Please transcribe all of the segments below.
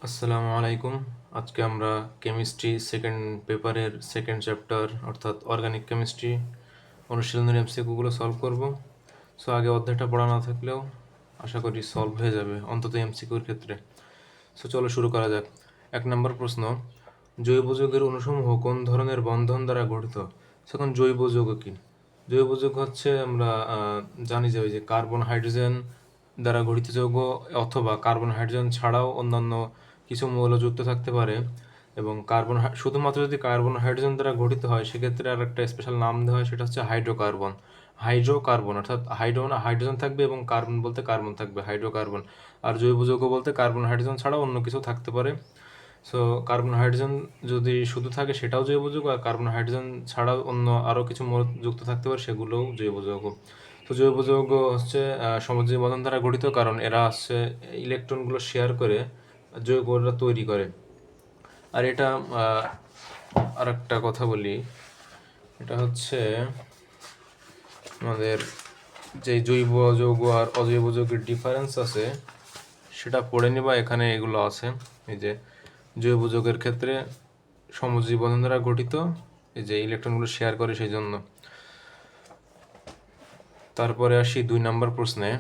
আসসালামু আলাইকুম। আজকে আমরা কেমিস্ট্রি সেকেন্ড পেপারের সেকেন্ড চ্যাপ্টার অর্থাৎ অর্গানিক কেমিস্ট্রি অনুশীলনের এমসিকিউগুলো সলভ করব। সো আগে অধ্যায়টা পড়া না থাকলেও আশা করি সলভ হয়ে যাবে অন্তত এমসিকিউর ক্ষেত্রে। সো চলো শুরু করা যাক। 1 নম্বর প্রশ্ন, জৈব যৌগের অণুসমূহ কোন ধরনের বন্ধন দ্বারা গঠিত? এখন জৈব যৌগ কি? জৈব যৌগ হচ্ছে আমরা জানি যে ওই যে কার্বন হাইড্রোজেন দ্বারা গঠিত যৌগ অথবা কার্বন হাইড্রোজেন ছাড়াও অন্যান্য কিছু মৌল যুক্ত থাকতে পারে, এবং শুধুমাত্র যদি কার্বন হাইড্রোজেন দ্বারা গঠিত হয় সেক্ষেত্রে আর একটা স্পেশাল নাম দেওয়া হয়, সেটা হচ্ছে হাইড্রোকার্বন। হাইড্রোকার্বন অর্থাৎ হাইড্রো না হাইড্রোজেন থাকবে এবং কার্বন বলতে কার্বন থাকবে, হাইড্রোকার্বন। আর জৈব যৌগ বলতে কার্বন হাইড্রোজেন ছাড়াও অন্য কিছু থাকতে পারে। সো কার্বন হাইড্রোজেন যদি শুধু থাকে সেটাও জৈব যৌগ, আর কার্বন হাইড্রোজেন ছাড়াও অন্য আরও কিছু মৌল যুক্ত থাকতে পারে, সেগুলোও জৈব যৌগ। তো জৈব যৌগ হচ্ছে সমযোজী বন্ধন দ্বারা গঠিত, কারণ এরা হচ্ছে ইলেকট্রনগুলো শেয়ার করে যৌগটা তৈরি করে। আর এটা আর একটা কথা বলি, এটা হচ্ছে আমাদের যে জৈব যৌগ আর অজৈব যৌগের ডিফারেন্স আছে সেটা পড়ে নিবা। এখানে এগুলো আছে, এই যে জৈব যৌগের ক্ষেত্রে সমযোজী বন্ধন দ্বারা গঠিত, এই যে ইলেকট্রনগুলো শেয়ার করে সেই জন্য। তারপরে আসি 2 নম্বর প্রশ্নে,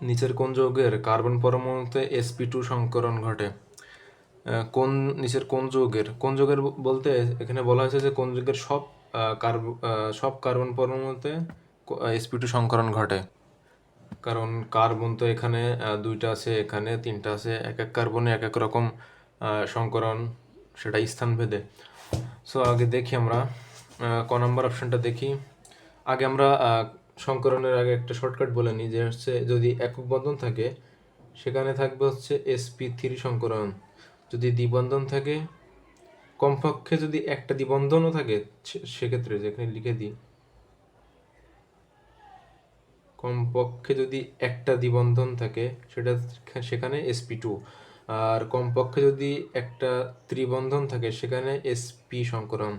নিচের কোন যৌগের কার্বন পরমাণুতে sp2 সংকরণ ঘটে? নিচের কোন যৌগের বলতে এখানে বলা হয়েছে যে কোন যৌগের সব কার্বন পরমাণুতে sp2 সংকরণ ঘটে। কারণ কার্বন তো এখানে 2টা আছে, এখানে 3টা আছে, এক এক কার্বনে এক এক রকম সংকরণ, সেটা স্থানভেদে। সো আগে দেখি আমরা ক নম্বর অপশনটা দেখি। আগে আমরা সংকরণের আগে একটা শর্টকাট বলে নিই, যে হচ্ছে যদি একক বন্ধন থাকে সেখানে থাকবে হচ্ছে sp3 সংকরণ। যদি দ্বিবন্ধন থাকে, কমপক্ষে যদি একটা দ্বিবন্ধনও থাকে সেক্ষেত্রে, যেখানে লিখে দিই কমপক্ষে যদি একটা দ্বিবন্ধন থাকে সেখানে sp2, আর কমপক্ষে যদি একটা ত্রিবন্ধন থাকে সেখানে sp সংকরণ।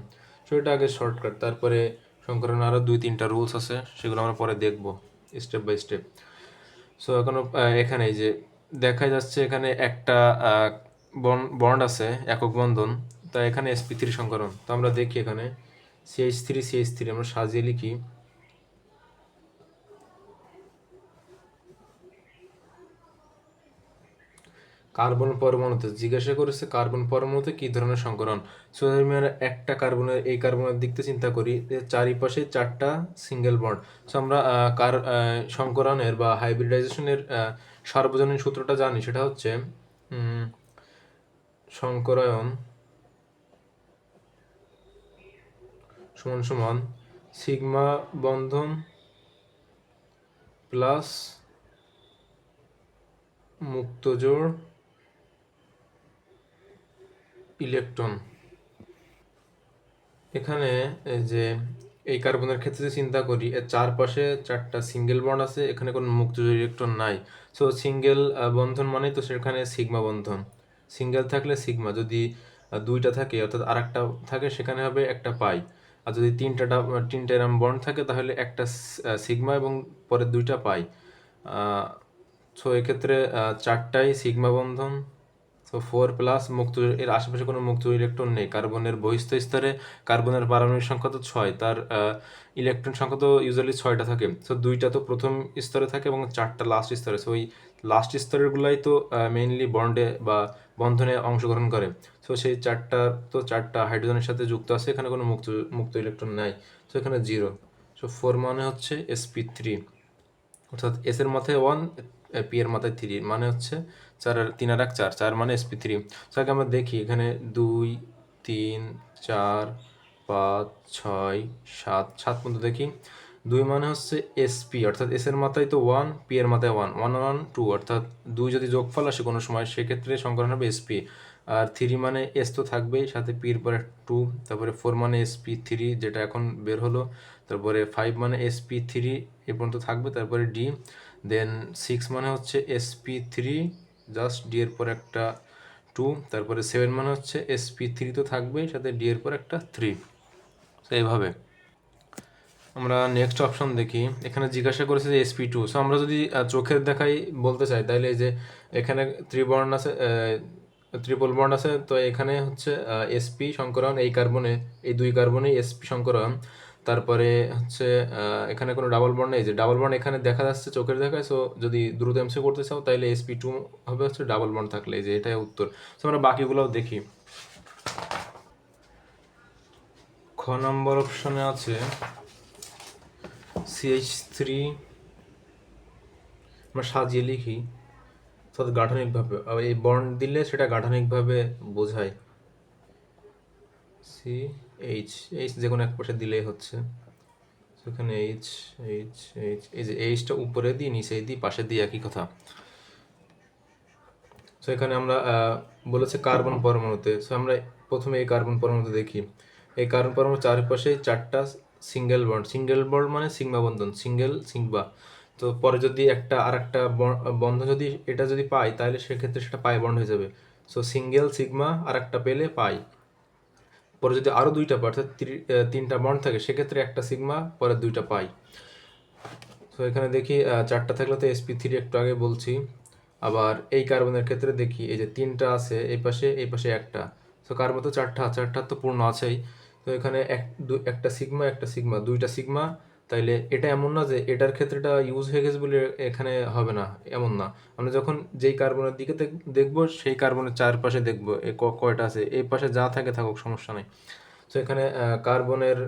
সো এটা আগে শর্টকাট, তারপরে সংকরণ আরও 2-3টা রুলস আছে, সেগুলো আমরা পরে দেখব স্টেপ বাই স্টেপ। সো এখনো এখানে যে দেখা যাচ্ছে এখানে একটা বন্ড আছে একক বন্ধন, তা এখানে sp3 সংকরণ। তো আমরা দেখি এখানে CH3 আমরা সাজিয়ে লিখি। কার্বন পরমাণুতে জিজ্ঞাসা করেছে কার্বন পরমাণুতে কি ধরনের সংকরণ। সো আমরা একটা কার্বনের এই কার্বনের দিকতে চিন্তা করি, চারিপাশে 4টা সিঙ্গেল বন্ড। সো আমরা সংকরণের বা হাইব্রিডাইজেশনের সার্বজনীন সূত্রটা জানি, সেটা হচ্ছে সংকরায়ন সমান সমান সিগমা বন্ধন প্লাস মুক্তজোড় ইলেকট্রন। এখানে যে এই কার্বনের ক্ষেত্রে যে চিন্তা করি, এর চারপাশে 4টা সিঙ্গেল বন্ড আছে, এখানে কোনো মুক্তজোড় ইলেকট্রন নাই। সো সিঙ্গেল বন্ধন মানে তো সেখানে সিগমা বন্ধন। সিঙ্গেল থাকলে সিগমা, যদি 2টা থাকে অর্থাৎ আরেকটা থাকে সেখানে হবে একটা পাই। আর যদি তিনটা এরম বন্ড থাকে তাহলে একটা সিগমা এবং পরে 2টা পাই। সো এক্ষেত্রে 4টাই সিগমা বন্ধন। সো 4 প্লাস এর আশেপাশে কোনো মুক্ত ইলেকট্রন নেই। কার্বনের বহিস্থ স্তরে কার্বনের পারমাণবিক সংখ্যা তো 6, তার ইলেকট্রন সংখ্যা তো ইউজুয়ালি 6টা থাকে। সো 2টা তো প্রথম স্তরে থাকে এবং 4টা লাস্ট স্তরে। সো ওই লাস্ট স্তরেরগুলাই তো মেইনলি বন্ডে বা বন্ধনে অংশগ্রহণ করে। সো সেই 4টা হাইড্রোজেনের সাথে যুক্ত আছে, এখানে কোনো মুক্ত ইলেকট্রন নাই। সো এখানে 0। সো 4 মানে হচ্ছে sp3, অর্থাৎ এস এর মাথায় 1, পি এর মাথায় 3, মানে হচ্ছে 3 আর 1 4, 4 মানে sp3। সো আগে আমরা দেখি এখানে 2 3 4 5 6 7, 7 পর্যন্ত দেখি। 2 মানে হচ্ছে sp, অর্থাৎ এস এর মাথায় তো 1, পি এর মাথায় 1, 1 1 2, অর্থাৎ 2 যদি যোগফল আসে কোনো সময় সেক্ষেত্রে সংকরণ হবে sp। আর 3 মানে এস তো থাকবেই, সাথে পি এর পরে 2, তারপরে 4 মানে sp3 যেটা এখন বের হলো, তারপরে 5 মানে sp3 এ পর্যন্ত থাকবে, তারপরে ডি, দেন 6 মানে হচ্ছে sp3 জাস্ট ডি এর পর একটা 2, তারপরে 7 মানে হচ্ছে sp3 তো থাকবেই, সাথে ডি এর পর একটা 3। তো এইভাবে আমরা নেক্সট অপশন দেখি। এখানে জিজ্ঞাসা করেছে যে sp2, সো আমরা যদি চোখের দেখাই বলতে চাই তাহলে এই যে এখানে ত্রিবর্ণ আছে, ট্রিপল বন্ড আছে, তো এখানে হচ্ছে sp সংকরণ, এই কার্বনে, এই দুই কার্বনেই sp সংকরণ। তারপরে হচ্ছে এখানে কোনো ডাবল বন্ড নেই, যে ডাবল বন্ড এখানে দেখা যাচ্ছে চোখের দেখায়, সো যদি দ্রুত এমসি করতে চাও তাহলে sp2 হবে হচ্ছে ডাবল বন্ড থাকলে, এই যে এটাই উত্তর। সো আমরা বাকিগুলোও দেখি। খ নম্বর অপশনে আছে CH3, আমরা সাজিয়ে লিখি অর্থাৎ গাঠনিকভাবে, এই বন্ড দিলে সেটা গাঠনিকভাবে বোঝায়। CH, এইচ যে কোনো এক পাশে দিলেই হচ্ছে, সেখানে এইচ, এইচ, এইচ, এই যে এইচটা উপরে দিই নিচে দিই পাশে দিই একই কথা। সো এখানে আমরা বলেছে কার্বন পরমাণুতে, সো আমরা প্রথমে এই কার্বন পরমাণুতে দেখি। এই কার্বন পরমাণুর চারপাশে চারটা সিঙ্গেল বন্ড মানে সিগমা বন্ধন, সিঙ্গেল সিগমা। তো পরে যদি একটা আর একটা বন্ধন যদি এটা যদি পাই তাহলে সেক্ষেত্রে সেটা পাই বন্ড হয়ে যাবে। সো সিঙ্গেল সিগমা আর একটা পেলে পাই। পরে যদি আরও দুইটা পাই অর্থাৎ তিনটা বন্ড থাকে সেক্ষেত্রে একটা সিগমা পরে দুইটা পাই। তো এখানে দেখি চারটা থাকলে তো sp3 একটু আগে বলছি। আবার এই কার্বনের ক্ষেত্রে দেখি এই যে তিনটা আছে এই পাশে একটা, তো কার্বন তো চারটা তো পূর্ণ আছেই। তো এখানে একটা সিগমা দুইটা সিগমা, তাইলে এটা এমন না যে এটার ক্ষেত্রে এটা ইউজ হয়ে গেছে বলে এখানে হবে না, এমন না। আমরা যখন যেই কার্বনের দিকে দেখবো সেই কার্বনের চারপাশে দেখবো কয়টা আছে, এই পাশে যা থাকে থাকুক সমস্যা নেই। তো এখানে কার্বনের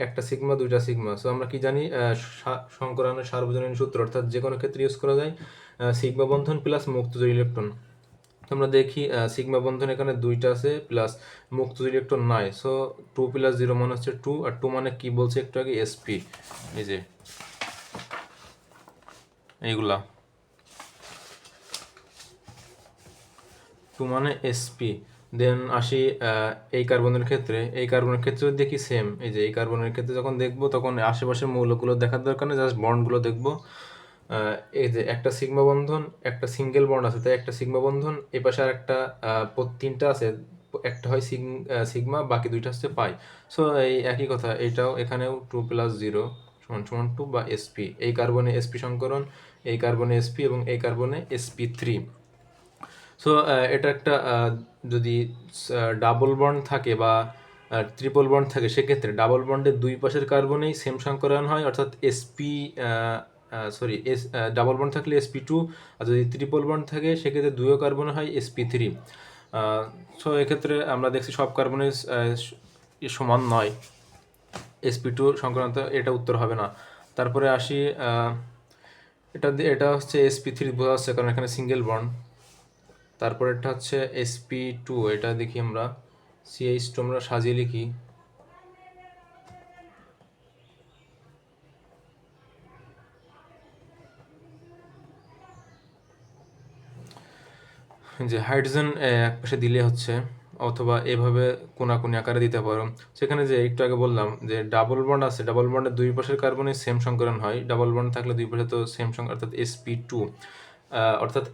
একটা সিগমা দুইটা সিগমা, সো আমরা কি জানি সংকরানের সার্বজনীন সূত্র, অর্থাৎ যে কোনো ক্ষেত্রে ইউজ করা যায় সিগমা বন্ধন প্লাস মুক্তজোড় ইলেকট্রন। তো আমরা দেখি সিগমা বন্ধন এখানে দুইটা আছে প্লাস মুক্তজোড় ইলেকট্রন নাই, সো 2 + 0 মানে হচ্ছে 2, আর 2 মানে কি বলছে একটু আগে sp, এই যে এইগুলা 2 মানে sp। দেন আসি এই কার্বনের ক্ষেত্রে, দেখি সেম, এই যে এই কার্বনের ক্ষেত্রে যখন দেখবো তখন আশেপাশের মৌলগুলো দেখার দরকার নেই, জাস্ট বন্ডগুলো দেখবো। এই যে একটা সিগমা বন্ধন, একটা সিঙ্গেল বন্ড আছে, তাই একটা সিগমা বন্ধন, এই পাশে আর একটা তিনটা আছে, একটা হয় সিগমা, বাকি দুইটা হচ্ছে পাই। সো এই একই কথা, এইটাও এখানেও 2 + 0 = 2 বা sp। এই কার্বনে sp সংকরণ, এই কার্বনে sp এবং এই কার্বনে sp3। সো এটা একটা যদি ডাবল বন্ড থাকে বা ট্রিপল বন্ড থাকে সেক্ষেত্রে ডাবল বন্ডের দুই পাশের কার্বনেই সেম সংকরণ হয়, অর্থাৎ ডাবল বন্ড থাকলে sp2, আর যদি ট্রিপল বন্ড থাকে সেক্ষেত্রে দুইও কার্বনে হয় sp3। সো এক্ষেত্রে আমরা দেখছি সব কার্বনের সমান নয়, sp2 সংক্রান্ত এটা উত্তর হবে না। তারপরে আসি এটা হচ্ছে sp3 বোঝা যাচ্ছে কারণ এখানে সিঙ্গেল বন্ড। তারপরেরটা হচ্ছে sp2, এটা দেখি আমরা CH2 আমরা সাজিয়ে লিখি। যে হাইড্রোজেন এক পাশে দিলে হচ্ছে, অথবা এভাবে কোনাকুনি আকারে দিতে পারো। সেখানে যে একটু আগে বললাম যে ডাবল বন্ড আছে, ডাবল বন্ডের দুই পাশের কার্বনে সেম সংকরণ হয়, ডাবল বন্ড থাকলে দুই পাশে তো সেম সংকরণ, অর্থাৎ sp2। অর্থাৎ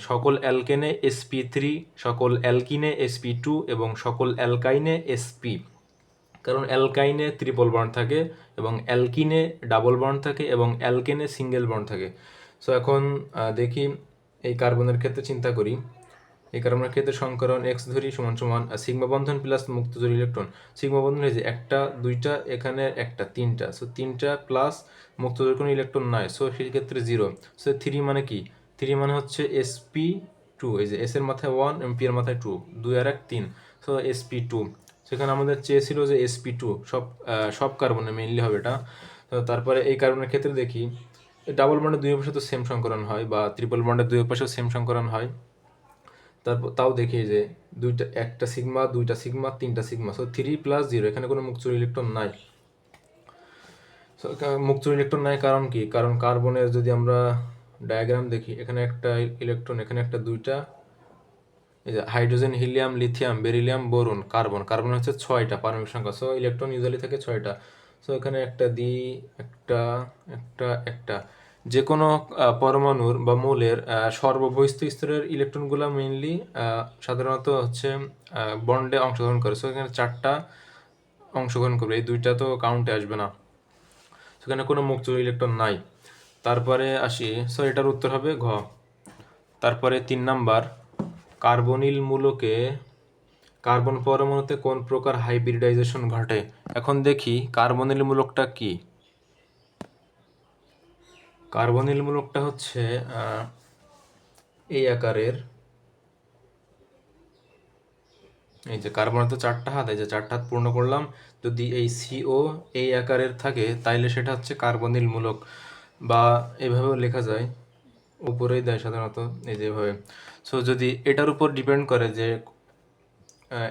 সকল অ্যালকেনে sp3, সকল অ্যালকিনে sp2 এবং সকল অ্যালকাইনে sp। কারণ অ্যালকাইনে ট্রিপল বন্ড থাকে এবং অ্যালকিনে ডাবল বন্ড থাকে এবং অ্যালকেনে সিঙ্গেল বন্ড থাকে। সো এখন দেখি এই কার্বনের ক্ষেত্রে চিন্তা করি। এই কার্বনের ক্ষেত্রে সংকরণ x ধরি সমান সমান সিগমা বন্ধন প্লাস মুক্তজোড় ইলেকট্রন। সিগমা বন্ধন এই যে একটা দুইটা, এখানে একটা তিনটা, সো তিনটা প্লাস মুক্তজোড় কোনো ইলেকট্রন নাই, সো সেই ক্ষেত্রে 0। সো 3 মানে কি? 3 মানে হচ্ছে sp2, এই যে s এর মাথায় 1 এবং p এর মাথায় 2, 2 আর 1 3, সো sp2। সেখানে আমাদের চেয়েছিল যে sp2 সব কার্বনে মেইনলি হবে এটা। তো তারপরে এই কার্বনের ক্ষেত্রে দেখি ডাবল বন্ডের দুই পাশে তো সেম সংকরণ হয় বা ট্রিপল বন্ডের দুই পাশেও সেম সংকরণ হয়। তারপর তাও দেখি যে একটা সিগমা দুইটা সিগমা তিনটা সিগমা, সো 3 + 0, এখানে কোনো মুক্তজোড় ইলেকট্রন নাই। সো মুক্তজোড় ইলেকট্রন নাই কারণ কি? কারণ কার্বনের যদি আমরা ডায়াগ্রাম দেখি, এখানে একটা ইলেকট্রন, এখানে একটা দুইটা, এই যে hydrogen helium lithium beryllium boron carbon হচ্ছে 6টা পারমাণবিক সংখ্যা, সো ইলেকট্রন ইউজুয়ালি থাকে 6টা। সো এখানে একটা একটা একটা যে কোনো পরমাণুর বা মৌলের সর্ববহিস্থ স্তরের ইলেকট্রনগুলো মেইনলি সাধারণত হচ্ছে বন্ডে অংশগ্রহণ করে, সো এখানে 4টা অংশগ্রহণ করবে, এই দুইটা তো কাউন্টে আসবে না। সেখানে কোনো মুক্ত ইলেকট্রন নাই। তারপরে আসি, সো এটার উত্তর হবে ঘ। তারপরে 3 নাম্বার, কার্বনিল মূলকে কার্বন পরমাণুতে কোন প্রকার হাইব্রিডাইজেশন ঘটে? এখন দেখি কার্বনিল মূলকটা কি। কার্বনিল মূলকটা হচ্ছে এই আকারের, এই যে কার্বনের তো 4টা হাত, এই যে 4টা হাত পূর্ণ করলাম, যদি এই সিও এই আকারের থাকে তাইলে সেটা হচ্ছে কার্বনিল মূলক, বা এভাবেও লেখা যায়, উপরেই দেয় সাধারণত এই যে এভাবে। সো যদি এটার উপর ডিপেন্ড করে যে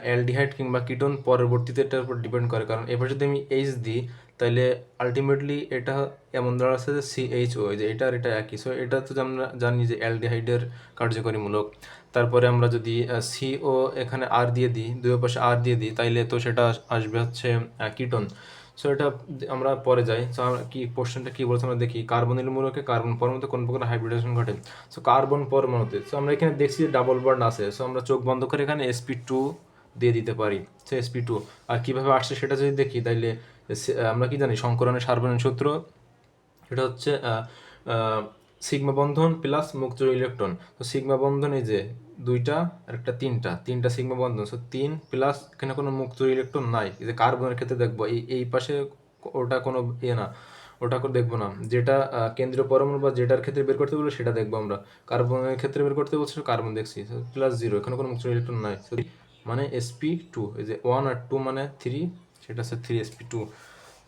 অ্যালডিহাইড কিংবা কিটোন, পরবর্তীতে এটার উপর ডিপেন্ড করে, কারণ এবার যদি আমি এইচ দিই তাহলে আলটিমেটলি এটা এমন দাঁড়াচ্ছে যে সিএইচও, যে এটা আর এটা একই। সো এটা তো আমরা জানি যে অ্যালডিহাইডের কার্যকরী মূলক। তারপরে আমরা যদি সিও এখানে আর দিয়ে দিই, দুই পাশে আর দিয়ে দিই, তাইলে তো সেটা আসবে হচ্ছে কিটোন। সো এটা আমরা পরে যাই। সো আমরা কি কোশ্চেনটা কি বলছে আমরা দেখি, কার্বনিল মূলকে কার্বন পরমাণুতে কোন প্রকার হাইব্রিডেশন ঘটে? সো কার্বন পরমাণুতে, সো আমরা এখানে দেখছি যে ডাবল বন্ড আছে, সো আমরা চোখ বন্ধ করে এখানে sp2 দিয়ে দিতে পারি। সো sp2 আর কিভাবে আসছে সেটা যদি দেখি, তাইলে আমরা কি জানি সংকরণের সার্বজনীন সূত্র, এটা হচ্ছে সিগমা বন্ধন প্লাস মুক্ত ইলেকট্রন। তো সিগমা বন্ধন এই যে 2টা আর একটা 3টা সিগমা বন্ধন, সো 3 প্লাস এখানে কোনো মুক্ত ইলেকট্রন নাই। এই যে কার্বনের ক্ষেত্রে দেখবো এই পাশে ওটা কোনো না, ওটা করে দেখবো না, যেটা কেন্দ্রীয় পরমাণু বা যেটার ক্ষেত্রে বের করতে বলবো সেটা দেখবো আমরা। কার্বনের ক্ষেত্রে বের করতে বলছে, কার্বন দেখছি +0, এখানে কোনো মুক্ত ইলেকট্রন নাই, মানে sp2, এই যে 1 আর 2 মানে 3, সেটা হচ্ছে 3sp2,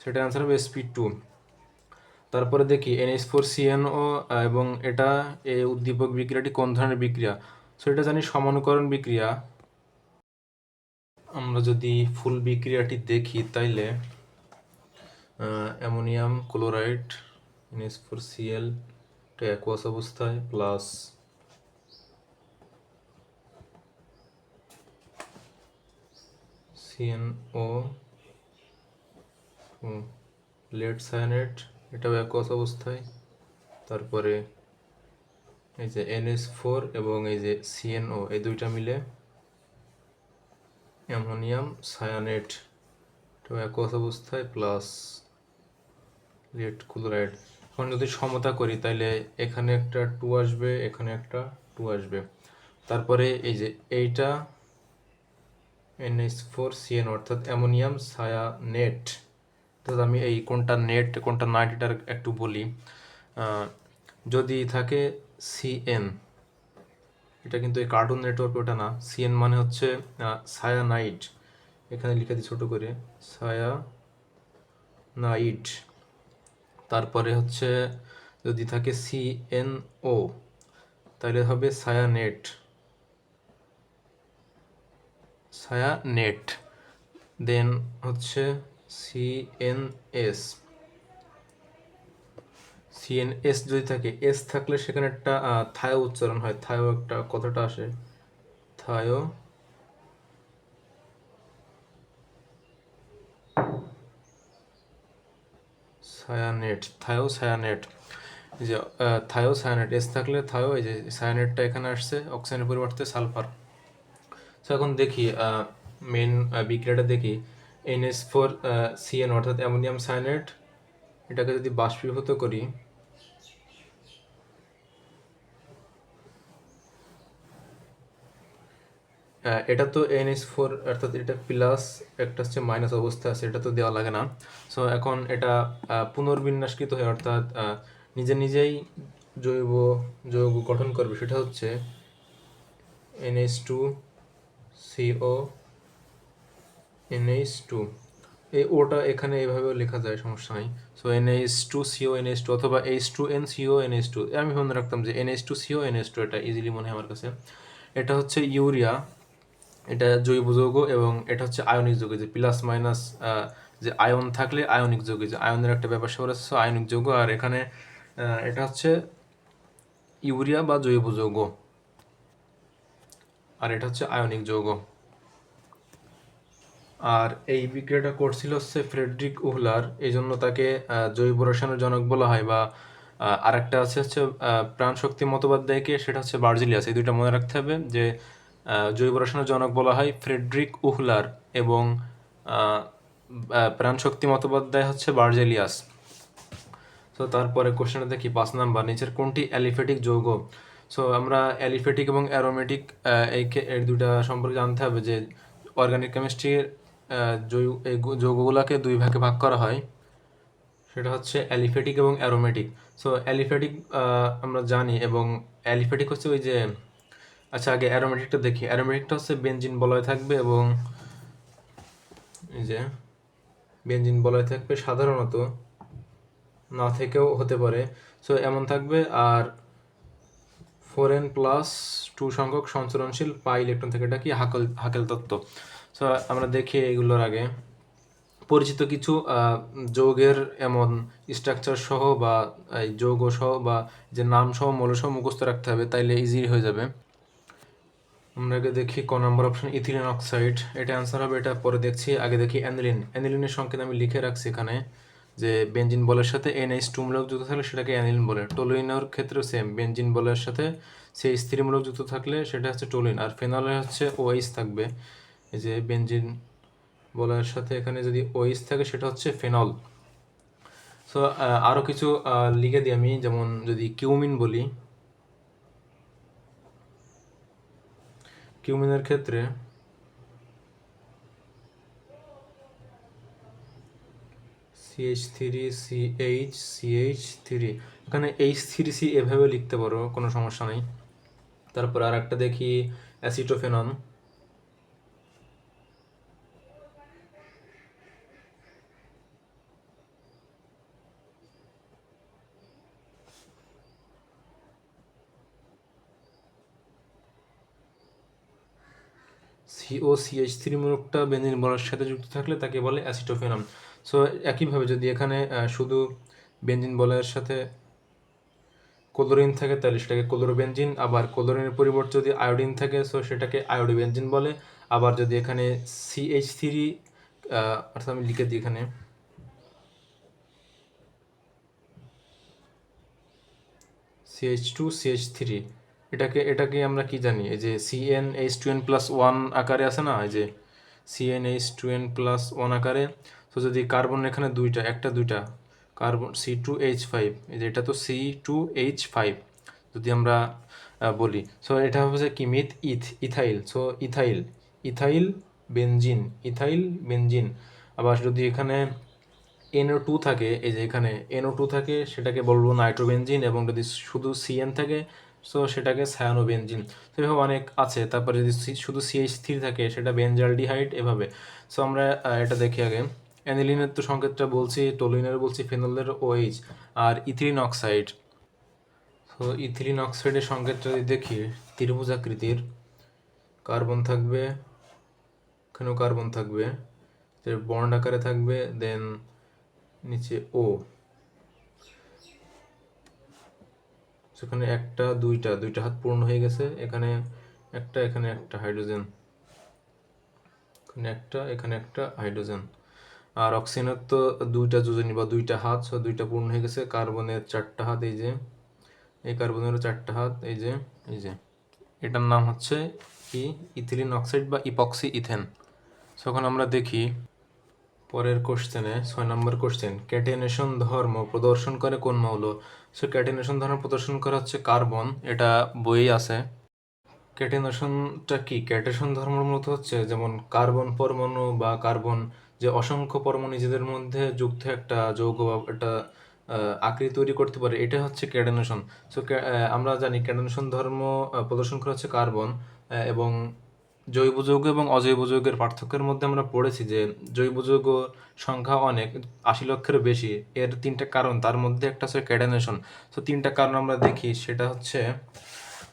সেটা অ্যান্সার হবে sp2। তারপরে দেখি NH4CnO এবং এটা এই উদ্দীপক বিক্রিয়াটি কোন ধরনের বিক্রিয়া? সো এটা জানি সমানুকরণ বিক্রিয়া। আমরা যদি ফুল বিক্রিয়াটি দেখি তাইলে অ্যামোনিয়াম ক্লোরাইড NH4Cl এটা অ্যাকুয়াস অবস্থায় প্লাস CnO লেড সায়ানেট, এটাও অ্যাকুয়াস অবস্থায়। তারপরে এই যে NH4 এবং এই যে CnO, এই দুইটা মিলে অ্যামোনিয়াম সায়ানেট, এটাও অ্যাকুয়াস অবস্থায় প্লাস লেড ক্লোরাইড। এখন যদি সমতা করি তাহলে এখানে একটা 2 আসবে, এখানে একটা 2 আসবে। তারপরে এই যে এইটা NH4CN অর্থাৎ অ্যামোনিয়াম সায়ানেট। অর্থাৎ আমি এই কোনটা নেট কোনটা নাইট এটা একটু বলি। যদি থাকে CN, এটা কিন্তু এই কার্টুন নেটওয়ার্ক ওটা না, CN মানে হচ্ছে সায়ানাইড, এখানে লিখে দিই ছোট করে সায়ানাইড। তারপরে হচ্ছে যদি থাকে CnO তাহলে হবে সায়ানেট। দেন হচ্ছে সিএনএস যদি থাকে, এস থাকলে সেখানে একটা থায়ো উচ্চারণ হয়, থায়ো একটা কথাটা আসে, থায়ো সায়ানেট। এই যে থায়ো সায়ানেট, এস থাকলে থায়ো, এই যে সায়ানেটটা এখানে আসছে, অক্সিজেনের পরিবর্তে সালফার। তো এখন দেখি মেন বিক্রিয়াটা দেখি, NH4CN অর্থাৎ অ্যামোনিয়াম সায়ানেট, এটাকে যদি বাষ্পীভূত করি, এটা তো NH4 অর্থাৎ এটা প্লাস, একটা হচ্ছে মাইনাস অবস্থা আছে, এটা তো দেওয়া লাগে না। সো এখন এটা পুনর্বিন্যাসকৃত হয়, অর্থাৎ নিজে নিজেই জৈব যৌগ গঠন করবে, সেটা হচ্ছে NH2CO NH2, এই ওটা এখানে এভাবেও লেখা যায়, সমস্যা নাই। সো NH2CO NH2 অথবা H2NCO NH2, আমি মনে রাখতাম যে NH2CO NH2, এটা ইজিলি মনে হয় আমার কাছে। এটা হচ্ছে ইউরিয়া, এটা জৈব যৌগ, এবং এটা হচ্ছে আয়নিক যৌগ, যে প্লাস মাইনাস যে আয়ন থাকলে আয়নিক যৌগ, যে আয়নের একটা ব্যাপার স্যাপার আছে, সো আয়নিক যৌগ। আর এখানে এটা হচ্ছে ইউরিয়া বা জৈব যৌগ, আর এটা হচ্ছে আয়নিক যৌগ। আর এই বিক্রিয়াটা করছিল হচ্ছে ফ্রেডরিক উহলার, এই জন্য তাকে জৈব রসায়নের জনক বলা হয়। বা আরেকটা আছে হচ্ছে প্রাণশক্তি মতবাদ দেয়কে, সেটা হচ্ছে বার্জিলিয়াস। এই দুইটা মনে রাখতে হবে যে জৈব রসায়নের জনক বলা হয় ফ্রেডরিক উহলার, এবং প্রাণশক্তি মতবাদ দেয় হচ্ছে বার্জেলিয়াস। সো তারপরে কোশ্চেনটা দেখি 5 নাম্বার, নিচের কোনটি অ্যালিফেটিক যৌগ? সো আমরা অ্যালিফেটিক এবং অ্যারোমেটিক এর দুটা সম্পর্কে জানতে হবে যে অর্গানিক কেমিস্ট্রির এই যৌগগুলোকে দুই ভাগে ভাগ করা হয়, সেটা হচ্ছে অ্যালিফেটিক এবং অ্যারোমেটিক। সো অ্যালিফেটিক আমরা জানি, এবং অ্যালিফেটিক হচ্ছে ওই যে, আচ্ছা আগে অ্যারোমেটিকটা দেখি। অ্যারোমেটিকটা হচ্ছে বেনজিন বলয় থাকবে, এবং এই যে বেনজিন বলয় থাকবে, সাধারণত না থেকেও হতে পারে। সো এমন থাকবে, আর 4n+2 সংখ্যক সঞ্চরণশীল পাই ইলেকট্রন থেকে, এটা কি হাকেল তত্ত্ব। সো আমরা দেখি এগুলোর আগে পরিচিত কিছু যৌগের এমন স্ট্রাকচার সহ বা এই যৌগ সহ বা যে নাম সহ মৌল সহ মুখস্থ রাখতে হবে, তাইলে ইজি হয়ে যাবে। আমরা আগে দেখি ক নম্বর অপশন ইথিলিন অক্সাইড, এটা অ্যান্সার হবে, এটা পরে দেখছি। আগে দেখি অ্যানিলিন। অ্যানিলিনের সংকেত আমি লিখে রাখছি এখানে, যে বেনজিন বলের সাথে NH2 মূলক যুক্ত থাকলে সেটাকে অ্যানিলিন বলে। টলুইনের ক্ষেত্রেও সেম, বেনজিন বলের সাথে CH3 মূলক যুক্ত থাকলে সেটা হচ্ছে টলুইন, আর ফেনলে হচ্ছে OH থাকবে। এই যে বেনজিন বলের সাথে এখানে যদি OH থাকে সেটা হচ্ছে ফেনল। সো আরও কিছু লিখে দিই আমি, যেমন যদি কিউমিন বলি, কিউমিনের ক্ষেত্রে CH3CH এখানে H3C এভাবে লিখতে পারো, কোনো সমস্যা নেই। তারপর আর একটা দেখি অ্যাসিটোফেনন। COCH3 মূলকটা বেনজিন বলের সাথে যুক্ত থাকলে তাকে বলে অ্যাসিটোফেনন। সো একইভাবে যদি এখানে শুধু বেনজিন বলের সাথে ক্লোরিন থাকে তাহলে সেটাকে ক্লোরোবেনজিন, আবার ক্লোরিনের পরিবর্তে যদি আয়োডিন থাকে সো সেটাকে আয়োডোবেনজিন বলে। আবার যদি এখানে CH3 অর্থাৎ আমি লিখে দিই এখানে CH2CH3, এটাকে আমরা কি জানি, এই যে CnH2n+1 আকারে আছে না, এই যে CnH2n+1 আকারে। তো যদি কার্বন এখানে দুইটা কার্বন C2H5, এই যে এটা তো C2H5 যদি আমরা বলি, সো এটা হচ্ছে কি ইথাইল। So ethyl benzene. আবার যদি এখানে NO2 থাকে, এই যে এখানে NO2 থাকে সেটাকে বলবো নাইট্রোবেনজিন, এবং যদি শুধু CN থাকে সো সেটাকে সায়ানোবেনজিন। তো এভাবে অনেক আছে। তারপরে যদি শুধু CH3 থাকে সেটা বেনজালডিহাইড, এভাবে। সো আমরা এটা দেখি আগে। অ্যানিলিনের তো সংকেতটা বলছি, টলুইনের বলছি, ফেনলের OH, আর ইথিলিন অক্সাইড। তো ইথিলিন অক্সাইডের সংকেতটা যদি দেখি, ত্রিভুজাকৃতির, কার্বন থাকবে, এখানেও কার্বন থাকবে, বন্ড আকারে থাকবে, দেন নিচে O, সেখানে দুইটা হাত পূর্ণ হয়ে গেছে, এখানে একটা হাইড্রোজেন, এখানে একটা হাইড্রোজেন। আর অক্সিজেনের তো দুইটা যোজনী বা দুইটা হাত, সো দুইটা পূর্ণ হয়ে গেছে। কার্বনের 4টা হাত, এই যে এই কার্বনেরও 4টা হাত, এই যে এটার নাম হচ্ছে কি, ইথিলিন অক্সাইড বা ইপক্সি ইথেন। সো এখন আমরা দেখি পরের কোশ্চেনে 6 নম্বর কোশ্চেন, ক্যাটেনেশন ধর্ম প্রদর্শন করে কোন মৌল? সো ক্যাটেনেশন ধর্ম প্রদর্শন করা হচ্ছে কার্বন, এটা বইয়ে আছে। ক্যাটেনেশনটা কি? ক্যাটেশন ধর্মের মতো হচ্ছে যেমন কার্বন পরমাণু বা কার্বন যে অসংখ্য পরমাণু নিজেদের মধ্যে যুক্ত একটা যৌগ বা একটা আকৃতি তৈরি করতে পারে, এটা হচ্ছে ক্যাটেনেশন। সো আমরা জানি ক্যাটেনেশন ধর্ম প্রদর্শন করা হচ্ছে কার্বন, এবং জৈব যৌগ এবং অজৈব যৌগের পার্থক্যের মধ্যে আমরা পড়েছি যে জৈব যৌগ সংখ্যা অনেক, 80 লক্ষের বেশি। এর 3টা কারণ, তার মধ্যে একটা হচ্ছে ক্যাটেনেশন। তো 3টা কারণ আমরা দেখি, সেটা হচ্ছে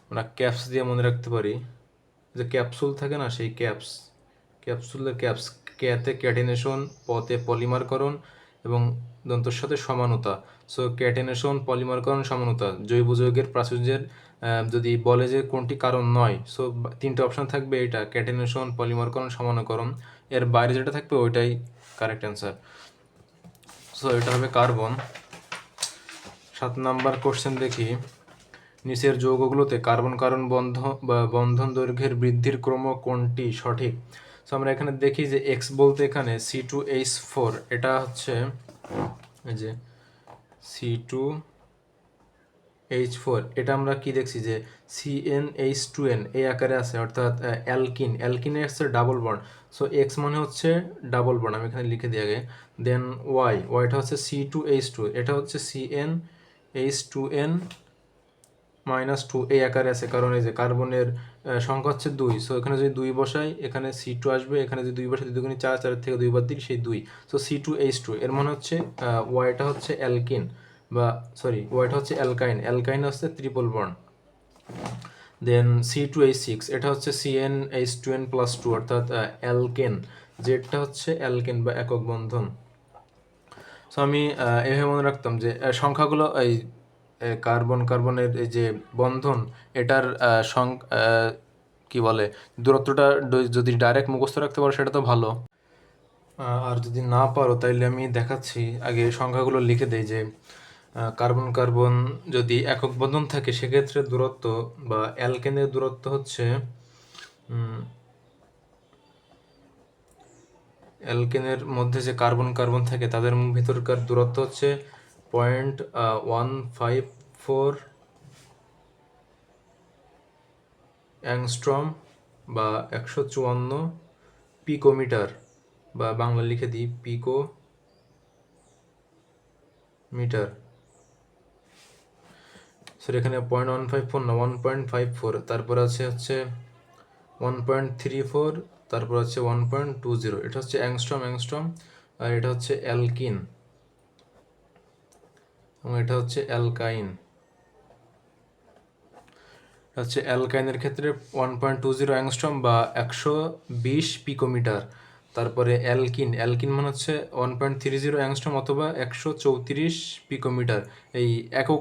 আমরা ক্যাপস দিয়ে মনে রাখতে পারি, যে ক্যাপসুল থাকে না, সেই ক্যাপসুলের ক্যাপস, ক্যাতে ক্যাটেনেশন, পতে পলিমারকরণ, এবং দন্তর সাথে সমানতা। সো ক্যাটেনেশন, পলিমারকরণ, সমানতা জৈব যৌগের প্রাচুর্যের যদি বলে যে কোনটি কারণ নয়, সো 3টে অপশন থাকবে, এটা ক্যাটেনেশন, পলিমারকরণ, সমানকরণ। এর বাইরে যেটা থাকবে ওইটাই কারেক্ট অ্যান্সার। সো এটা হবে কার্বন। 7 নাম্বার কোশ্চেন দেখি, নিচের যৌগগুলোতে কার্বন কার্বন বন্ধন দৈর্ঘ্যের বৃদ্ধির ক্রম কোনটি সঠিক? সো আমরা এখানে দেখি যে X বলতে এখানে C2H4, এটা হচ্ছে এই যে C2H4, এটা আমরা কি দেখছি যে CnH2n এই আকারে আছে, অর্থাৎ অ্যালকিন, অ্যালকিনে হচ্ছে ডাবল বন্ড। সো এক্স মানে হচ্ছে ডাবল বন্ড, আমি এখানে লিখে দিই আগে। দেন ওয়াইটা হচ্ছে C2H2, এটা হচ্ছে CnH2n -2 এই আকারে আছে, কারণ এই যে কার্বনের সংখ্যা হচ্ছে 2। সো এখানে যদি 2 বসাই, এখানে C2 আসবে, এখানে যদি 2 বসাই 2 দুগুণে 4, 4 থেকে 2 বাদ দিই সেই 2। সো C2H2 এর মানে হচ্ছে ওয়াইটা হচ্ছে অ্যালকিন, বা সরি ওয়াইটা হচ্ছে অ্যালকাইন, অ্যালকাইন হচ্ছে ট্রিপল বন্ড। দেন C2H6, এটা হচ্ছে CnH2n+2, অর্থাৎ অ্যালকেন, যেটা হচ্ছে অ্যালকেন বা একক বন্ধন। সো আমি এভাবে মনে রাখতাম যে সংখ্যাগুলো এই কার্বনের এই যে বন্ধন, এটার কি বলে দূরত্বটা যদি ডাইরেক্ট মুখস্থ রাখতে পারো সেটা তো ভালো। আর যদি না পারো তাইলে আমি দেখাচ্ছি, আগে সংখ্যাগুলো লিখে দেই যে কার্বন যদি একক বন্ধন থাকে সেক্ষেত্রে দূরত্ব বা অ্যালকেনের দূরত্ব হচ্ছে অ্যালকেনের মধ্যে যে কার্বন থাকে তাদের ভিতরকার দূরত্ব হচ্ছে 0.154 অ্যাংস্ট্রম বা 154 পিকোমিটার, বা বাংলা লিখে দিই পিকোমিটার। সো এখানে 0.154 না 1.54, তারপর আছে হচ্ছে 1.34, তারপর হচ্ছে 1.20, এটা হচ্ছে অ্যাংস্ট্রম, আর এটা হচ্ছে অ্যালকিন এবং এটা হচ্ছে অ্যালকাইন। হচ্ছে অ্যালকাইনের ক্ষেত্রে 1.20 অ্যাংস্ট্রম বা 120 পিকোমিটার। তারপরে অ্যালকিন মানে হচ্ছে 1.30 অ্যাংস্ট্রম অথবা 134 পিকোমিটার। এই একক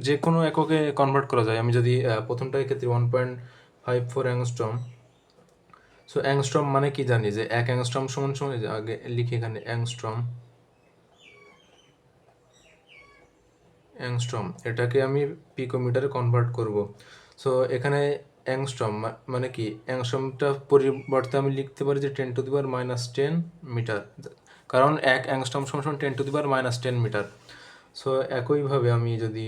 যে কোনো এককে কনভার্ট করা যায়। আমি যদি প্রথমটার ক্ষেত্রে 1.54 অ্যাংস্ট্রম, সো অ্যাংস্ট্রম মানে কি জানি যে 1 অ্যাংস্ট্রম সমান সমান, আগে লিখি এখানে অ্যাংস্ট্রম, এটাকে আমি পিকোমিটারে কনভার্ট করব। সো এখানে অ্যাংস্ট্রম মানে কি, অ্যাংস্ট্রমটা পরিবর্তে আমি লিখতে পারি যে 10⁻⁻10 মিটার, কারণ 1 অ্যাংস্ট্রম সমান 10⁻⁻10 মিটার। সো একইভাবে আমি যদি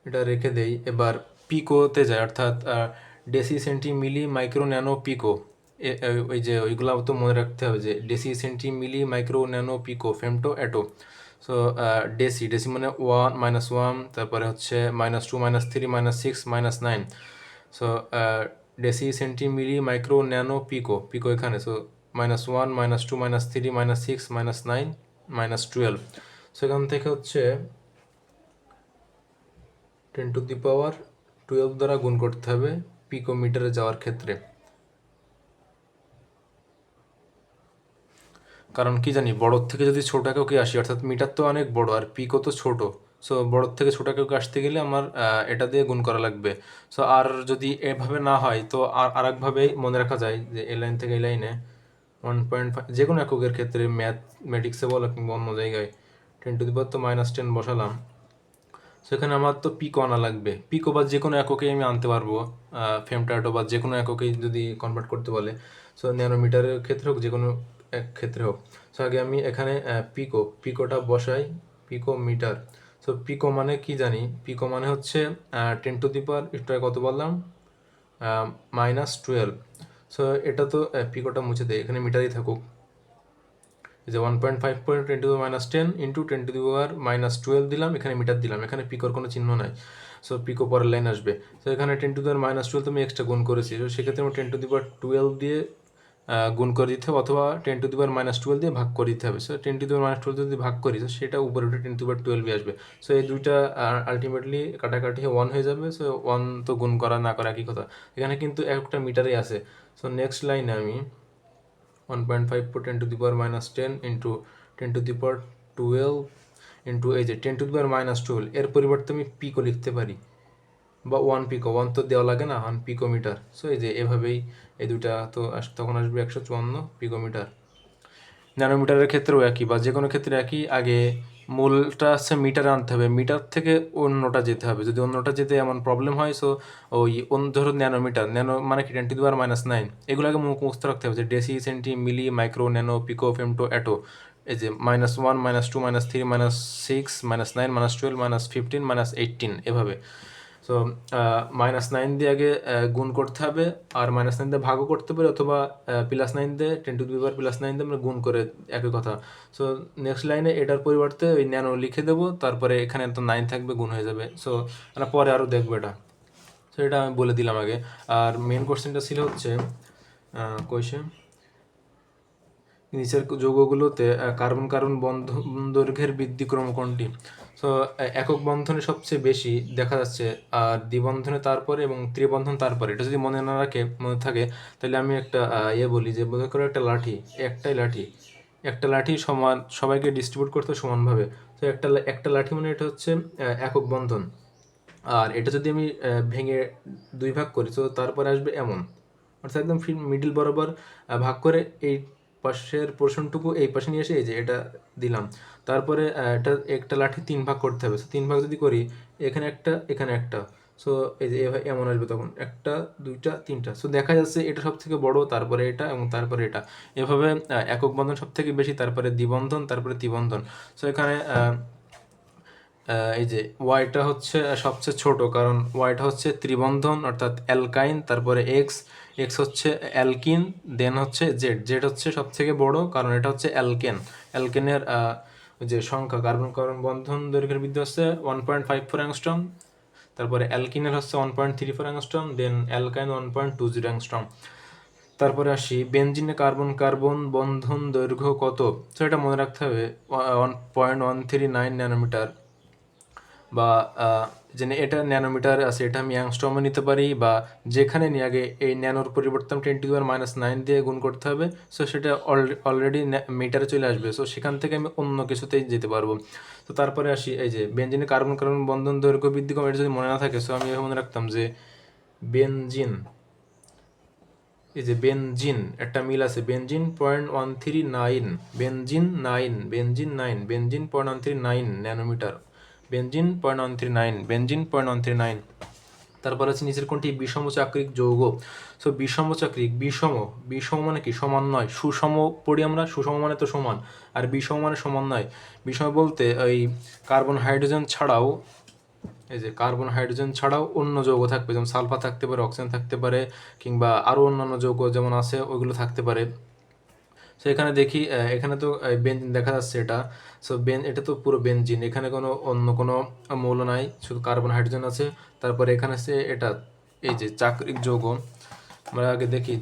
এটা রেখে দেই, এবার পিকোতে যায়, অর্থাৎ deci centi milli micro nano pico. ওই যে ওইগুলো তো মনে রাখতে হবে যে deci centi milli micro nano pico femto atto. So deci মানে 1 তারপরে হচ্ছে -2 -3 -6 -9। So deci centi milli micro nano pico এখানে। সো -1 -2 -3 -6 -9 -12। সো এখান থেকে হচ্ছে 10⁻12 দ্বারা গুণ করতে হবে পিকোমিটারে যাওয়ার ক্ষেত্রে। কারণ কি জানি, বড়োর থেকে যদি ছোট এককে আসি, অর্থাৎ মিটার তো অনেক বড় আর পিকো তো ছোট, সো বড়োর থেকে ছোট এককে আসতে গেলে আমার এটা দিয়ে গুণ করা লাগবে। সো আর যদি এভাবে না হয় তো আর একভাবেই মনে রাখা যায় যে এই লাইন থেকে এই লাইনে 1.5, যে কোনো এককের ক্ষেত্রে ম্যাথমেটিক্সে বলো কিংবা অন্য জায়গায় 10⁻10 বসালাম। সেখানে আমার তো পিকো আনা লাগবে, পিকো বা যে কোনো এককে আমি আনতে পারবো, ফেমটাটো বা যে কোনো এককেই যদি কনভার্ট করতে বলে। সো ন্যানোমিটারের ক্ষেত্রে হোক, যে কোনো এক ক্ষেত্রে হোক। সো আগে আমি এখানে পিকোটা বসাই, পিকোমিটার। সো পিকো মানে কি জানি, পিকো মানে হচ্ছে 10⁻, একটু কত বললাম, -12। সো এটা তো পিকোটা মুছে দেয়, এখানে মিটারই থাকুক। যে 1.5 10⁻10 ইন্টু 10⁻12 দিলাম, এখানে মিটার দিলাম, এখানে পিকোর কোনো চিহ্ন নাই। সো পিকো পরের লাইন আসবে। সো এখানে 10⁻12 আমি এক্সট্রা গুণ করেছি, তো সেক্ষেত্রে আমার 10⁻12 দিয়ে গুণ করে দিতে হবে, অথবা 10⁻12 দিয়ে ভাগ করে দিতে হবে। সো 10⁻12 যদি ভাগ করি তো সেটা উপরে উঠে 10⁻12 আসবে। সো এই দুইটা আলটিমেটলি কাটাকাটি 1 হয়ে যাবে। সো 1 তো গুণ করা না করা একই কথা, এখানে কিন্তু একটা মিটারে আছে। সো নেক্সট লাইনে আমি 1.54 10⁻10 ইন্টু 10⁻12 ইন্টু এই যে 10⁻12, এর পরিবর্তে আমি পিকো লিখতে পারি, বা 1 পিকো, 1 তো দেওয়া লাগে না, 1 পিকোমিটার। সো এই যে এভাবেই এই দুইটা তো তখন আসবে 154 পিকোমিটার। ন্যানোমিটারের ক্ষেত্রেও একই, বা যে কোনো ক্ষেত্রে একই, আগে মূলটা হচ্ছে মিটারে আনতে হবে, মিটার থেকে অন্যটা যেতে হবে, যদি অন্যটা যেতে এমন প্রবলেম হয়। সো ওই ধরুন ন্যানো মানে কি 10⁻⁹ এগুলো আগে মুখস্থ রাখতে হবে, যে deci centi milli micro nano pico femto atto এই যে -1 -2 -3 -6 -9 -12 -15 -18 এভাবে। সো -9 দিয়ে আগে গুণ করতে হবে, আর -9 দিয়ে ভাগও করতে পারি, অথবা +9 দিয়ে 10⁻⁻9 দিয়ে আমরা গুণ করে একই কথা। সো নেক্সট লাইনে এটার পরিবর্তে ওই ন্যানো লিখে দেবো, তারপরে এখানে তো 9 থাকবে, গুণ হয়ে যাবে। সো আমরা পরে আরও দেখবো এটা। সো এটা আমি বলে দিলাম আগে। আর মেন কোশ্চেনটা ছিল হচ্ছে কোয়েশ্চেন, নিচের যৌগগুলোতে কার্বন কার্বন বন্ধন দৈর্ঘ্যের বৃদ্ধিক্রম কোনটি? সো একক বন্ধনে সবচেয়ে বেশি দেখা যাচ্ছে, আর দ্বিবন্ধনে তারপরে, এবং ত্রিবন্ধন তারপরে। এটা যদি মনে থাকে, তাহলে আমি একটা বলি যে, বোধ করে একটা লাঠি, একটা লাঠি সমান সবাইকে ডিস্ট্রিবিউট করতে সমানভাবে। তো একটা লাঠি মানে এটা হচ্ছে একক বন্ধন। আর এটা যদি আমি ভেঙে 2 ভাগ করি, তো তারপরে আসবে এমন, অর্থাৎ একদম মিডিল বরাবর ভাগ করে এই পাশের পোর্শনটুকু এই পাশে নিয়ে এসে এই যে এটা দিলাম। তারপরে একটা লাঠি 3 ভাগ করতে হবে। 3 ভাগ যদি করি, এখানে একটা, এখানে একটা, সো এই যে এমন আসবে, তখন 1 2 3টা। সো দেখা যাচ্ছে এটা সব থেকে বড়, তারপরে এটা, এবং তারপরে এটা। এভাবে একক বন্ধন সব থেকে বেশি, তারপরে দ্বিবন্ধন, তারপরে ত্রিবন্ধন। সো এখানে এই যে ওয়াইটা হচ্ছে সবচেয়ে ছোট, কারণ ওয়াইটা হচ্ছে ত্রিবন্ধন, অর্থাৎ অ্যালকাইন, তারপরে এক্স হচ্ছে অ্যালকিন, দেন হচ্ছে জেড হচ্ছে সব থেকে বড়, কারণ এটা হচ্ছে অ্যালকেনের যে সংখ্যা, কার্বন কার্বন বন্ধন দৈর্ঘ্যের বৃদ্ধি হচ্ছে 1.54 অ্যাংস্ট্রম, তারপরে অ্যালকিনের হচ্ছে 1.34 অ্যাংস্ট্রম, দেন অ্যালকাইন 1.20 অ্যাংস্ট্রম। তারপরে আসি বেনজিনে কার্বন কার্বন বন্ধন দৈর্ঘ্য কত? তো এটা মনে রাখতে হবে, 1.139 ন্যানোমিটার, বা যেন এটা ন্যানোমিটার আছে, এটা আমি অ্যাংস্ট্রমে নিতে পারি, বা যেখানে নিয়ে আগে এই ন্যানোর পরিবর্তন 10⁻⁹ দিয়ে গুণ করতে হবে। সো সেটা অলরেডি মিটারে চলে আসবে। সো সেখান থেকে আমি অন্য কিছুতেই যেতে পারবো। তো তারপরে আসি এই যে বেনজিনে কার্বন কার্বন বন্ধন দৈর্ঘ্য বৃদ্ধি কম, এটা যদি মনে না থাকে, সো আমি এভাবে মনে রাখতাম যে বেনজিন, এই যে বেনজিন একটা মিল আছে, benzene 0.139, benzene 0.139 nanometre, benzene 0.139, benzene 0.139। তারপর আছে নিচের কোনটি বিষম চাকরিক যৌগ? সো বিষম চাকরিক, বিষম মানে কি? সমান নয়। সুষম পড়ি আমরা, সুষম মানে তো সমান, আর বিষম মানে সমান নয়। বিষম বলতে ওই কার্বন হাইড্রোজেন ছাড়াও, এই যে কার্বন হাইড্রোজেন ছাড়াও অন্য যৌগ থাকবে, যেমন সালফার থাকতে পারে, অক্সিজেন থাকতে পারে, কিংবা আরও অন্যান্য যৌগ যেমন আছে ওইগুলো থাকতে পারে। সো এখানে দেখি, এখানে তো বেনজিন দেখা যাচ্ছে এটা। সো এটা তো পুরো বেনজিন, এখানে কোনো অন্য কোনো মৌল নাই, শুধু কার্বন হাইড্রোজেন আছে। তারপরে এখানে আছে এটা, এই যে চাকরিক যৌগ। আমরা আগে দেখি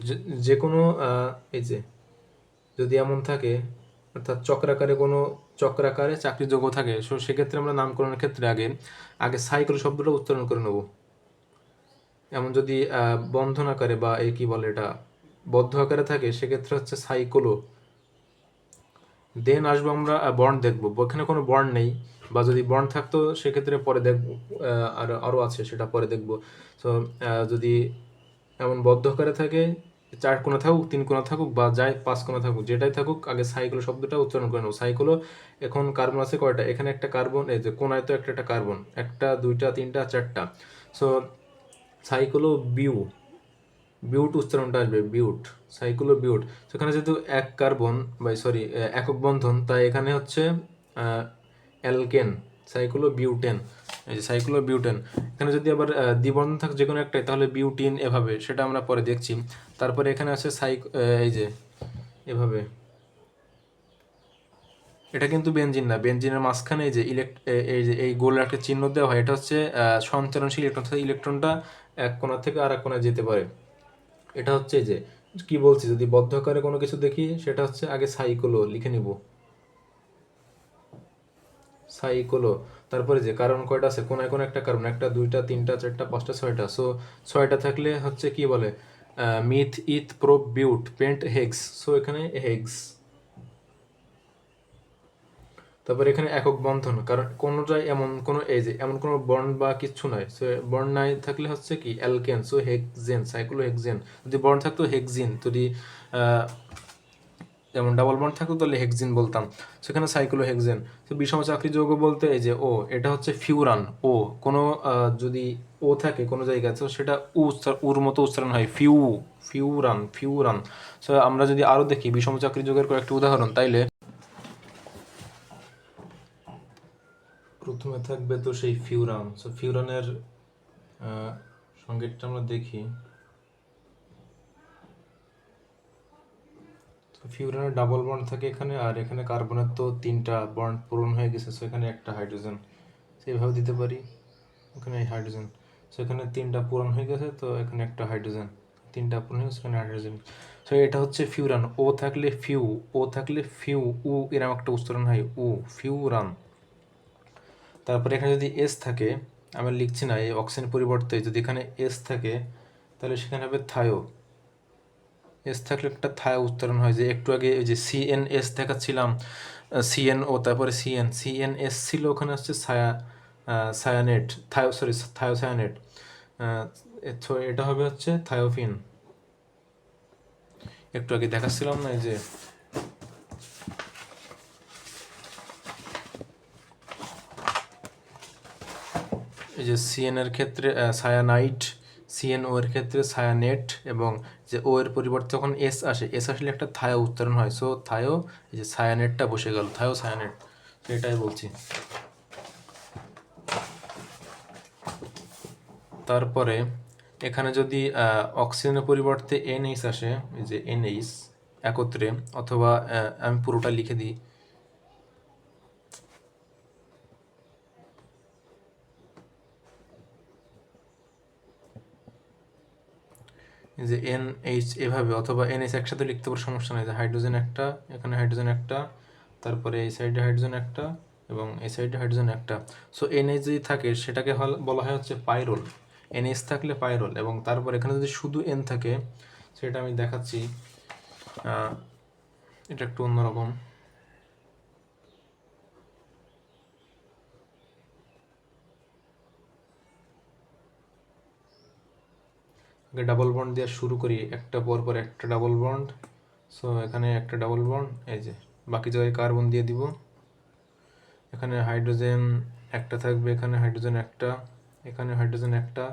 যে কোনো এই যে যদি এমন থাকে, অর্থাৎ চক্রাকারে চাকরি যৌগ থাকে, সো সেক্ষেত্রে আমরা নামকরণের ক্ষেত্রে আগে সাইকেল শব্দটা উচ্চারণ করে নেব। এমন যদি বন্ধন আকারে বা এই কি বলে এটা বদ্ধ আকারে থাকে, সেক্ষেত্রে হচ্ছে সাইকোলো। দেন আসবো আমরা বন্ড দেখবো, এখানে কোনো বন্ড নেই, বা যদি বন্ড থাকতো সেক্ষেত্রে পরে দেখবো, আরও আছে সেটা পরে দেখবো। সো যদি এমন বদ্ধ আকারে থাকে, 4 কোণা থাকুক, 3 কোণা থাকুক, বা যাই 5 কোণা থাকুক, যেটাই থাকুক, আগে সাইক্লো শব্দটা উচ্চারণ করে নেবো। সাইক্লো, এখন কার্বন আছে কয়টা? এখানে একটা কার্বন, এই যে কোণায় তো একটা কার্বন, 1 2 3 4টা। সো সাইক্লো বিউট উচ্চারণটা আসবে, সাইক্লো বিউট। সেখানে যেহেতু একক বন্ধন, তাই এখানে হচ্ছে অ্যালকেন, বিউটেন। এই যে বিউটেন। এখানে যদি আবার দ্বিবন্ধন থাকে যে কোনো একটাই, তাহলে বিউটিন, এভাবে, সেটা আমরা পরে দেখছি। তারপরে এখানে আছে এই যে এভাবে, এটা কিন্তু বেনজিন না, বেনজিনের মাঝখানে এই যে এই গোল একটা চিহ্ন দেওয়া হয়, এটা হচ্ছে সঞ্চালনশীল ইলেকট্রন, ইলেকট্রনটা এক কোণা থেকে আর এক কোণায় যেতে পারে। এটা হচ্ছে যে কি বলছি, যদি বদ্ধ আকারে কোনো কিছু দেখি, সেটা হচ্ছে আগে সাইকোলো লিখে নিব, সাইকোলো। তারপরে যে কার্বন কয়টা আছে, কোনায় কোনো একটা কার্বন, 1 2 3 4 5 6টা। সো 6টা থাকলে হচ্ছে কি বলে, myth eth prop বিউট paint hex. So এখানে হেক্স। তারপর এখানে একক বন্ধন, কারণ কোনোটাই এমন কোনো বন্ড বা কিচ্ছু নাই। সো বন্ড নাই থাকলে হচ্ছে কি অ্যালকেন, সো হেক্সেন, সাইক্লোহেক্সেন। যদি বন্ড থাকতো হেক্সিন, যদি যেমন ডাবল বন্ড থাকতো তাহলে হেক্সিন বলতাম। সেখানে সাইক্লোহেক্সেন। তো বিষম চাকরি যৌগ বলতে এই যে এটা হচ্ছে ফিউরান। কোনো যদি থাকে কোনো জায়গায়, তো সেটা উর মতো উচ্চারণ হয়, ফিউরান। সো আমরা যদি আরো দেখি বিষম চাকরি যৌগের কয়েকটি উদাহরণ, তাইলে প্রথমে থাকবে তো সেই ফিউরান। সো ফিউরানের সংকেতটা আমরা দেখি। তো ফিউরানের ডাবল বন্ড থাকে এখানে, আর এখানে কার্বনের তো 3টা বন্ড পূরণ হয়ে গেছে, সো এখানে একটা হাইড্রোজেন, সেইভাবে দিতে পারি। এখানে হাইড্রোজেন, সো এখানে 3টা পূরণ হয়ে গেছে, তো এখানে একটা হাইড্রোজেন, 3টা পূরণ হয়ে গেছে, এখানে হাইড্রোজেন। সো এটা হচ্ছে ফিউরান। ও থাকলে ফিউ, ও থাকলে ফিউ, উ এরকম একটা উচ্চারণ হয়, উ, ফিউরান। তারপরে এখানে যদি এস থাকে, আমরা লিখছি না, এই অক্সিজেন পরিবর্তে যদি এখানে এস থাকে তাহলে সেখানে হবে থায়ো। এস থাকলে একটা থায়ো উচ্চারণ হয়, যে একটু আগে ওই যে সিএনএস দেখাচ্ছিলাম, সিএনও তারপরে সিএনএস ছিল, ওখানে হচ্ছে সায়ানেট, থায়োসায়ানেট। তো এটা হবে হচ্ছে থায়োফিন। একটু আগে দেখাচ্ছিলাম না, এই যে সিএন এর ক্ষেত্রে সায়ানাইট, সিএনও এর ক্ষেত্রে সায়ানেট, এবং যে ও এর পরিবর্তে যখন এস আসে, এস আসলে একটা থায়ো উচ্চারণ হয়, সো থায়ো, এই যে সায়ানেটটা বসে গেল, থায়ো সায়ানেট, এটাই বলছি। তারপরে এখানে যদি অক্সিজেনের পরিবর্তে এনএইচ আসে, এই যে এনএইচ একত্রে, অথবা আমি পুরোটা লিখে দিই, যে এনএইচ এভাবে, অথবা এনএইচ একসাথে লিখতে পারো, সমস্যা নেই। যে হাইড্রোজেন একটা, এখানে হাইড্রোজেন একটা, তারপরে এই সাইডে হাইড্রোজেন একটা, এবং এই সাইডে হাইড্রোজেন একটা। সো এনএইচ যদি থাকে সেটাকে বলা হয় হচ্ছে পাইরোল। এনএইচ থাকলে পাইরোল, এবং তারপর এখানে যদি শুধু এন থাকে, সেটা আমি দেখাচ্ছি, এটা একটু অন্যরকম। আগে ডাবল বন্ড দিয়ে শুরু করি, একটা পর পর একটা ডাবল বন্ড। সো এখানে একটা ডাবল বন্ড, এই যে বাকি জায়গায় কার্বন দিয়ে দিব। এখানে হাইড্রোজেন একটা থাকবে, এখানে হাইড্রোজেন একটা, এখানে হাইড্রোজেন একটা,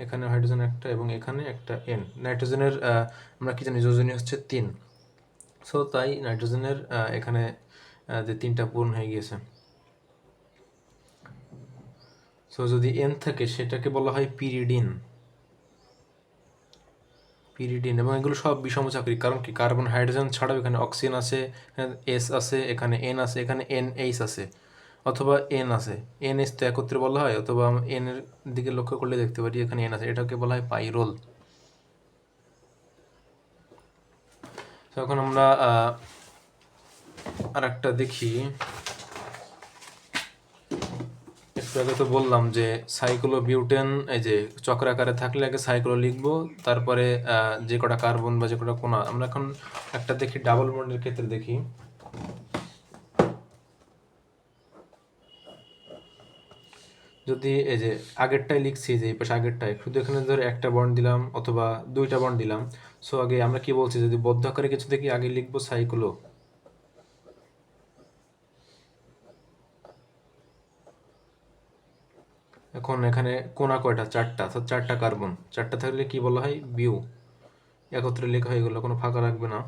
এখানে হাইড্রোজেন একটা, এবং এখানে একটা এন। নাইট্রোজেনের আমরা কি জানি, যোজনী হচ্ছে 3। সো তাই নাইট্রোজেনের এখানে যে 3টা পূরণ হয়ে গিয়েছে। সো যদি এন থাকে সেটাকে বলা হয় পিরিডিন, পিরিডিন। এবং এগুলো সব বিষম চাকরি, কারণ কি, কার্বন হাইড্রোজেন ছাড়াও এখানে অক্সিজেন আছে, এখানে এস আছে, এখানে এন আছে, এখানে এন এইচ আছে, অথবা এন আছে, এন এইচ তো একত্রে বলা হয়, অথবা এন এর দিকে লক্ষ্য করলে দেখতে পারি এখানে এন আছে, এটাকে বলা হয় পাইরোল। এখন আমরা আর একটা দেখি। একটু আগে তো বললাম যে সাইক্লোবিউটেন, এই যে চক্রাকারে থাকলে আগে সাইক্লো লিখবো, তারপরে যে কটা কার্বন বা যে কটা কোণা। আমরা এখন একটা দেখি ডাবল বন্ডের ক্ষেত্রে দেখি। যদি এই যে আগেরটাই লিখছি, যে এই পাশে আগেরটায় শুধু এখানে ধরে একটা বন্ড দিলাম, অথবা 2টা বন্ড দিলাম। সো আগে আমরা কি বলছি, যদি বদ্ধ আকারে কিছু দেখি আগে লিখবো সাইক্লো। এখন এখানে কোণা কয়টা, 4টা, তো 4টা কার্বন, 4টা থাকলে কি বলা হয়, বিউ। একত্রে লেখা হয়ে গেলো, কোনো ফাঁকা রাখবে না।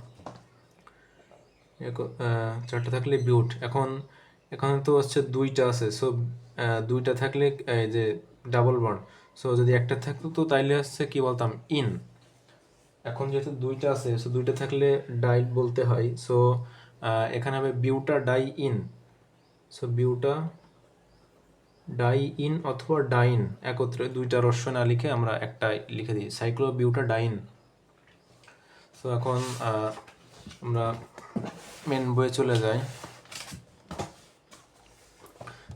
4টা থাকলে বিউট। এখন এখানে তো হচ্ছে 2টা আছে, সো 2টা থাকলে এই যে ডাবল বন্ড। সো যদি একটা থাকতো তো তাইলে হচ্ছে কি বলতাম, ইন। এখন যেহেতু 2টা আছে, সো 2টা থাকলে ডাই বলতে হয়। সো এখানে হবে butadiene. So butadiene অথবা ডাইন, একত্রে 2টা রস্য না লিখে আমরা একটা লিখে দিই, সাইক্লো বিউটা ডাইন। সো এখন আমরা মেন বইয়ে চলে যাই।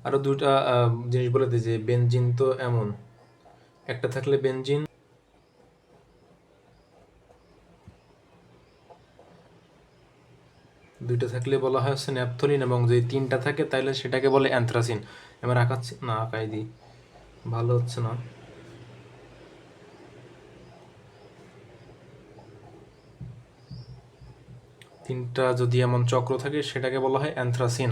আরো 2টা জিনিস বলে দিই, যে বেনজিন তো এমন, একটা থাকলে বেনজিন, 2টা থাকলে বলা হয় হচ্ছে ন্যাপথলিন, এবং যদি 3টা থাকে তাহলে সেটাকে বলে অ্যানথ্রাসিন। এবার আঁকাচ্ছি না, আঁকাই দিই, ভালো হচ্ছে না। 3টা যদি এমন চক্র থাকে সেটাকে বলা হয় অ্যানথ্রাসিন।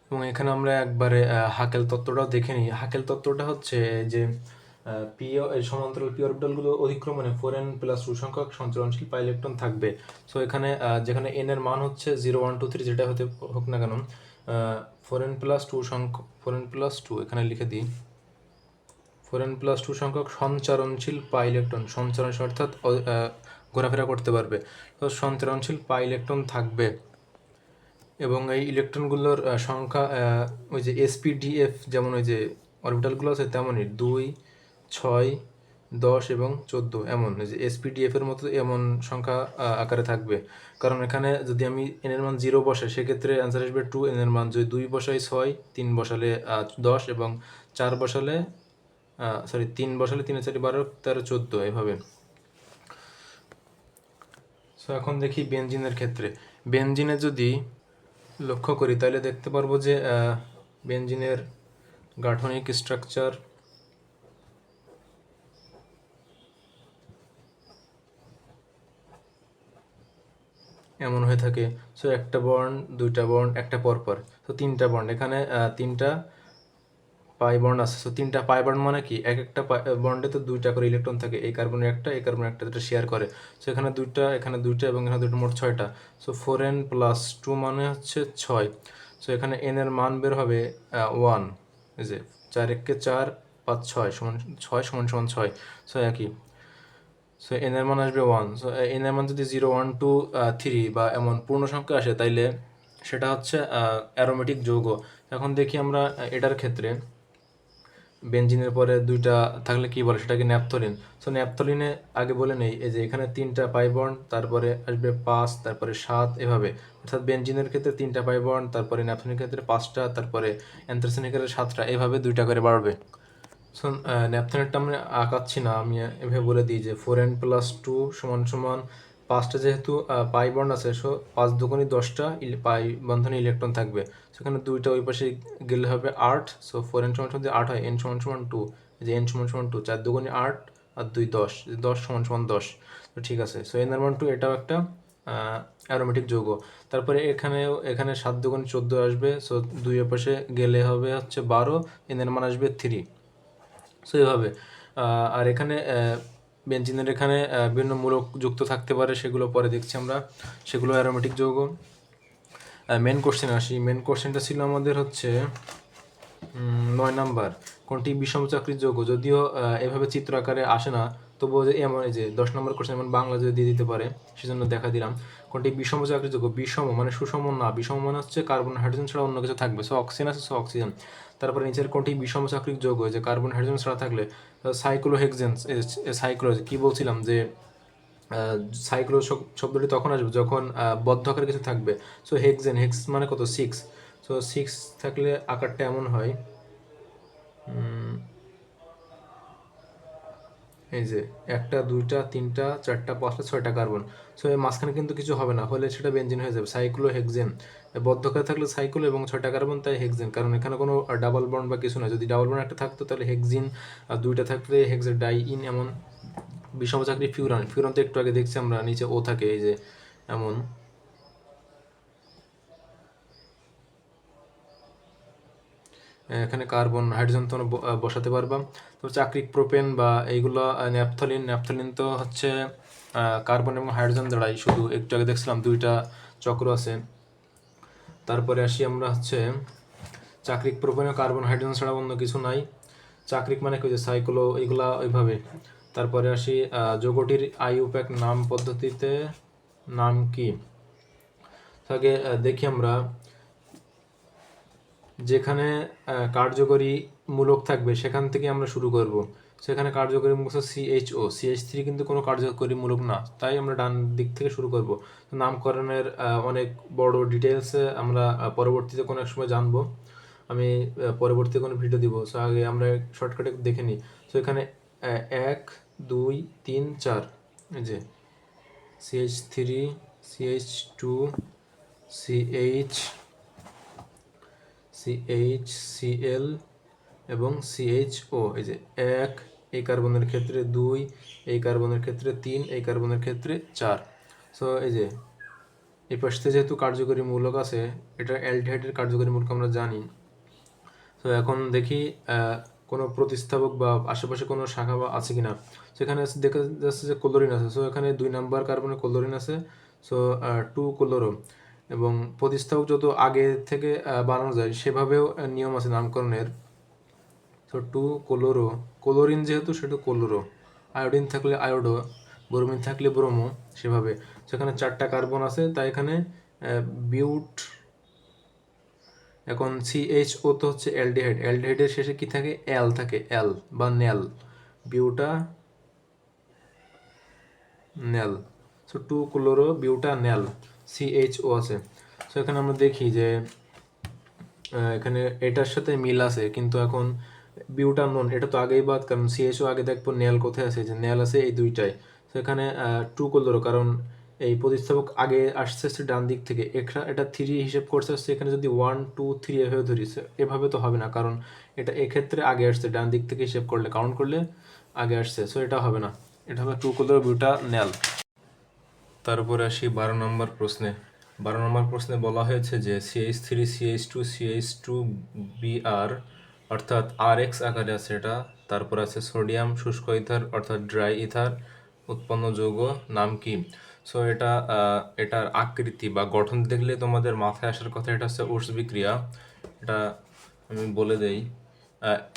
এবং এখানে আমরা একবারে হাকেল তত্ত্বটাও দেখে নিই। হাকেল তত্ত্বটা হচ্ছে যে এই সমান্তরাল পি অরবিটালগুলো অধিক্রমণে 4n+2 সংখ্যক সঞ্চরণশীল পাই ইলেকট্রন থাকবে। সো এখানে যেখানে n এর মান হচ্ছে 0 1 2 3, যেটা হতে হোক না কেন, 4n+2 এখানে লিখে দিই। 4n+2 সংখ্যক সঞ্চারণশীল পাই ইলেকট্রন, সঞ্চারণশীল অর্থাৎ ঘোরাফেরা করতে পারবে, তো সঞ্চারণশীল পাই ইলেকট্রন থাকবে। এবং এই ইলেকট্রনগুলোর সংখ্যা ওই যে এসপিডিএফ যেমন ওই যে অরবিটালগুলো আছে তেমনই 2, 6, 10 এবং 14 এমন, যে এসপিডিএফ এর মতো এমন সংখ্যা আকারে থাকবে। কারণ এখানে যদি আমি এন এর মান 0 বসে সেক্ষেত্রে অ্যান্সার আসবে 2, এন এর মান যদি 2 বসাই 6, 3 বসালে 10 এবং 4 বসালে 3 বসালে 3 4 12 13 14 এভাবে। সো এখন দেখি বেনজিনের ক্ষেত্রে। বেনজিনে যদি লক্ষ্য করি তাহলে দেখতে পারবো যে বেনজিনের গাঠনিক স্ট্রাকচার এমন হয়ে থাকে। সো একটা বন্ড, দুইটা বন্ড, একটা পরপর, তো তিনটা বন্ড, এখানে তিনটা পাই বন্ড আছে। সো তিনটা পাই বন্ড মানে কি, এক একটা বন্ডে তো দুইটা করে ইলেকট্রন থাকে, এই কার্বনের একটা, এই কার্বনের একটা, যেটা শেয়ার করে। সো এখানে দুইটা, এখানে দুইটা এবং এখানে দুটো, মোট 6টা। সো 4n+2 মানে হচ্ছে 6। সো এখানে n এর মান বের হবে 1, এই যে 4 1 4 5 6 সমান 6 সমান সমান 6। সো একই। সো n এর মান আসবে 1। সো n এর মান যদি 0 1 2 3 বা এমন পূর্ণ সংখ্যা আসে তাইলে সেটা হচ্ছে অ্যারোমেটিক যৌগ। এখন দেখি আমরা এটার ক্ষেত্রে বেনজিনের পরে দুইটা থাকলে কি বলে, সেটাকে ন্যাপথলিন। সো ন্যাপথলিনে আগে বলে নেই, এই যে এখানে তিনটা পাই বন্ড, তারপরে আসবে 5, তারপরে 7 এভাবে। অর্থাৎ বেনজিনের ক্ষেত্রে তিনটা পাই বন্ড, তারপরে ন্যাপথলিনের ক্ষেত্রে 5টা, তারপরে অ্যান্থ্রাসিনের ক্ষেত্রে 7টা, এভাবে দুইটা করে বাড়বে। সো ন্যাপথলিনটা আমরা আঁকাচ্ছি না, আমি এভাবে বলে দিই যে 4n+2 সমান সমান 5টা যেহেতু পাই বন্ড আছে, সো 5 দুগুণে 10টা পাই বন্ধনে ইলেকট্রন থাকবে। সেখানে দুইটা ওই পাশে গেলে হবে 8। সো 4n সমান সমান যদি 8 হয়, n সমান সমান 2, যে n সমান সমান 2, 4 দুগুণে 8 আর 2 10, 10 সমান সমান 10। তো ঠিক আছে। সো n এর মান 2, এটাও একটা অ্যারোমেটিক যৌগ। তারপরে এখানে 7 দুগুণে 14 আসবে। সো 2 এর পাশে গেলে হবে হচ্ছে 12, n এর মান আসবে 3। সো এভাবে। আর এখানে বেনজিনের এখানে বিভিন্ন মূলক যুক্ত থাকতে পারে, সেগুলো পরে দেখছি আমরা, সেগুলো অ্যারোমেটিক যৌগ। মেন কোশ্চেন আসি। মেন কোশ্চেনটা ছিল আমাদের হচ্ছে 9 নাম্বার, কোনটি বিষমচাকরির যৌগ। যদিও এভাবে চিত্র আকারে আসে না, তবুও যে এমন, এই যে 10 নম্বর কোশ্চেন এমন বাংলা যদি দিয়ে দিতে পারে, সেজন্য দেখা দিলাম। কোনটি বিষমচাকরির যৌগ। বিষম মানে সুষম না, বিষম মানে হচ্ছে কার্বন হাইড্রোজেন ছাড়া অন্য কিছু থাকবে। সো অক্সিজেন আছে, সো অক্সিজেন। তারপরে নিচের কোনটি বিষমচাকরিক যৌগ, যে কার্বন হাইড্রোজেন ছাড়া থাকলে সাইক্লোহেক্সেন। সাইক্লো কি বলছিলাম যে সাইক্লো শব্দটি তখন আসবে যখন বদ্ধ আকারে কিছু থাকবে। সো হেক্সেন, হেক্স মানে কত, 6। সো 6 থাকলে আকারটা এমন হয়, এই যে 1টা 2টা 3টা 4টা 5টা 6টা কার্বন। সো এর মাঝখানে কিন্তু কিছু হবে না, হলে সেটা বেনজিন হয়ে যাবে, সাইক্লোহেক্সেন। বদ্ধকারে থাকলে সাইক্লো এবং 6টা কার্বন, তাই হেক্সেন, কারণ এখানে কোনো ডাবল বন্ড বা কিছু না। যদি ডাবল বন্ড একটা থাকতো তাহলে হেক্সিন, আর 2টা থাকলে হেক্সা ডাইইন এমন। বিষমচাকরি ফিউরান, ফিউরান তো একটু আগে দেখছি আমরা, নিচে ও থাকে, এই যে এমন। এখানে কার্বন হাইড্রোজেন তো বসাতে পারবা। তো চাকরিক প্রোপেন বা এইগুলো ন্যাপথলিন। ন্যাপথলিন তো হচ্ছে কার্বন এবং হাইড্রোজেন দ্বারাই, শুধু একটু আগে দেখছিলাম দুইটা চক্র আছে। তারপরে আসি আমরা হচ্ছে চাকরিক প্রোপেনে কার্বন হাইড্রোজেন ছাড়া অন্য কিছু নাই। চাকরিক মানে কি, যে সাইক্লো, এইগুলা ওইভাবে। তারপরে আসি যৌগটির আইইউপ্যাক নাম পদ্ধতিতে নাম কি। আগে দেখি আমরা, যেখানে কার্যকরী মূলক থাকবে সেখান থেকে আমরা শুরু করব। সেখানে কার্যকরী মূলক CHO, CH3 কিন্তু কোনো কার্যকরী মূলক না, তাই আমরা ডান দিক থেকে শুরু করব। নামকরণের অনেক বড় ডিটেলসে আমরা পরবর্তীতে কোনো এক সময় জানবো, আমি পরবর্তী কোনো ভিডিও দিব। সো আগে আমরা শর্টকাটে দেখে নিই। সো এখানে 1 2 3 4, এই যে CH3, CH2, CH, Cl এবং CHO। এই যে 1 এই কার্বনের ক্ষেত্রে, 2 এই কার্বনের ক্ষেত্রে, 3 এই কার্বনের ক্ষেত্রে, 4। সো এই যে এই পাশে যেহেতু কার্যকরী মূলক আছে, এটা অ্যালডিহাইডের কার্যকরী মূলক আমরা জানি। তো এখন দেখি কোনো প্রতিস্থাপক বা আশেপাশে কোনো শাখা বা আছে কিনা। সেখানে দেখা যাচ্ছে যে ক্লোরিন আছে। সো এখানে 2 নাম্বার কার্বনে ক্লোরিন আছে। So 2 chloro. এবং প্রতিস্থাপক যত আগে থেকে বানানো যায় সেভাবেও নিয়ম আছে নামকরণের। তো টু ক্লোরো, ক্লোরিন যেহেতু সেটা ক্লোরো, আয়োডিন থাকলে আয়োডো, ব্রোমিন থাকলে ব্রোমো, সেভাবে। সেখানে 4টা কার্বন আছে, তাই এখানে বিউট। এখন CHO তো হচ্ছে অ্যালডিহাইড, অ্যালডিহাইডের শেষে কি থাকে? অ্যাল থাকে, অ্যাল বা nail, বিউটা nail. So two chloro বিউটা nail, CHO আছে। সো এখানে আমরা দেখি যে এখানে এটার সাথে মিল আছে, কিন্তু এখন বিউটানন এটা তো আগেই বাদ, কারণ CHO আগে দেখবো নেল কোথায় আছে, যে নেল আছে এই দুইটায়। তো এখানে টু করলো, কারণ এই প্রতিস্থাপক আগে আসছে হচ্ছে ডান দিক থেকে, এটা 3 হিসেব করছে হচ্ছে, এখানে যদি 1 2 3 এভাবে ধরিছে, এভাবে তো হবে না, কারণ এটা এক্ষেত্রে আগে আসছে, ডান দিক থেকে হিসেব করলে কাউন্ট করলে আগে আসছে, সো এটা হবে না, এটা হবে টু করলো বিউটা নেল। তারপরে আসি 12 নম্বর প্রশ্নে। 12 নম্বর প্রশ্নে বলা হয়েছে যে CH3 CH2 CH2 Br অর্থাৎ RX আকারে আছে এটা, তারপর আছে সোডিয়াম শুষ্ক ইথার অর্থাৎ ড্রাই ইথার উৎপন্ন যৌগ নাম কি? সো এটার আকৃতি বা গঠন দেখলে তোমাদের মাথায় আসার কথা, এটা হচ্ছে উর্স বিক্রিয়া। এটা আমি বলে দেই।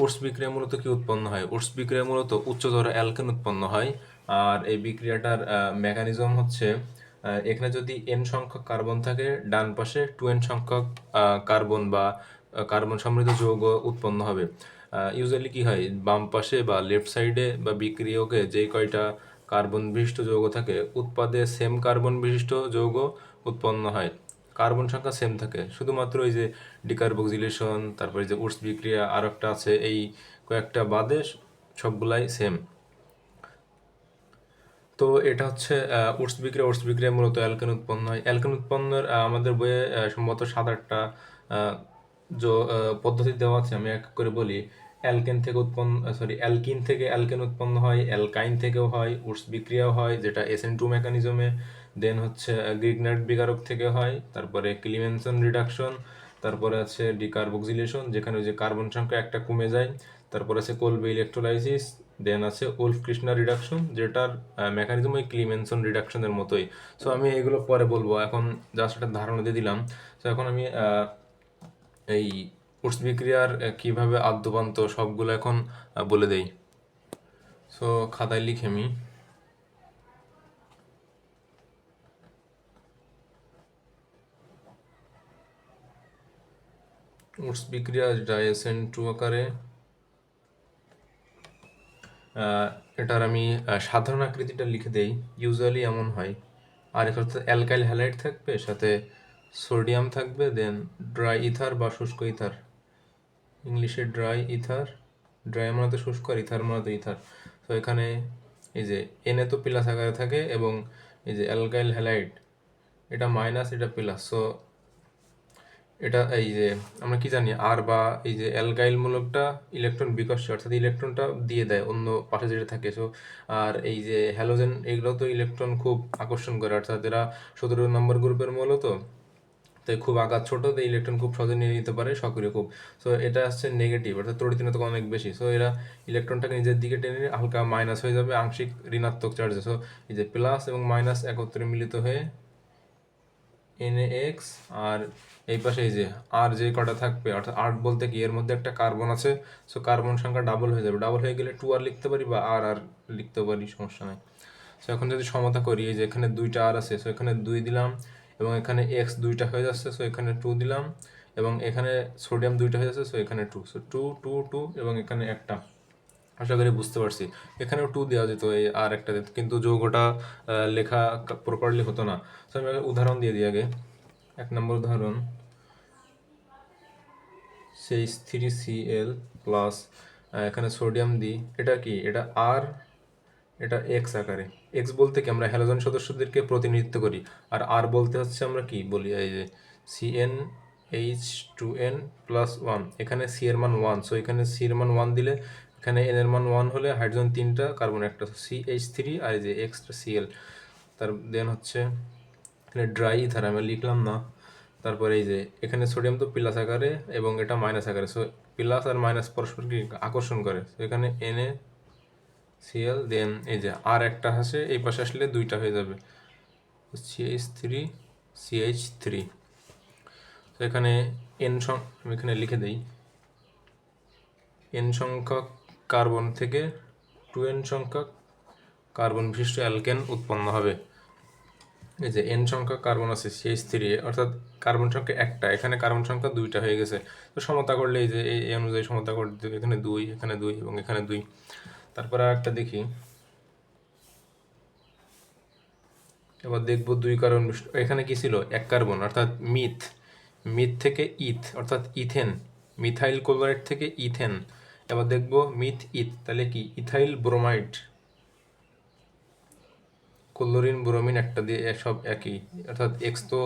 উর্স বিক্রিয়া মূলত কি উৎপন্ন হয়? উর্স বিক্রিয়া মূলত উচ্চতর অ্যালকেন উৎপন্ন হয়। আর এই বিক্রিয়াটার মেকানিজম হচ্ছে, এখানে যদি n সংখ্যক কার্বন থাকে, ডান পাশে 2n সংখ্যক কার্বন বা কার্বন সমৃদ্ধ যৌগ উৎপন্ন হবে। ইউজুয়ালি কি হয়, বাম পাশে বা লেফট সাইডে বা বিক্রিয়কে যে কয়টা কার্বন বিশিষ্ট যৌগ থাকে, উৎপাদে সেম কার্বন বিশিষ্ট যৌগ উৎপন্ন হয়, কার্বন সংখ্যা সেম থাকে, শুধুমাত্র এই যে ডিকার্বক্সিলেশন, তারপরে যে উর্স বিক্রিয়া আর একটা আছে, এই কয়েকটা বাদে সবগুলাই সেম। তো এটা হচ্ছে উর্স বিক্রিয়া মূলত অ্যালকেন উৎপন্ন হয়। অ্যালকেন উৎপন্নের আমাদের বইয়ে সম্ভবত 7-8টা পদ্ধতি দেওয়া আছে, আমি এক করে বলি। অ্যালকিন থেকে অ্যালকেন উৎপন্ন হয়, অ্যালকাইন থেকেও হয়, উর্স বিক্রিয়াও হয় যেটা SN2 মেকানিজমে, দেন হচ্ছে গ্রিগনার্ড বিকারক থেকে হয়, তারপরে ক্লিমেনসন রিডাকশন, তারপরে আছে ডিকার্বক্সিলেশন যেখানে ওই যে কার্বন সংখ্যা একটা কমে যায়, তারপর আছে কোলবে ইলেকট্রোলাইসিস, দেন আছে উলফ কৃষ্ণা রিডাকশন যেটার মেকানিজম ওই ক্লিমেনসন রিডাকশনের মতোই। সো আমি এগুলো পরে বলবো, এখন জাস্ট একটা ধারণা দিয়ে দিলাম। তো এখন আমি এই উর্স বিক্রিয়ার কিভাবে আদ্যপান্ত সবগুলো এখন বলে দেই। সো খাতায় লিখে আমি উর্স বিক্রিয়া যেটা SN2 আকারে, এটার আমি সাধারণ আকৃতিটা লিখে দেই। ইউজুয়ালি এমন হয়, আর এখানে অ্যালকাইল হ্যালাইড থাকবে, সাথে সোডিয়াম থাকবে, দেন ড্রাই ইথার বা শুষ্ক ইথার, ইংলিশে ড্রাই ইথার, ড্রাই মানে তো শুষ্ক আর ইথার মানে তো ইথার। তো এখানে এই যে এনে তো প্লাস আকারে থাকে, এবং এই যে অ্যালকাইল হ্যালাইড এটা মাইনাস এটা প্লাস। সো এটা এই যে আমরা কি জানি, আর বা এই যে অ্যালকাইল মূলকটা ইলেকট্রন বিকর্ষী, অর্থাৎ ইলেকট্রনটা দিয়ে দেয় অন্য পাশে যেটা থাকে। সো আর এই যে হ্যালোজেন এগুলো তো ইলেকট্রন খুব আকর্ষণ করে, অর্থাৎ এরা 17 নম্বর গ্রুপের মূলত, তাই খুব আঘাত ছোট, তাই ইলেকট্রন খুব সহজে নিয়ে নিতে পারে, সক্রিয় খুব। সো এটা হচ্ছে নেগেটিভ, অর্থাৎ তড়িৎ অনেক বেশি। সো এরা ইলেকট্রনটাকে নিজের দিকে টেনে নিয়ে হালকা মাইনাস হয়ে যাবে, আংশিক ঋণাত্মক চার্জে। সো এই যে প্লাস এবং মাইনাস একত্রে মিলিত হয়ে NaX, আর এই পাশে এই যে আর যে কটা থাকবে, অর্থাৎ 8 বলতে কি এর মধ্যে একটা কার্বন আছে, সো কার্বন সংখ্যা ডাবল হয়ে যাবে, ডাবল হয়ে গেলে 2R লিখতে পারি বা আর লিখতে পারি, সমস্যা নাই। সো এখন যদি সমতা করি, এই যে এখানে 2টা আর আছে, সো এখানে 2 দিলাম, এবং এখানে X 2টা হয়ে যাচ্ছে, সো এখানে 2 দিলাম, এবং এখানে সোডিয়াম 2টা হয়ে যাচ্ছে, সো এখানে 2, সো 2 2 2, এবং এখানে একটা। আশা করি বুঝতে পারছি। এখানেও 2 দেওয়া যেত, এই আর একটা দিত, কিন্তু যৌগটা লেখা প্রপারলি হতো না। সো আমি আগে উদাহরণ দিয়ে দিই আগে। 1 নম্বর উদাহরণ, CH3Cl প্লাস, এখানে সোডিয়াম দিই, এটা কি, এটা আর, এটা এক্স আকারে। এক্স বলতে কি আমরা হ্যালোজেন সদস্যদেরকে প্রতিনিধিত্ব করি, আর আর বলতে হচ্ছে আমরা কি বলি, এই যে CnH2n+1, এখানে সি এর মান 1, সো এখানে সি এর মান 1 দিলে, এখানে এন এর মান 1 হলে হাইড্রোজেন 3টা, কার্বন একটা, CH3, আর এই যে এক্সট্রা Cl। তার দেন হচ্ছে এখানে ড্রাই ইথার আমি লিখলাম না। তারপরে এই যে এখানে সোডিয়াম তো প্লাস আকারে এবং এটা মাইনাস আকারে, সো প্লাস আর মাইনাস পরস্পরকে আকর্ষণ করে, তো এখানে NaCl, দেন এই যে আর একটা আসে এই পাশে আসলে 2টা হয়ে যাবে, CH3 CH3। এখানে আমি এখানে লিখে দিই n সংখ্যক কার্বন থেকে 2n সংখ্যক কার্বন বিশিষ্ট অ্যালকেন উৎপন্ন হবে। এই যে n সংখ্যক কার্বন আছে CH3, অর্থাৎ কার্বন সংখ্যা একটা, এখানে কার্বন সংখ্যা দুইটা হয়ে গেছে। তো সমতা করলে এই যে এই অনুযায়ী সমতা করে দিতে, এখানে 2, এখানে 2 এবং এখানে 2। তারপরে একটা দেখি, এবার দেখব 2 কার্বন বিশিষ্ট, এখানে কি ছিল, এক কার্বন অর্থাৎ মিথ থেকে ইথ অর্থাৎ ইথেন, মিথাইল ক্লোরাইড থেকে ইথেন। এবার দেখব ইথ, তাহলে কি ইথাইল ব্রোমাইড, ক্লোরিন ব্রোমিন একটা দিয়ে সব একই, অর্থাৎ এক্স তো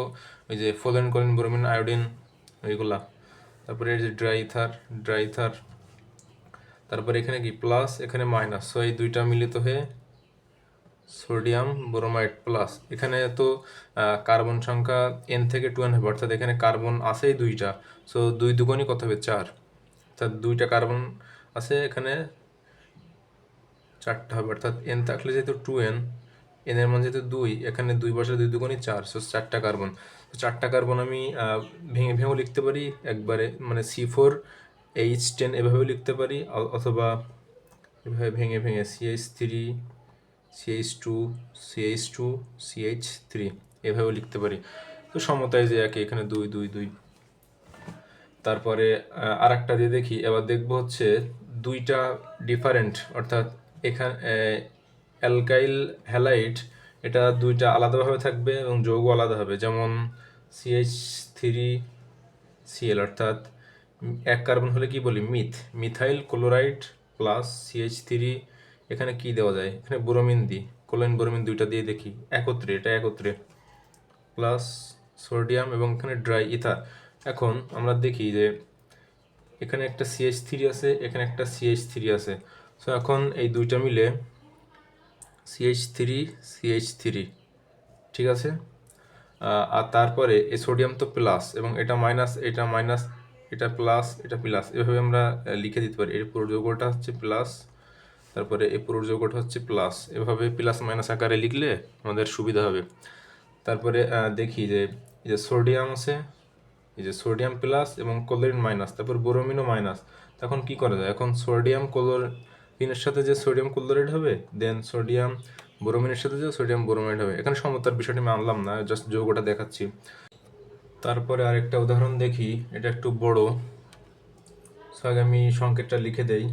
ওই যে ফোলেন ক্লোরিন ব্রোমিন আয়োডিন ওইগুলা। তারপরে এই যে ড্রাই ইথার, তারপরে এখানে কি প্লাস, এখানে মাইনাস, সো এই দুইটা মিলিত হয়ে সোডিয়াম ব্রোমাইড প্লাস। এখানে তো কার্বন সংখ্যা n থেকে 2n হবে, অর্থাৎ এখানে কার্বন আছেই দুইটা, সো 2 দুগুণই কত হবে, 4, অর্থাৎ দুইটা কার্বন আছে, এখানে 4টা হবে, অর্থাৎ n থাকলে যেহেতু 2n, n এর মান যেহেতু 2, এখানে 2 বসে 2 দুগুণই 4, সো 4টা কার্বন। তো 4টা কার্বন আমি ভেঙে ভেঙেও লিখতে পারি একবারে, মানে C4H10 এভাবেও লিখতে পারি, অথবা এভাবে ভেঙে ভেঙে CH3 CH2 CH2 CH3 এভাবেও লিখতে পারি। তো সমতায় যে একই, এখানে 2 2 2। তারপরে আর একটা দিয়ে দেখি, এবার দেখবো হচ্ছে দুইটা ডিফারেন্ট, অর্থাৎ এখানে অ্যালকাইল হ্যালাইড, এটা দুইটা আলাদাভাবে থাকবে এবং যৌগ আলাদা হবে, যেমন CH3Cl, অর্থাৎ এক কার্বন হলে কি বলি, মিথাইল ক্লোরাইড প্লাস CH3, এখানে কি দেওয়া যায়, এখানে ব্রোমিন দিই, ক্লোরিন ব্রোমিন দুইটা দিয়ে দেখি একত্রে প্লাস সোডিয়াম এবং এখানে ড্রাই ইথার। এখন আমরা দেখি যে এখানে একটা CH3 আছে, এখানে একটা CH3 আছে, সো এখন এই দুইটা মিলে CH3 ঠিক আছে। আর তারপরে এই সোডিয়াম তো প্লাস এবং এটা মাইনাস, এটা প্লাস, এটা প্লাস, এভাবে আমরা লিখে দিতে পারি। এর পুরো যৌগটা হচ্ছে প্লাস, তারপরে এই পুরো যৌগটা হচ্ছে প্লাস, এভাবে প্লাস মাইনাস আকারে লিখলে আমাদের সুবিধা হবে। তারপরে দেখি যে এই যে সোডিয়াম আছে, এই যে সোডিয়াম প্লাস এবং ক্লোরিন মাইনাস, তারপর ব্রোমিনও মাইনাস। তখন কি করা যায়, এখন সোডিয়াম ক্লোরিনের সাথে যে সোডিয়াম ক্লোরাইড হবে, দেন সোডিয়াম ব্রোমিনের সাথে যে সোডিয়াম ব্রোমাইড হবে। এখানে সমতার বিষয়টি আমি আনলাম না, জাস্ট যৌগটা দেখাচ্ছি। তারপরে আরেকটা উদাহরণ দেখি, এটা একটু বড়, সো আগে আমি সংকেতটা লিখে দেই,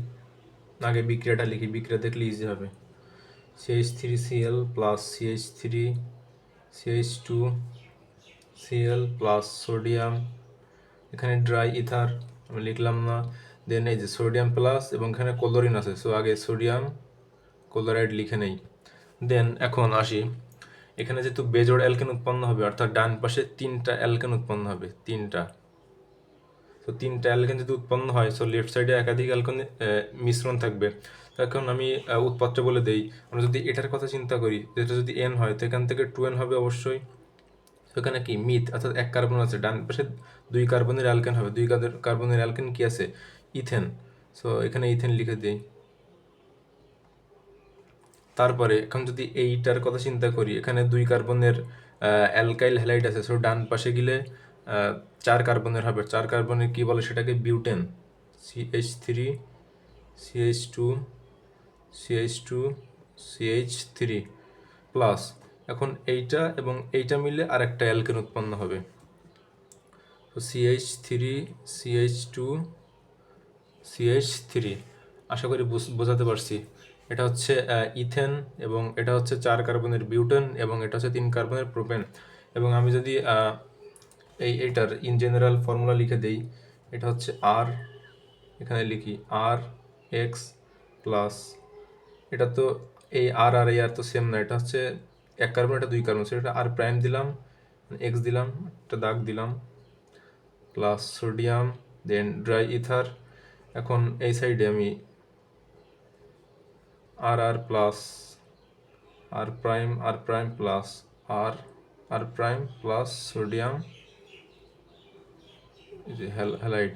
আগে বিক্রিয়াটা লিখি, বিক্রিয়া দেখলে ইজি হবে। CH3Cl plus CH2Cl plus sodium, এখানে ড্রাই ইথার আমি লিখলাম না, দেন এই যে সোডিয়াম প্লাস এবং এখানে ক্লোরিন আছে, সো আগে সোডিয়াম ক্লোরাইড লিখে নেই। দেন এখন আসি, এখানে যেহেতু বেজোড় অ্যালকেন উৎপন্ন হবে, অর্থাৎ ডান পাশে 3টা অ্যালকেন উৎপন্ন হবে, 3টা। তো 3টা অ্যালকেন যদি উৎপন্ন হয়, সো লেফট সাইডে একাধিক অ্যালকেন মিশ্রণ থাকবে। তো এখন আমি উৎপাদটা বলে দেই, আমরা যদি এটার কথা চিন্তা করি, যেটা যদি n হয়, তো এখান থেকে 2n হবে অবশ্যই। এখানে কি অর্থাৎ এক কার্বন আছে, ডান পাশে 2 কার্বনের অ্যালকেন হবে, 2 কার্বনের অ্যালকেন কি আছে, ইথেন, সো এখানে ইথেন লিখে দিই। তারপরে এখন যদি এইটার কথা চিন্তা করি, এখানে 2 কার্বনের অ্যালকাইল হ্যালাইড আছে, সো ডান পাশে গেলে 4 কার্বনের হবে, 4 কার্বনের কি বলে সেটাকে butane, CH3 CH2 CH2 CH3 plus, এখন এইটা এবং এইটা মিলে আরেকটা অ্যালকেন উৎপন্ন হবে, তো CH3 CH2 CH3। আশা করি বোঝাতে পারছি। এটা হচ্ছে ইথেন এবং এটা হচ্ছে 4 কার্বনের বিউটেন এবং এটা হচ্ছে 3 কার্বনের প্রোপেন। এবং আমি যদি এইটার ইন জেনারেল ফর্মুলা লিখে দেই, এটা হচ্ছে আর, এখানে লিখি আর এক্স প্লাস, এটা তো এই আর আর এই আর তো সেম না, এটা হচ্ছে এক কার্বন, এটা 2 কার্বন, সেটা আর প্রাইম দিলাম, এক্স দিলাম, একটা দাগ দিলাম, প্লাস সোডিয়াম, দেন ড্রাই ইথার। এখন এই সাইডে আমি আর আর প্লাস আর প্রাইম প্লাস আর প্রাইম প্লাস সোডিয়াম, এই যে হ্যালাইড।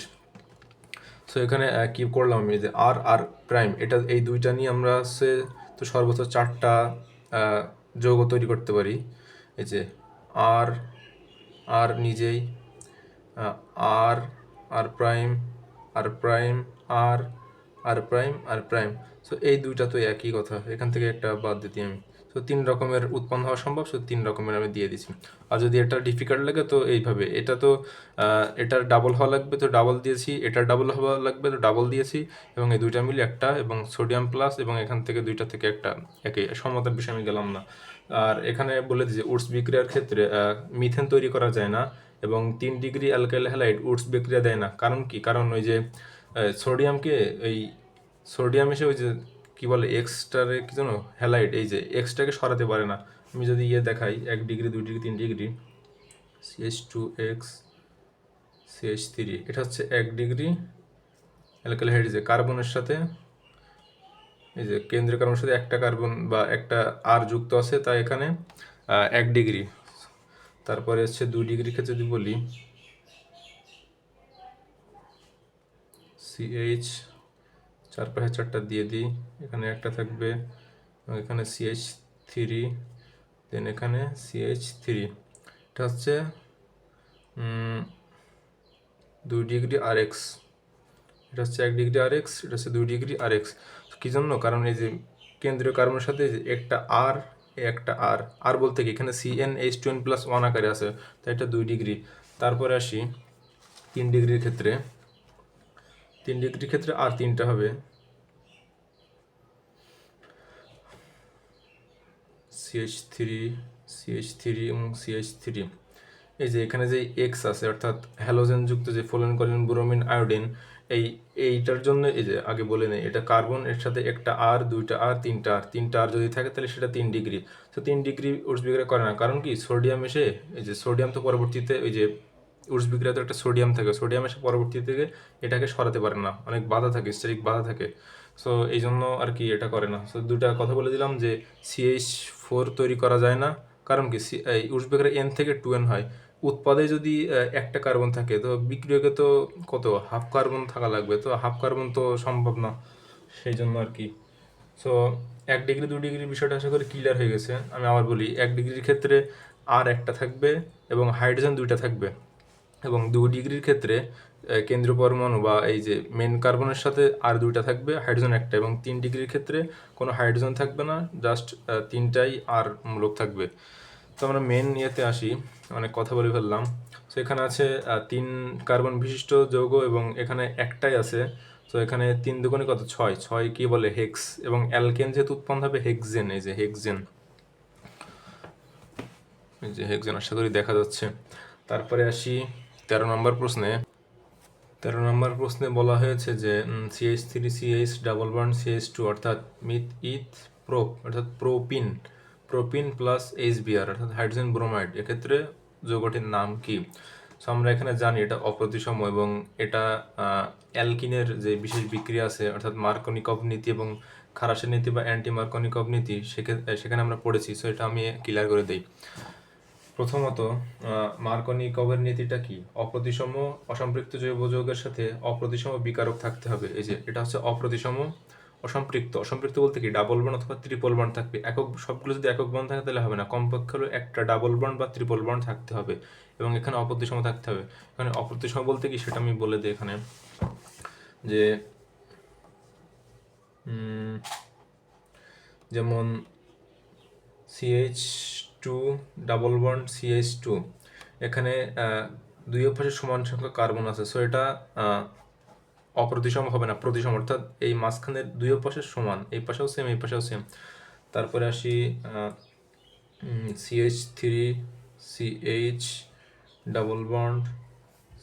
সো এখানে কি করলাম আমি, যে আর প্রাইম, এটা এই দুইটা নিয়ে আমরা হচ্ছে তো সর্বোচ্চ 4টা যৌগ তৈরি করতে পারি। এই যে আর নিজেই, আর, আর প্রাইম, আর প্রাইম, আর, আর প্রাইম, আর প্রাইম। সো এই দুইটা তো একই কথা, এখান থেকে একটা বাদ দিতে আমি। সো 3 রকমের উৎপন্ন হওয়া সম্ভব, সো 3 রকমের আমি দিয়ে দিছি। আর যদি এটা ডিফিকাল্ট লাগে তো এইভাবে, এটা তো এটার ডাবল হওয়া লাগবে তো ডাবল দিয়েছি, এটার ডাবল হওয়া লাগবে তো ডাবল দিয়েছি, এবং এই দুইটা মিলে একটা, এবং সোডিয়াম প্লাস, এবং এখান থেকে দুইটা থেকে একটা, একই সমতার বিষয়ে আমি গেলাম না। আর এখানে বলে দিয়েছে উডস বিক্রিয়ার ক্ষেত্রে মিথেন তৈরি করা যায় না, এবং 3 ডিগ্রি অ্যালকাইল হ্যালাইড উডস বিক্রিয়া দেয় না। কারণ কি? কারণ ওই যে সোডিয়ামকে, এই সোডিয়াম এসে ওই যে কি বলে এক্সটারে কি জানো হ্যালাইড, এই যে এক্সটাকে সরাতে পারে না। আমি যদি দেখাই 1 degree 2 degree 3 degree, CH2X CH3, এটা হচ্ছে 1 ডিগ্রি অ্যালকাইল হাইড, যে কার্বনের সাথে, এই যে কেন্দ্রীয় কার্বনের সাথে একটা কার্বন বা একটা আর যুক্ত আছে, তাই এখানে 1 ডিগ্রি। তারপরে হচ্ছে 2 ডিগ্রি ক্ষেত্রে যদি বলি CH, 4 পাশে 4টা দিয়ে দিই, এখানে একটা থাকবে, এবং এখানে CH3, দেন এখানে CH3, এটা হচ্ছে 2 ডিগ্রি RX, এটা হচ্ছে 1 ডিগ্রি RX, এটা হচ্ছে 2 ডিগ্রি RX। কী জন্য? কারণ এই যে কেন্দ্রীয় কার্বনের সাথে যে একটা আর, একটা আর, আর বলতে কি এখানে CnH2n+1 আকারে আছে, তাই এটা 2 ডিগ্রি। তারপরে আসি 3 ডিগ্রির ক্ষেত্রে, 3 ডিগ্রির ক্ষেত্রে আর 3টা হবে, CH3, CH3 এবং CH3। এই যে এখানে যে এক্স আছে, অর্থাৎ হ্যালোজেন যুক্ত যে ফ্লোরিন, ক্লোরিন, ব্রোমিন, আয়োডিন, এইটার জন্য এই যে আগে বলে নেই, এটা কার্বন, এর সাথে একটা আর, দুইটা আর, তিনটা আর যদি থাকে তাহলে সেটা 3 ডিগ্রি। তো 3 ডিগ্রি উডস বিক্রিয়া করে না, কারণ কি? সোডিয়াম এসে, এই যে সোডিয়াম তো পরবর্তীতে ওই যে উডস বিক্রিয়াতে একটা সোডিয়াম থাকে, সোডিয়াম এসে পরবর্তী থেকে এটাকে সরাতে পারে না, অনেক বাধা থাকে, স্টেরিক বাধা থাকে। সো এই জন্য আর কি এটা করে না। সো দুটা কথা বলে দিলাম যে CH4 তৈরি করা যায় না, কারণ কি? এই উডস বিক্রিয়া N থেকে 2N হয়। উৎপাদে যদি একটা কার্বন থাকে, তো বিক্রিয়কে তো কত হাফ কার্বন থাকা লাগবে, তো হাফ কার্বন তো সম্ভব না, সেই জন্য আর কি। সো 1 ডিগ্রি 2 ডিগ্রির বিষয়টা আশা করি ক্লিয়ার হয়ে গেছে। আমি আবার বলি, 1 ডিগ্রির ক্ষেত্রে আর একটা থাকবে এবং হাইড্রোজেন 2টা থাকবে, এবং 2 ডিগ্রির ক্ষেত্রে কেন্দ্রীয় পরমাণু বা এই যে মেন কার্বনের সাথে আর 2টা থাকবে, হাইড্রোজেন একটা, এবং 3 ডিগ্রির ক্ষেত্রে কোনো হাইড্রোজেন থাকবে না, জাস্ট 3টাই আর মূলক থাকবে। তো আমরা মেন ইয়েতে আসি, অনেক কথা বলে ফেললাম। তো এখানে আছে 3 কার্বন বিশিষ্ট যৌগ, এবং এখানে একটাই আছে। তো এখানে 3 দুগুণে কত? 6, 6 কি বলে হেক্স, এবং অ্যালকেন যেহেতু উৎপন্ন হবে হেক্সেন, এই যে হেক্সেন, এই যে হেক্সেন আশা করি দেখা যাচ্ছে। তারপরে আসি 13 নম্বর প্রশ্নে। 13 নম্বর প্রশ্নে বলা হয়েছে যে CH3CH ডাবল বন্ড CH2, অর্থাৎ মিথ ইথ প্রোপ, অর্থাৎ প্রোপিন প্লাস HBr, অর্থাৎ হাইড্রোজেন ব্রোমাইড, এক্ষেত্রে যৌগটির নাম কি? সো আমরা এখানে জানি এটা অপ্রতিসম, এবং এটা অ্যালকিনের যে বিশেষ বিক্রিয়া আছে, অর্থাৎ মার্কনিকভ নীতি এবং খারাসের নীতি বা অ্যান্টি মার্কনিকভ নীতি, সেখানে আমরা পড়েছি। সো এটা আমি ক্লিয়ার করে দিই। প্রথমত, মার্কনিকভের নীতিটা কি? অপ্রতিসম অসম্পৃক্ত জৈব যৌগের সাথে অপ্রতিসম বিকারক থাকতে হবে। এই যে এটা হচ্ছে অপ্রতিসম অসম্পৃক্ত বলতে কি? ডাবল বন্ড অথবা ট্রিপল বন্ড থাকবে। সবগুলো যদি একক বন্ড থাকে তাহলে হবে না, কমপক্ষে হলো একটা ডাবল বন্ড বা ট্রিপল বন্ড থাকতে হবে, এবং এখানে অপ্রতিসম থাকতে হবে। এখানে অপ্রতিসম বলতে কি সেটা আমি বলে দিই এখানে, যে যেমন CH2 ডাবল বন্ড CH2, এখানে দুই পাশে সমান সংখ্যক কার্বন আছে, সো এটা অপ্রতিসম হবে না, প্রতিসম, অর্থাৎ এই মাঝখানের দুই পাশে সমান, এই পাশেও সেম, এই পাশেও সেম। তারপরে আসি CH3 CH double bond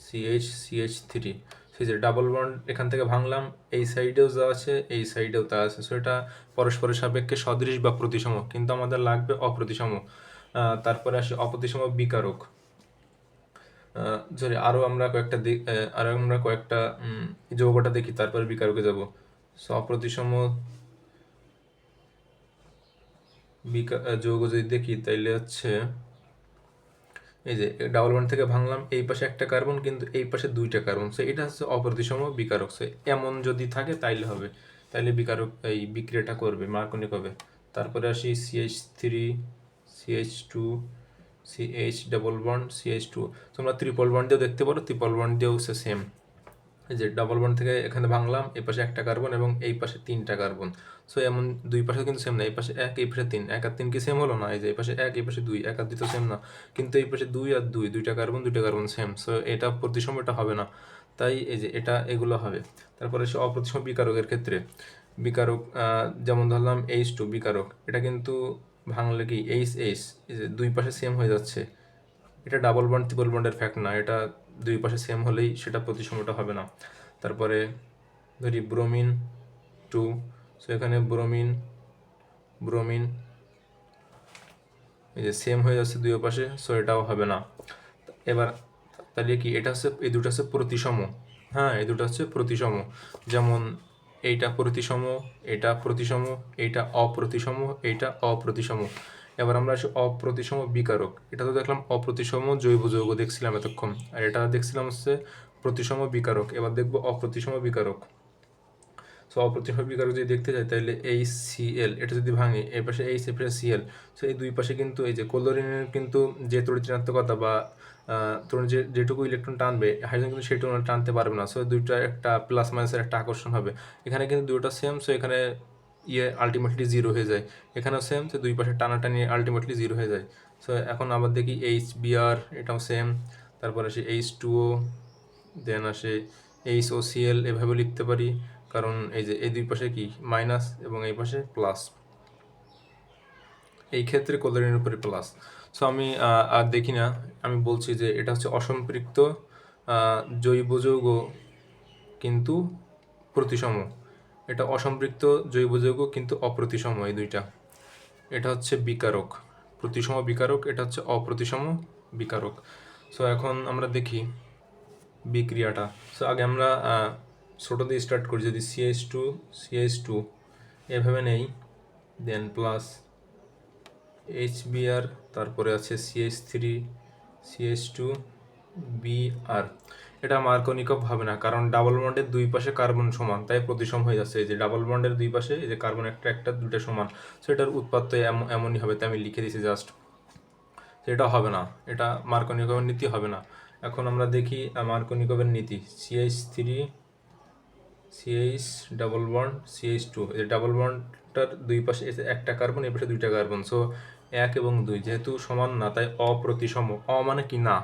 CH3, সেই যে ডাবল বন্ড এখান থেকে ভাঙলাম, এই সাইডেও যা আছে এই সাইডেও তা আছে, সো এটা পরস্পরের সাপেক্ষে সদৃশ বা প্রতিসম, কিন্তু আমাদের লাগবে অপ্রতিসম। তারপরে আসি অপ্রতিসম বিকারক। সরি, আরও আমরা কয়েকটা যৌগটা দেখি, তারপরে বিকারকে যাব। সো অপ্রতিসম যৌগ যদি দেখি তাইলে হচ্ছে এই যে ডাবল বন্ড থেকে ভাঙলাম, এই পাশে একটা কার্বন কিন্তু এই পাশে 2টা কার্বন, সো এটা হচ্ছে অপ্রতিসম বিকারক। সো এমন যদি থাকে তাইলে হবে, তাইলে বিকারক এই বিক্রিয়াটা করবে, মার্কনিক হবে। তারপরে আসি CH3 CH2 CH double bond CH2। তোমরা ট্রিপল বন্ড দিয়েও দেখতে পারো, ট্রিপল বন্ড দিয়েও সেম। এই যে ডাবল বন্ড থেকে এখানে ভাঙলাম, এই পাশে একটা কার্বন এবং এই পাশে 3টা কার্বন। সো এমন দুই পাশে কিন্তু সেম না, এই পাশে 1 এই পাশে 3, 1 আর 3 কি সেম হলো না? এই যে এই পাশে 1 এই পাশে 2, 1 আর 2 তো সেম না, কিন্তু এই পাশে 2 আর 2, দুইটা কার্বন সেম। সো এটা প্রতিসম, এটা হবে না, তাই এই যে এটা এগুলো হবে। তারপরে সে অপ্রতিসম বিকারকের ক্ষেত্রে বিকারক, যেমন ধরলাম H2 বিকারক, এটা কিন্তু ভাঙলে কি এইচ এই যে দুই পাশে সেম হয়ে যাচ্ছে, এটা ডাবল বন্ড ট্রিপল বন্ডের ফ্যাক্ট না, এটা দুই পাশে সেম হলেই সেটা প্রতিসমটা হবে না। তারপরে ধরি ব্রোমিন 2, সো এখানে ব্রোমিন ব্রোমিন এই যে সেম হয়ে যাচ্ছে দুই পাশে, সো এটাও হবে না। এবার তাহলে কি এটা হচ্ছে, এই দুটো হচ্ছে প্রতিসম। হ্যাঁ, এই দুটো হচ্ছে প্রতিসম। যেমন এইটা প্রতিসম, এটা প্রতিসম, এইটা অপ্রতিসম, এইটা অপ্রতিসম। এবার আমরা আসি অপ্রতিসম বিকারক। এটা তো দেখলাম অপ্রতিসম জৈব যৌগ দেখছিলাম এতক্ষণ, আর এটা দেখছিলাম হচ্ছে প্রতিসম বিকারক। এবার দেখবো অপ্রতিসম বিকারক। সো অপ্রতিসম বিকারক যদি দেখতে চাই তাহলে HCl, এটা যদি ভাঙি, এই পাশে H, এই পাশে Cl, সো এই দুই পাশে কিন্তু এই যে ক্লোরিনের কিন্তু যে তড়িৎ ঋণাত্মকতা বা তড়িৎ যেটুকু ইলেকট্রন টানবে হাইড্রোজেন কিন্তু সেটুকু টানতে পারবে না। সো দুইটা একটা প্লাস মাইনাসের একটা আকর্ষণ হবে। এখানে কিন্তু দুইটা সেম, সো এখানে আলটিমেটলি জিরো হয়ে যায়। এখানেও সেম, তো দুই পাশে টানাটানি আলটিমেটলি জিরো হয়ে যায়। সো এখন আবার দেখি HBr, এটাও সেম। তারপর আসে H2O, দেন আসে HOCl, এভাবে লিখতে পারি, কারণ এই যে এই দুই পাশে কি মাইনাস এবং এই পাশে প্লাস, এই ক্ষেত্রে ক্লোরিনের উপরে প্লাস। সো আমি আর দেখি না, আমি বলছি যে এটা হচ্ছে অসম্পৃক্ত জৈব যৌগ কিন্তু প্রতিসম। এটা অসম্পৃক্ত জৈব যৌগ কিন্তু অপ্রতিসম, এই দুইটা। এটা হচ্ছে বিকারক, প্রতিসম বিকারক, এটা হচ্ছে অপ্রতিসম বিকারক। সো এখন আমরা দেখি বিক্রিয়াটা। সো আগে আমরা ছোটো দিয়ে স্টার্ট করি। যদি CH2 এভাবে নেই, দেন প্লাস HBr, তারপরে আছে CH3CH2Br। এটা মার্কনিকভ হবে না, কারণ ডাবল বন্ডের দুই পাশে কার্বন সমান, তাই প্রতিসম হয়ে যাচ্ছে। এই যে ডাবল বন্ডের দুই পাশে এই যে কার্বন একটা একটা দুটো সমান, সো এটার উৎপাদ তো এমনই হবে, তাই আমি লিখে দিয়েছি জাস্ট। এটা হবে না, এটা মার্কনিকভের নীতি হবে না। এখন আমরা দেখি মার্কনিকভের নীতি। CH ডাবল বন্ড CH2, এই ডাবল বন্ডটার দুই পাশে একটা কার্বন, এই পাশে দুইটা কার্বন, সো 1 এবং 2 যেহেতু সমান না, তাই অপ্রতিসম। মানে কি না,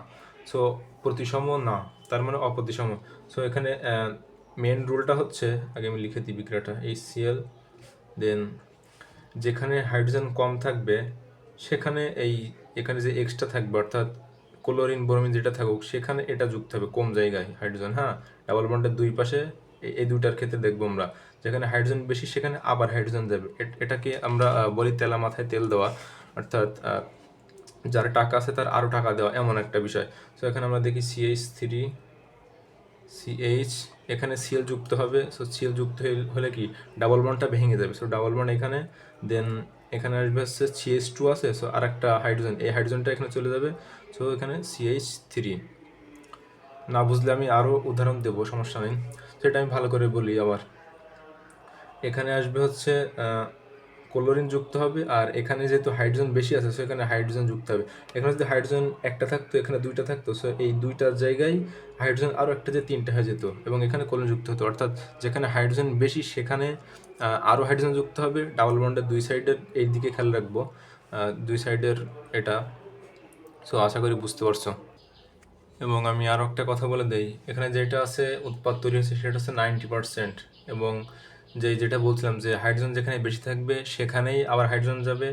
সো প্রতিসম না, তার মানে অপ্রতিসম। সো এখানে মেন রুলটা হচ্ছে, আগে আমি লিখে দিই বিক্রিয়াটা, HCl, দেন যেখানে হাইড্রোজেন কম থাকবে সেখানে এখানে যে এক্সট্রা থাকবে, অর্থাৎ ক্লোরিন ব্রোমিন যেটা থাকুক, সেখানে এটা যুক্ত হবে কম জায়গায় হাইড্রোজেন। হ্যাঁ, ডাবল বন্ডের দুই পাশে এই দুইটার ক্ষেত্রে দেখবো আমরা, যেখানে হাইড্রোজেন বেশি সেখানে আবার হাইড্রোজেন যাবে। এটাকে আমরা বলি তেলা মাথায় তেল দেওয়া, অর্থাৎ যার টাকা আছে তার আরও টাকা দেওয়া, এমন একটা বিষয়। সো এখানে আমরা দেখি CH, এখানে Cl যুক্ত হবে। সো Cl যুক্ত হলে কি ডাবল বন্ডটা ভেঙে যাবে, সো ডাবল বন্ড এখানে, দেন এখানে আসবে হচ্ছে CH2 আছে, সো আর একটা হাইড্রোজেন, এই হাইড্রোজেনটা এখানে চলে যাবে, সো এখানে CH3। না বুঝলে আমি আরও উদাহরণ দেবো, সমস্যা নেই, সেটা আমি ভালো করে বলি আবার। এখানে আসবে হচ্ছে ক্লোরিন যুক্ত হবে, আর এখানে যেহেতু হাইড্রোজেন বেশি আছে, সো এখানে হাইড্রোজেন যুক্ত হবে। এখানে যদি হাইড্রোজেন একটা থাকতো, এখানে দুইটা থাকতো, সো এই দুইটার জায়গায় হাইড্রোজেন আরও একটা যে 3টা হয়ে যেত, এবং এখানে ক্লোরিন যুক্ত হতো। অর্থাৎ যেখানে হাইড্রোজেন বেশি সেখানে আরও হাইড্রোজেন যুক্ত হবে। ডাবল বন্ডের দুই সাইডের এই দিকে খেয়াল রাখবো, দুই সাইডের এটা। সো আশা করি বুঝতে পারছো। এবং আমি আরও একটা কথা বলে দেই, এখানে যেটা আছে উৎপাদ তৈরি হচ্ছে সেটা হচ্ছে 90%, এবং যেটা বলছিলাম যে হাইড্রোজেন যেখানে বেশি থাকবে সেখানেই আবার হাইড্রোজেন যাবে,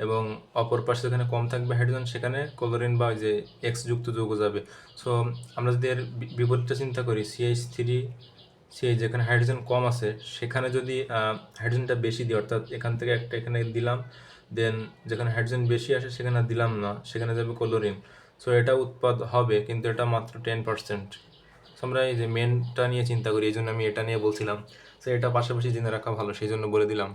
এবং অপর পাশে যেখানে কম থাকবে হাইড্রোজেন সেখানে ক্লোরিন বা যে এক্স যুক্ত যৌগ যাবে। সো আমরা যদি এর বিপরীতটা চিন্তা করি, CH3CH, যেখানে হাইড্রোজেন কম আছে সেখানে যদি হাইড্রোজেনটা বেশি দিই, অর্থাৎ এখান থেকে একটা এখানে দিলাম, দেন যেখানে হাইড্রোজেন বেশি আসে সেখানে দিলাম না, সেখানে যাবে ক্লোরিন। সো এটা উৎপাদ হবে, কিন্তু এটা মাত্র 10%। সো আমরা এই যে মেনটা নিয়ে চিন্তা করি, এই জন্য আমি এটা নিয়ে বলছিলাম। সো এটা পাশাপাশি জেনে রাখা ভালো, সেই জন্য বলে দিলাম।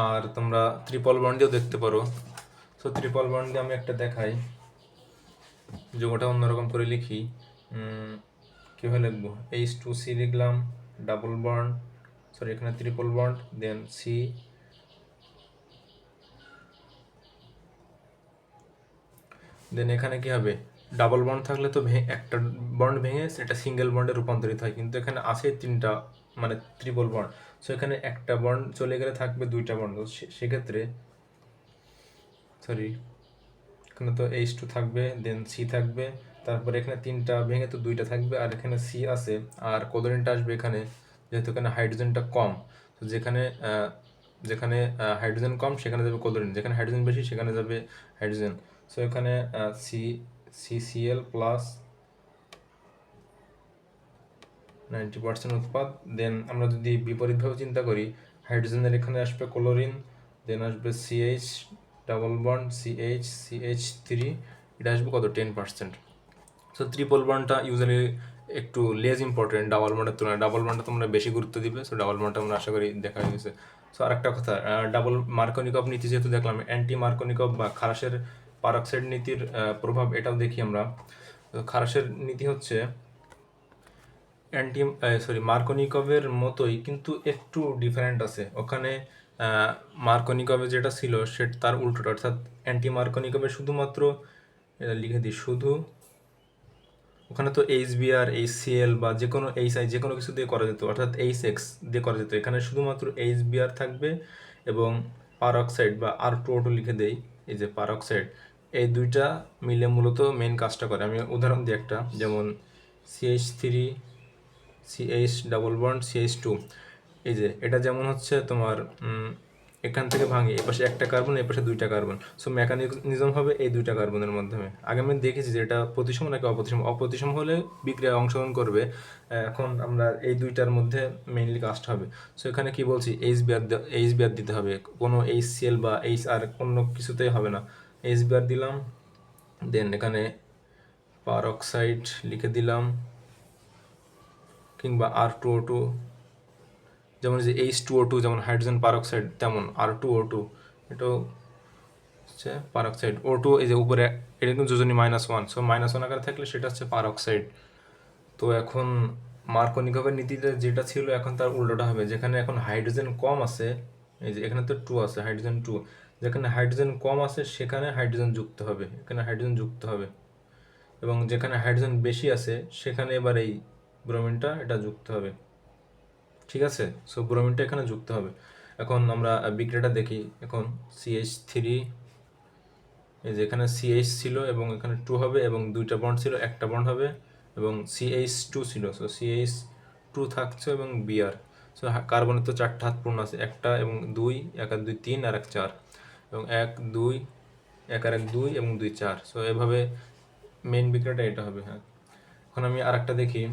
আর তোমরা ট্রিপল বন্ড দিয়েও দেখতে পারো। সো ট্রিপল বন্ড দিয়ে আমি একটা দেখাই, যে ওটা অন্যরকম করে লিখি, কীভাবে লিখবো, H2C লিখলাম, ডাবল বন্ড, সরি এখানে ট্রিপল বন্ড, দেন সি, দেন এখানে কি হবে, ডাবল বন্ড থাকলে তো একটা বন্ড ভেঙে সেটা সিঙ্গেল বন্ডে রূপান্তরিত হয়, কিন্তু এখানে আছে তিনটা মানে ট্রিপল বন্ড। সো এখানে একটা বন্ড চলে গেলে থাকবে দুইটা বন্ড, সেক্ষেত্রে সরি এখানে তো H2 থাকবে, দেন সি থাকবে, তারপরে এখানে তিনটা ভেঙে তো দুইটা থাকবে, আর এখানে সি আছে, আর ক্লোরিনটা আসবে এখানে, যেহেতু এখানে হাইড্রোজেনটা কম, তো যেখানে যেখানে হাইড্রোজেন কম সেখানে যাবে ক্লোরিন, যেখানে হাইড্রোজেন বেশি সেখানে যাবে হাইড্রোজেন। সো এখানে CCl প্লাস 90% উৎপাদ। দেন আমরা যদি বিপরীতভাবে চিন্তা করি, হাইড্রোজেনের এখানে আসবে ক্লোরিন, দেন আসবে CH ডাবল বন্ড CH3, এটা আসবে কত 10%। সো ট্রিপল বন্ডটা ইউজুয়ালি একটু লেস ইম্পর্টেন্ট ডাবল বন্ডের তুলনায়, ডাবল বন্ডে তোমরা বেশি গুরুত্ব দিবে। সো ডাবল বন্ডটা আমরা আশা করি দেখা হয়ে গেছে। সো আরেকটা কথা, ডাবল মার্কনিকভ নীতি যেহেতু দেখলাম, অ্যান্টি মার্কনিকভ বা খারাসের পারক্সাইড নীতির প্রভাব এটাও দেখি আমরা। খারাসের নীতি হচ্ছে মার্কনিকভের মতোই, কিন্তু একটু ডিফারেন্ট আছে। ওখানে মার্কনিকভে যেটা ছিল সেটা তার উল্টোটা, অর্থাৎ অ্যান্টি মার্কনিকভে শুধুমাত্র এটা লিখে দিই, শুধু ওখানে তো HBr HCl বা যে কোনো HI যে কোনো কিছু দিয়ে করা যেত, অর্থাৎ HX দিয়ে করা যেত। এখানে শুধুমাত্র HBr থাকবে এবং পারক্সাইড বা R2O2 লিখে দেই, এই যে পারক্সাইড, এই দুইটা মিলে মূলত মেন কাজটা করে। আমি উদাহরণ দিই একটা, যেমন CH3 CH double bond CH2, এই যে এটা যেমন হচ্ছে তোমার এখান থেকে ভাঙে, এই পাশে একটা কার্বন, এই পাশে দুইটা কার্বন। সো মেকানিজম হবে এই দুইটা কার্বনের মাধ্যমে। আগে আমি দেখেছি যে এটা প্রতিসম নাকি অপ্রতিসম, অপ্রতিসম হলে বিক্রিয়ায় অংশগ্রহণ করবে। এখন আমরা এই দুইটার মধ্যে মেইনলি কাজটা হবে। সো এখানে কি বলছি, HBr দিতে হবে, কোনো HCl বা HR অন্য কিছুতেই হবে না। HBr দিলাম, দেন এখানে পারক্সাইড লিখে দিলাম, কিংবা R2O2, যেমন যে H2O2 যেমন হাইড্রোজেন পারক্সাইড, তেমন R2O2 এটাও হচ্ছে পারক্সাইড। O2 এই যে উপরে এটা কিন্তু যোজনী -1, সো -1 আকারে থাকলে সেটা হচ্ছে পারক্সাইড। তো এখন মার্কনিকভের নীতিতে যেটা ছিল এখন তার উল্টোটা হবে, যেখানে এখন হাইড্রোজেন কম আছে, এই যে এখানে তো 2 আছে, হাইড্রোজেন 2, যেখানে হাইড্রোজেন কম আছে সেখানে হাইড্রোজেন যুক্ত হবে, এখানে হাইড্রোজেন যুক্ত হবে, এবং যেখানে হাইড্রোজেন বেশি আছে সেখানে এবার এই ব্রোমিনটা এটা যুক্ত হবে। ঠিক আছে, সো ব্রোমিনটা এখানে যুক্ত হবে। এখন আমরা বিক্রিয়াটা দেখি। এখন CH3, এই যে এখানে CH ছিল এবং এখানে 2 হবে, এবং দুইটা বন্ড ছিল, একটা বন্ড হবে, এবং CH2 ছিল, সো CH2 থাকছে এবং Br। সো কার্বনের তো 4টা হাত পূর্ণ আছে, একটা এবং 2, 1 আর 2 3 আর 1 4, এবং 1 2 1 আর 1 2 এবং 2 4। সো এভাবে মেইন বিক্রিয়াটা এটা হবে। হ্যাঁ, এখন আমি আরেকটা দেখি,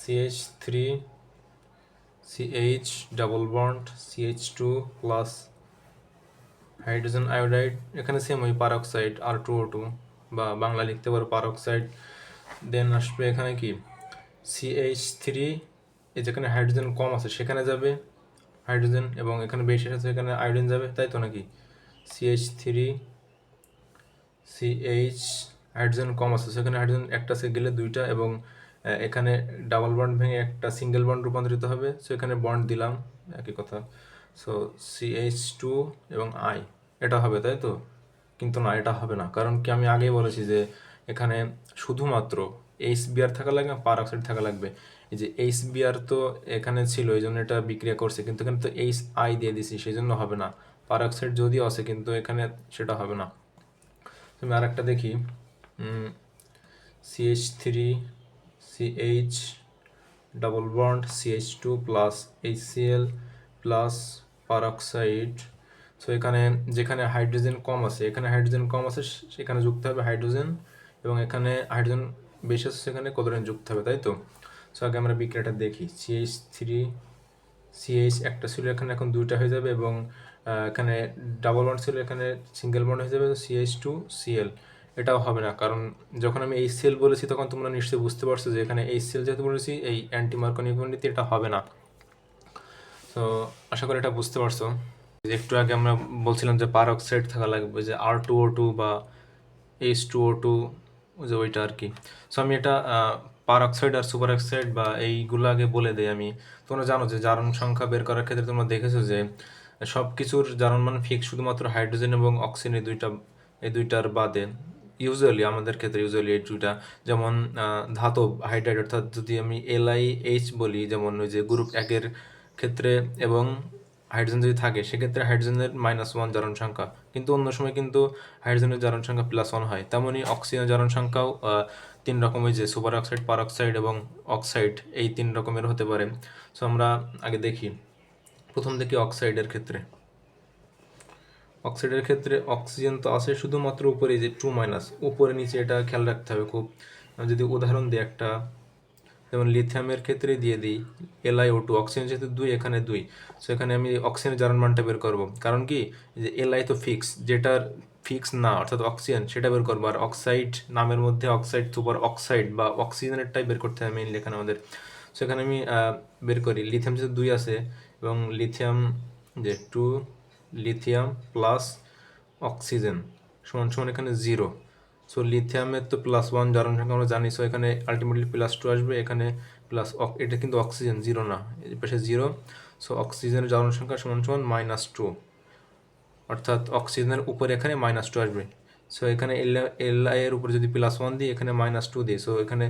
CH3 CH double bond CH2 plus hydrogen iodide, এখানে সেম ওই পারক্সাইড R2O2, বা বাংলা লিখতে পারো পারক্সাইড। দেন আসবে এখানে কি CH3, এই যেখানে হাইড্রোজেন কম আছে সেখানে যাবে হাইড্রোজেন, এবং এখানে বেশি আছে এখানে আয়োডিন যাবে, তাই তো নাকি? CH3 CH, হাইড্রোজেন কম আছে সেখানে হাইড্রোজেন একটা সে গেলে দুইটা, এবং এখানে ডাবল বন্ড ভেঙে একটা সিঙ্গেল বন্ড রূপান্তরিত হবে। সো এখানে বন্ড দিলাম, একই কথা। সো CH2 এবং I এটা হবে, তাই তো? কিন্তু না, এটা হবে না, কারণ কি আমি আগেই বলেছি যে এখানে শুধুমাত্র HBr থাকা লাগবে, পারক্সাইড থাকা লাগবে। এই যে HBr তো এখানে ছিল এই জন্য এটা বিক্রিয়া করছে, কিন্তু এখানে তো HI দিয়ে দিছি সেই জন্য হবে না। পারক্সাইড যদিও আছে কিন্তু এখানে সেটা হবে না। আমি আর একটা দেখি, CH3 CH double bond CH2 plus HCl plus peroxide. So এখানে যেখানে হাইড্রোজেন কম আছে, এখানে হাইড্রোজেন কম আছে সেখানে যুক্ত হবে হাইড্রোজেন, এবং এখানে হাইড্রোজেন বেশি আছে সেখানে ক্লোরিন যুক্ত হবে, তাই তো? সো আগে আমরা বিক্রিয়াটা দেখি। CH3 CH একটা ছিল এখানে এখন দুইটা হয়ে যাবে, এবং এখানে ডাবল বন্ড ছিল এখানে সিঙ্গেল বন্ড হয়ে যাবে, CH2 Cl। এটাও হবে না, কারণ যখন আমি HCl বলেছি তখন তোমরা নিশ্চয়ই বুঝতে পারছো যে এখানে HCl যেহেতু বলেছি এই অ্যান্টি মার্কনিক নীতি এটা হবে না। তো আশা করি এটা বুঝতে পারছো। একটু আগে আমরা বলছিলাম যে পারক্সাইড থাকা লাগবে, যে R2O2 বা H2O2 যে ওইটা আর কি। সো আমি এটা পার অক্সাইড আর সুপার অক্সাইড বা এইগুলো আগে বলে দেই আমি। তোমরা জানো যে জারণ সংখ্যা বের করার ক্ষেত্রে তোমরা দেখেছো যে সব কিছুর জারণ মান ফিক্স, শুধুমাত্র হাইড্রোজেন এবং অক্সিজেন এই দুইটার বাদে। ইউজুয়ালি আমাদের ক্ষেত্রে ইউজুয়ালি এই দুইটা, যেমন ধাতব হাইড্রাইড, অর্থাৎ যদি আমি LiH বলি, যেমন ওই যে গ্রুপ 1-এর ক্ষেত্রে এবং হাইড্রোজেন যদি থাকে সেক্ষেত্রে হাইড্রোজেনের -1 জারণ সংখ্যা, কিন্তু অন্য সময় কিন্তু হাইড্রোজেনের জারণ সংখ্যা +1 হয়। তেমনই অক্সিজেনের জারণ সংখ্যাও 3 রকমের, যে সুপার অক্সাইড, পার অক্সাইড এবং অক্সাইড, এই 3 রকমের হতে পারে। সো আমরা আগে দেখি, প্রথম দেখি অক্সাইডের ক্ষেত্রে। অক্সাইডের ক্ষেত্রে অক্সিজেন তো আছে শুধুমাত্র উপরে, যে 2-, উপরে নিচে এটা খেয়াল রাখতে হবে খুব। আমি যদি উদাহরণ দিই একটা, যেমন লিথিয়ামের ক্ষেত্রে দিয়ে দিই LiO2, অক্সিজেন যেহেতু 2, এখানে 2, সো এখানে আমি অক্সিজেনের জারণ মানটা বের করব। কারণ কি, যে Li তো ফিক্স, যেটার ফিক্স না অর্থাৎ অক্সিজেন, সেটা বের করবো। আর অক্সাইড নামের মধ্যে অক্সাইড, সুপার অক্সাইড বা অক্সিজেনেরটাই বের করতে হবে মেইনলি এখানে আমাদের। সো এখানে আমি বের করি, লিথিয়াম যেহেতু 2 আছে এবং লিথিয়াম যে 2, লিথিয়াম প্লাস অক্সিজেন সমান সমান এখানে 0। সো লিথিয়ামের তো +1 জারণ সংখ্যা আমরা জানি, সো এখানে আলটিমেটলি +2 আসবে, এখানে প্লাস, এটা কিন্তু অক্সিজেন 0 না, এই পাশে 0। সো অক্সিজেনের জারণ সংখ্যা সমান সমান -2, অর্থাৎ অক্সিজেনের উপরে এখানে -2 আসবে। সো এখানে Li এর উপরে যদি +1 দিই, এখানে -2 দিই, সো এখানে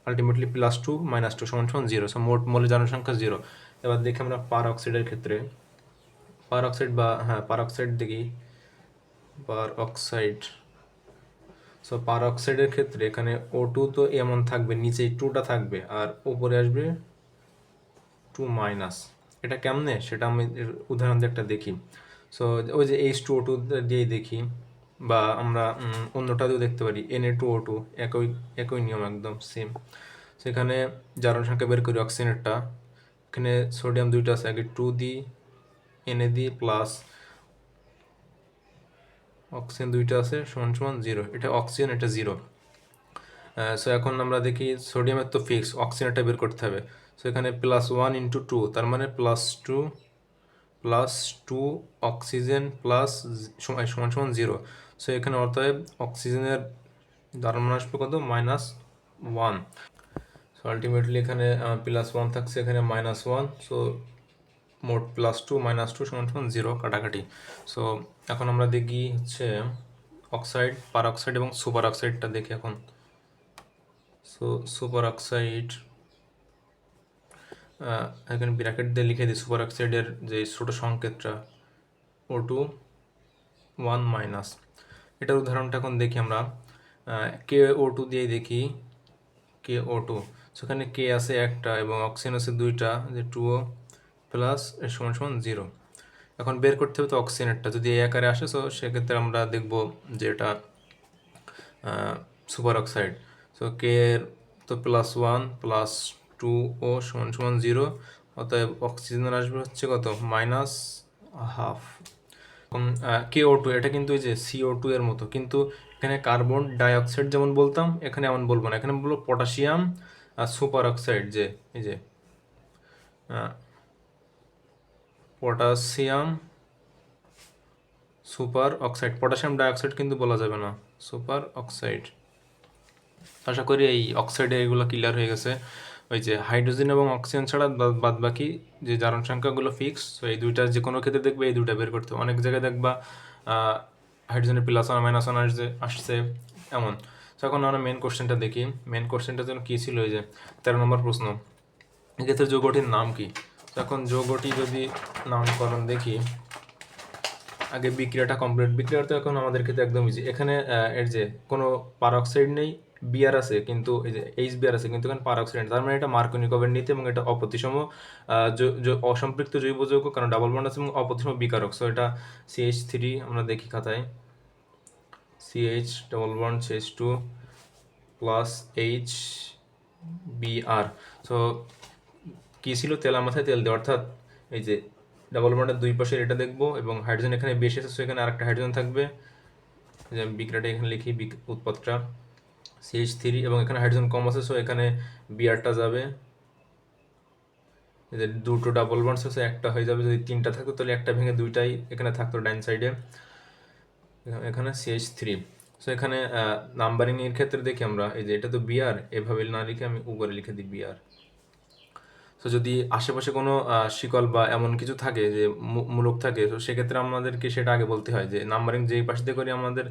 আলটিমেটলি +2 -2 সমান সমান 0। সো মোট মোলের জারণ সংখ্যা 0। এবার দেখি আমরা পার অক্সাইডের ক্ষেত্রে, পার অক্সাইড বা পার অক্সাইড দেখি, পার অক্সাইড। সো পার অক্সাইডের ক্ষেত্রে এখানে O2 তো এমন থাকবে, নিচেই 2টা থাকবে আর উপরে আসবে 2-। এটা কেমনে সেটা আমি উদাহরণ দিয়ে একটা দেখি। সো ওই যে H2O2 দিয়েই দেখি, বা আমরা অন্যটাতেও দেখতে পারি, Na2O2, একই একই নিয়ম, একদম সেম। সেখানে জারণ সংখ্যা বের করি অক্সিজেনেরটা, এখানে সোডিয়াম 2টা আছে, আগে 2 দিই, Na দিই, প্লাস অক্সিজেন 2টা আছে সমান সমান 0। এটা অক্সিজেন, এটা 0। সো এখন আমরা দেখি সোডিয়ামের তো ফিক্স, অক্সিজেনটা বের করতে হবে। সো এখানে +1 × 2, তার মানে +2 অক্সিজেন প্লাস সমান সমান 0। সো এখানে অতএব অক্সিজেনের জারণ মান আসবে কত, -1। সো আলটিমেটলি এখানে +1 থাকছে, এখানে -1। সো মোট +2 -2 সমান সমান 0, কাটাকাটি। সো এখন আমরা দেখি হচ্ছে অক্সাইড, পার অক্সাইড এবং সুপার অক্সাইডটা দেখি এখন। সো সুপার অক্সাইড, এখানে ব্র্যাকেট দিয়ে লিখে দিই সুপার অক্সাইডের যে ছোট সংকেতটা, O2 1-। এটার উদাহরণটা এখন দেখি আমরা, KO2 দিয়ে দেখি, KO2। সেখানে K আছে একটা এবং অক্সিজেন আছে 2টা, যে 2O প্লাস সমান সমান 0। এখন বের করতে হবে তো অক্সিজেনেরটা, যদি এই আকারে আসে, সো সেক্ষেত্রে আমরা দেখব যে এটা সুপার অক্সাইড। সো কে এর তো +1 +2O সমান সমান 0, অতএব অক্সিজেনের আসবে হচ্ছে কত, -1/2। KO2 এটা কিন্তু এই যে CO2 এর মতো, কিন্তু এখানে কার্বন ডাই অক্সাইড যেমন বলতাম, এখানে এমন বলবো না, এখানে বলবো পটাশিয়াম আর সুপার অক্সাইড, যে এই যে potassium super oxide, potassium dioxide কিন্তু বলা যাবে না, সুপার অক্সাইড। আশা করি এই অক্সাইডে এগুলো ক্লিয়ার হয়ে গেছে। ওই যে হাইড্রোজেন এবং অক্সিজেন ছাড়া বাদ বাকি যে জারণ সংখ্যাগুলো ফিক্স, তো এই দুইটা যে কোনো ক্ষেত্রে দেখবে এই দুইটা বের করতে হবে। অনেক জায়গায় দেখবা হাইড্রোজেনের +1 -1 আসছে এমন। তো এখন আমরা মেন কোশ্চেনটা দেখি। মেন কোশ্চেনটা যেন কী ছিল, এই যে 13 নম্বর প্রশ্ন, এক্ষেত্রে যৌগটির নাম কি। তো এখন যৌগটি যদি নামকরণ দেখি, আগে বিক্রিয়াটা কমপ্লিট। বিক্রিয়াটা তো এখন আমাদের ক্ষেত্রে একদম ইজি। এখানে এর যে কোনো পারঅক্সাইড নেই, বিআর আছে কিন্তু, এই যে HBr আছে কিন্তু এখানে পারঅক্সাইড নেই, তার মানে এটা মার্কোনিকোভের নীতি এবং এটা অপ্রতিসম অসম্পৃক্ত জৈব যৌগ, কারণ ডাবল বন্ড আছে এবং অপ্রতিসম বিকারক। সো এটা CH3, আমরা দেখি খাতায়, CH double bond CH2 plus HBr। So কী ছিল, তেলা মাথায় তেল দেওয়া, অর্থাৎ এই যে ডাবল বন্ডের দুই পাশের এটা দেখবো এবং হাইড্রোজেন এখানে বেশি আছে, সো এখানে আরেকটা হাইড্রোজেন থাকবে, যে বিক্রিয়াটা এখানে লিখি, উৎপাদটা CH3 এবং এখানে হাইড্রোজেন কম আছে, সো এখানে বিআরটা যাবে, যে দুটো ডাবল বন্ড আছে একটা হয়ে যাবে, যদি তিনটা থাকতো তাহলে একটা ভেঙে দুইটাই এখানে থাকতো ডাইন সাইডে, এখানে CH3। সো এখানে নাম্বারিং এর ক্ষেত্রে দেখি আমরা এই যে এটা তো বিআর, এভাবে না লিখে আমি উপরে লিখে দিই বিআর। তো যদি আশেপাশে কোনো শিকল বা এমন কিছু থাকে যে মূলক থাকে, তো সেক্ষেত্রে আমাদেরকে সেটা আগে বলতে হয় যে নাম্বারিং যেই পাশ দিয়ে করি আমাদের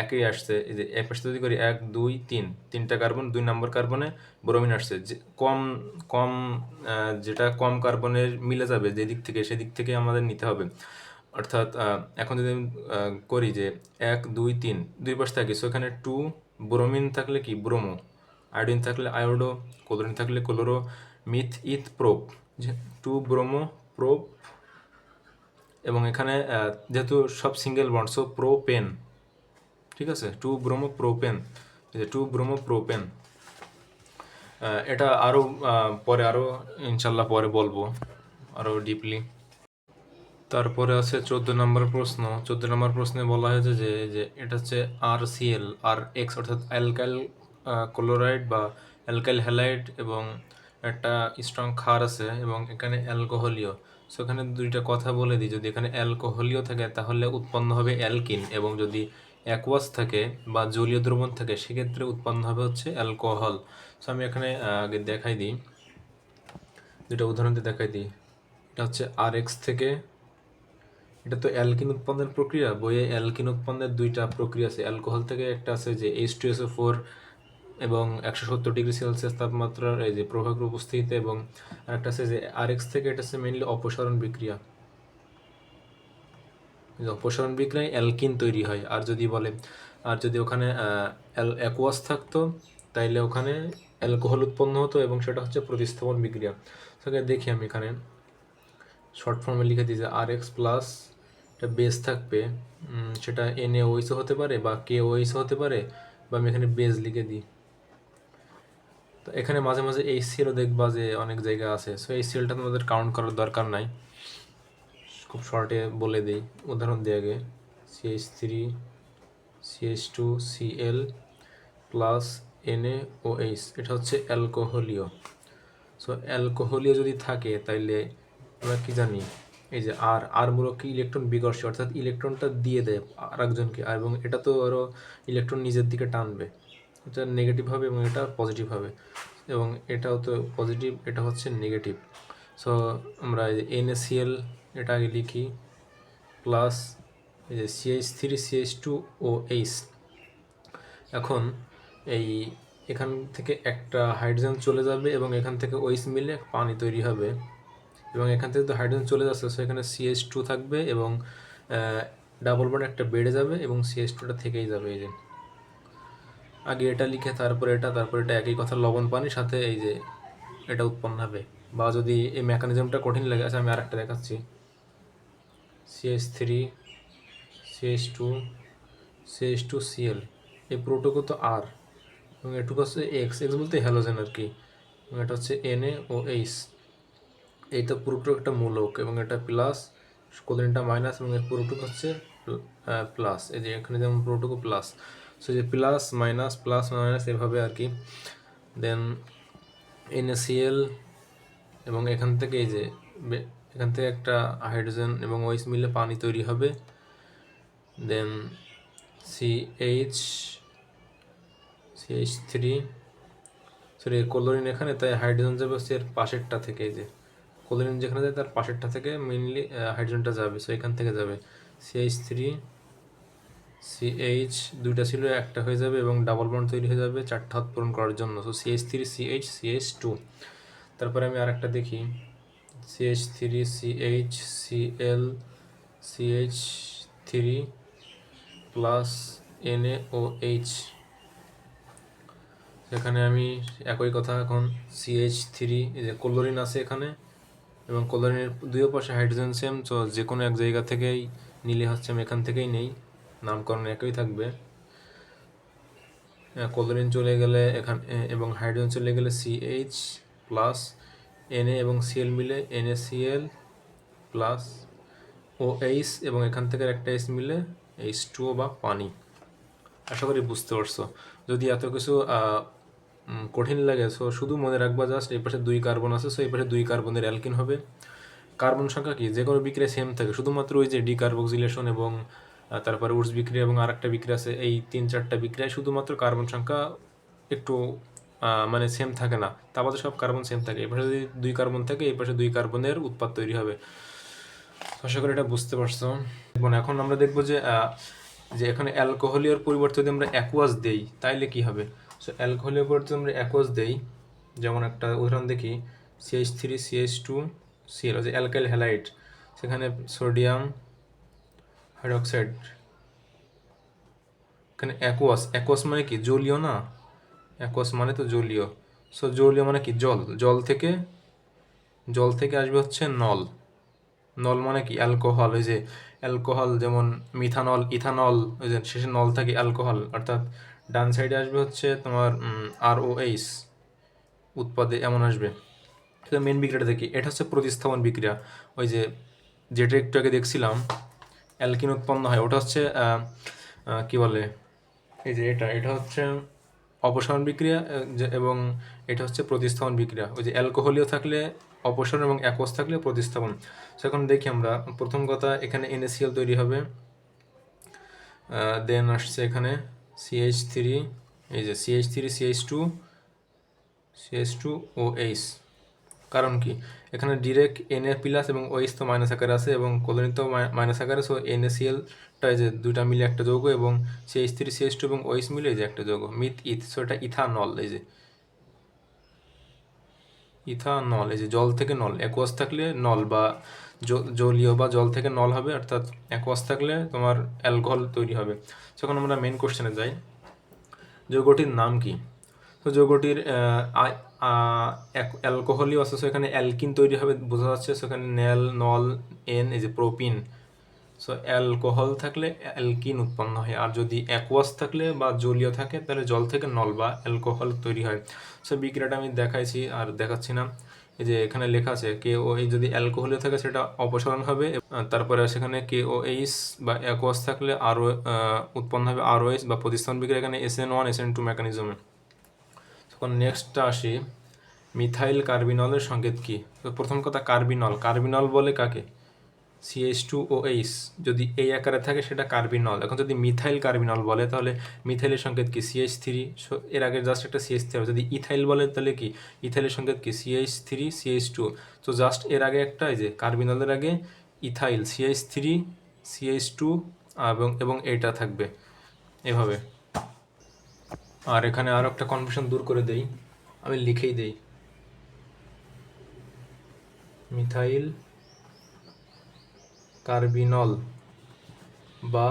একই আসছে, এই যে এক পাশে যদি করি 1 2 3, তিনটা কার্বন, 2 নম্বর কার্বনে ব্রোমিন আসছে, যে কম কম যেটা কম কার্বনের মিলে যাবে যে দিক থেকে, সেদিক থেকে আমাদের নিতে হবে। অর্থাৎ এখন যদি আমি করি যে 1 2 3 দুই পাশ থাকে, সো এখানে 2 ব্রোমিন থাকলে কি ব্রোমো, আয়োডিন থাকলে আয়োডো, ক্লোরিন থাকলে ক্লোরো, মিথ ইথ প্রোপ, যে 2 ব্রোমো প্রোপ। এবং এখানে যেহেতু সব সিঙ্গেল বন্ড, সো প্রোপেন, ঠিক আছে, 2 ব্রোমো প্রোপেন, এই যে 2 ব্রোমো প্রোপেন। এটা আরও পরে আরও ইনশাল্লাহ পরে বলবো আরও ডিপলি। তারপরে আছে 14 নম্বর প্রশ্ন। 14 নম্বর প্রশ্নে বলা হয়েছে যে যে এটা হচ্ছে RCl আর এক্স, অর্থাৎ অ্যালকাইল ক্লোরাইড বা অ্যালকাইল হ্যালাইড, এবং একটা স্ট্রং ক্ষার আছে, এবং এখানে অ্যালকোহলীয়। সো এখানে দুইটা কথা বলে দিই, যদি এখানে অ্যালকোহলীয় থাকে তাহলে উৎপন্ন হবে অ্যালকিন, এবং যদি অ্যাকোয়াস থাকে বা জলীয় দ্রবণ থাকে সেক্ষেত্রে উৎপন্ন হবে হচ্ছে অ্যালকোহল। সো আমি এখানে আগে দেখাই দিই, দুইটা উদাহরণ দিয়ে দেখাই দিই। এটা হচ্ছে RX থেকে, এটা তো অ্যালকিন উৎপন্নের প্রক্রিয়া, বইয়ে অ্যালকিন উৎপন্নের দুইটা প্রক্রিয়া আছে। অ্যালকোহল থেকে একটা আছে যে H2SO4 এবং 170°C তাপমাত্রার এই যে প্রভাবের উপস্থিতিতে, এবং আরেকটা আছে যে আরএক্স থেকে, এটা হচ্ছে মেইনলি অপসারণ বিক্রিয়া। অপসারণ বিক্রিয়ায় অ্যালকিন তৈরি হয়। আর যদি বলে, আর যদি ওখানে অ্যাকোয়াস থাকতো তাইলে ওখানে অ্যালকোহল উৎপন্ন হতো, এবং সেটা হচ্ছে প্রতিস্থাপন বিক্রিয়া। সেটা দেখি আমি এখানে শর্ট ফর্মে লিখে দিই যে RX প্লাস, এটা বেস থাকবে, সেটা NaOH হতে পারে বা KOH হতে পারে, বা আমি এখানে বেস লিখে দিই। তো এখানে মাঝে মাঝে HClও দেখবা যে অনেক জায়গা আছে, সো HClটা তোমাদের কাউন্ট করার দরকার নাই, খুব শর্টে বলে দিই, উদাহরণ দিয়ে আগে। CH3 CH2Cl প্লাস NaOH, এটা হচ্ছে অ্যালকোহলীয়। সো অ্যালকোহলীয় যদি থাকে তাইলে আমরা কি জানি, এই যে আর মূলক কি ইলেকট্রন বিকর্ষী, অর্থাৎ ইলেকট্রনটা দিয়ে দেয় আর একজনকে, এবং এটা তো আরও ইলেকট্রন নিজের দিকে টানবে, এটা নেগেটিভ হবে এবং এটা পজিটিভ হবে, এবং এটাও তো পজিটিভ, এটা হচ্ছে নেগেটিভ। সো আমরা NaCl এটা আগে লিখি, প্লাস এই যে CH3 CH2OH। এখন এই এখান থেকে একটা হাইড্রোজেন চলে যাবে, এবং এখান থেকে OH মিলে পানি তৈরি হবে, এবং এখান থেকে তো হাইড্রোজেন চলে যাচ্ছে, সো এখানে CH2 থাকবে, এবং ডাবল বন্ড একটা বেড়ে যাবে, এবং CH2টা থেকেই যাবে। এই যে আগে এটা লিখে তারপরে এটা, তারপরে এটা, একই কথা, লবণ পানির সাথে এই যে এটা উৎপন্ন হবে। বা যদি এই মেকানিজমটা কঠিন লাগে, আচ্ছা আমি আরেকটা দেখাচ্ছি। CH3 CH2 CH2Cl, এই পুরোটুকু তো আর, এবং এটুকু হচ্ছে এক্স, এক্স বলতে হ্যালোজেন আর কি, এবং এটা হচ্ছে NaOH। এইটা পুরোটুকু একটা মূলক, এবং এটা প্লাস, কোলিনটা মাইনাস, এবং এর পুরোটুকু হচ্ছে প্লাস। এই যে এখানে যেমন পুরোটুকু প্লাস, সো যে প্লাস মাইনাস এভাবে আর কি। দেন NaCl, এবং এখান থেকে এই যে এখান থেকে একটা হাইড্রোজেন এবং OH মিলে পানি তৈরি হবে। দেন CH3, সরি ক্লোরিন এখানে, তাই হাইড্রোজেন যাবে হচ্ছে এর পাশেরটা থেকে, এই যে ক্লোরিন যেখানে যায় তার পাশেরটা থেকে মেইনলি হাইড্রোজেনটা যাবে, সো এখান থেকে যাবে CH3 CH, দুইটা ছিল একটা হয়ে যাবে, এবং ডাবল বন্ড তৈরি হয়ে যাবে চারটা হাত পূরণ করার জন্য, সো CH3 CH CH2। তারপরে আমি আরেকটা দেখি, CH3 CH Cl CH3 plus NaOH। এখানে আমি একই কথা, এখন CH3, এই যে ক্লোরিন আছে এখানে, এবং ক্লোরিনের দুই পাশে হাইড্রোজেন সেম, তো যে কোনো এক জায়গা থেকেই নিলে হচ্ছে আমি এখান থেকেই নেই, নামকরণ একই থাকবে। ক্লোরিন চলে গেলে এখানে, এবং হাইড্রোজেন চলে গেলে CH প্লাস Na এবং Cl মিলে NaCl প্লাস OH, এবং এখান থেকে একটা H মিলে H2O বা পানি। আশা করি বুঝতে পারছো। যদি এত কিছু কঠিন লাগে, সো শুধু মনে রাখবা জাস্ট এই পাশে 2 কার্বন আছে, সো এই পাশে 2 কার্বনের অ্যালকিন হবে। কার্বন সংখ্যা কি যে কোনো বিক্রিয়া সেম থাকে, শুধুমাত্র ওই যে ডিকার্বক্সিলেশন এবং তারপরে উডস বিক্রিয়া এবং আরেকটা বিক্রিয়া আছে। এই 3-4টা বিক্রিয়ায় শুধুমাত্র কার্বন সংখ্যা একটু মানে সেম থাকে না, তা বাদে সব কার্বন সেম থাকে। এই পাশে যদি 2 কার্বন থাকে, এই পাশে 2 কার্বনের উৎপাদ তৈরি হবে। আশা করি এটা বুঝতে পারছো। এখন আমরা দেখবো যে এখানে অ্যালকোহলীয় পরিবর্তে যদি আমরা অ্যাকুয়াস দেই তাইলে কি হবে। সো অ্যালকোহলীয় পরিবর্তে আমরা অ্যাকুয়াস দেই, যেমন একটা উদাহরণ দেখি, CH3CH2Cl, যে অ্যালকাইল হ্যালাইড, সেখানে সোডিয়াম হাইড্রোক্সাইড, এখানে অ্যাকুয়াস। অ্যাকুয়াস মানে কি, জলীয় না? অ্যাকুয়াস মানে তো জলীয়। সো জলীয় মানে কি, জল। জল থেকে আসবে হচ্ছে নল। নল মানে কি, অ্যালকোহল। ওই যে অ্যালকোহল, যেমন মিথানল, ইথানল, ওই যে শেষে নল থাকে, অ্যালকোহল। অর্থাৎ ডান সাইডে আসবে হচ্ছে তোমার ROH উৎপাদে এমন আসবে। মেন বিক্রিয়াটা দেখি, এটা হচ্ছে প্রতিস্থাপন বিক্রিয়া। ওই যে যেটা একটু আগে দেখছিলাম অ্যালকিন উৎপন্ন হয়, ওটা হচ্ছে কি বলে, এই যে এটা হচ্ছে অপসারণ বিক্রিয়া, এবং এটা হচ্ছে প্রতিস্থাপন বিক্রিয়া। ওই যে অ্যালকোহলীয় থাকলে অপসারণ এবং অ্যাকোয়াস থাকলে প্রতিস্থাপন। সো এখন দেখি আমরা, প্রথম কথা এখানে NaCl তৈরি হবে, দেন আসছে এখানে CH3, এই যে CH3CH2OH। কারণ কি, এখানে ডিরেক্ট Na প্লাস এবং OH তো মাইনাস আকারে আছে এবং ক্লোরিন তো মাইনাস আকারে। সো NaClটা যে দুইটা মিলে একটা যৌগ, এবং CH3CH2 এবং OH মিলে যে একটা যৌগ, ইথ। সো এটা ইথানল। এই যে ইথানল, এই যে জল থেকে নল। অ্যাকোয়াস থাকলে নল বা জলীয় বা জল থেকে নল হবে, অর্থাৎ অ্যাকোয়াস থাকলে তোমার অ্যালকোহল তৈরি হবে। যখন আমরা মেন কোশ্চেনে যাই, যৌগটির নাম কি। তো যৌগটির অ্যালকোহলই অথচ এখানে অ্যালকিন তৈরি হবে, বোঝা যাচ্ছে। সেখানে নেল, নল, এন, এই যে প্রোপিন। সো অ্যালকোহল থাকলে অ্যালকিন উৎপন্ন হয়, আর যদি অ্যাকোয়াস থাকলে বা জলীয় থাকে তাহলে জল থেকে নল বা অ্যালকোহল তৈরি হয়। সো বিক্রিয়াটা আমি দেখাইছি আর দেখাচ্ছি না। এই যে এখানে লেখা আছে KOH, যদি অ্যালকোহলীয় থাকে সেটা অপসারণ হবে। তারপরে সেখানে KOH বা অ্যাকোয়াস থাকলে আরও উৎপন্ন হবে ROH বা প্রতিস্থাপন বিক্রিয়া, এখানে SN1 SN2 মেকানিজমে। তখন নেক্সটটা আসি, মিথাইল কার্বিনলের সংকেত কি। তো প্রথম কথা, কার্বিনল বলে কাকে, CH2OH যদি এই আকারে থাকে সেটা কার্বিনল। এখন যদি মিথাইল কার্বিনল বলে তাহলে মিথাইলের সংকেত কি, CH3। এর আগে জাস্ট একটা CH3 হবে। যদি ইথাইল বলে তাহলে কি, ইথাইলের সংকেত কি, CH3CH2। তো জাস্ট এর আগে একটা, এই যে কার্বিনলের আগে ইথাইল, CH3CH2, এবং এটা থাকবে এভাবে। আর এখানে আরও একটা কনফিউশন দূর করে দেই, আমি লিখেই দেই, মিথাইল কার্বিনল বা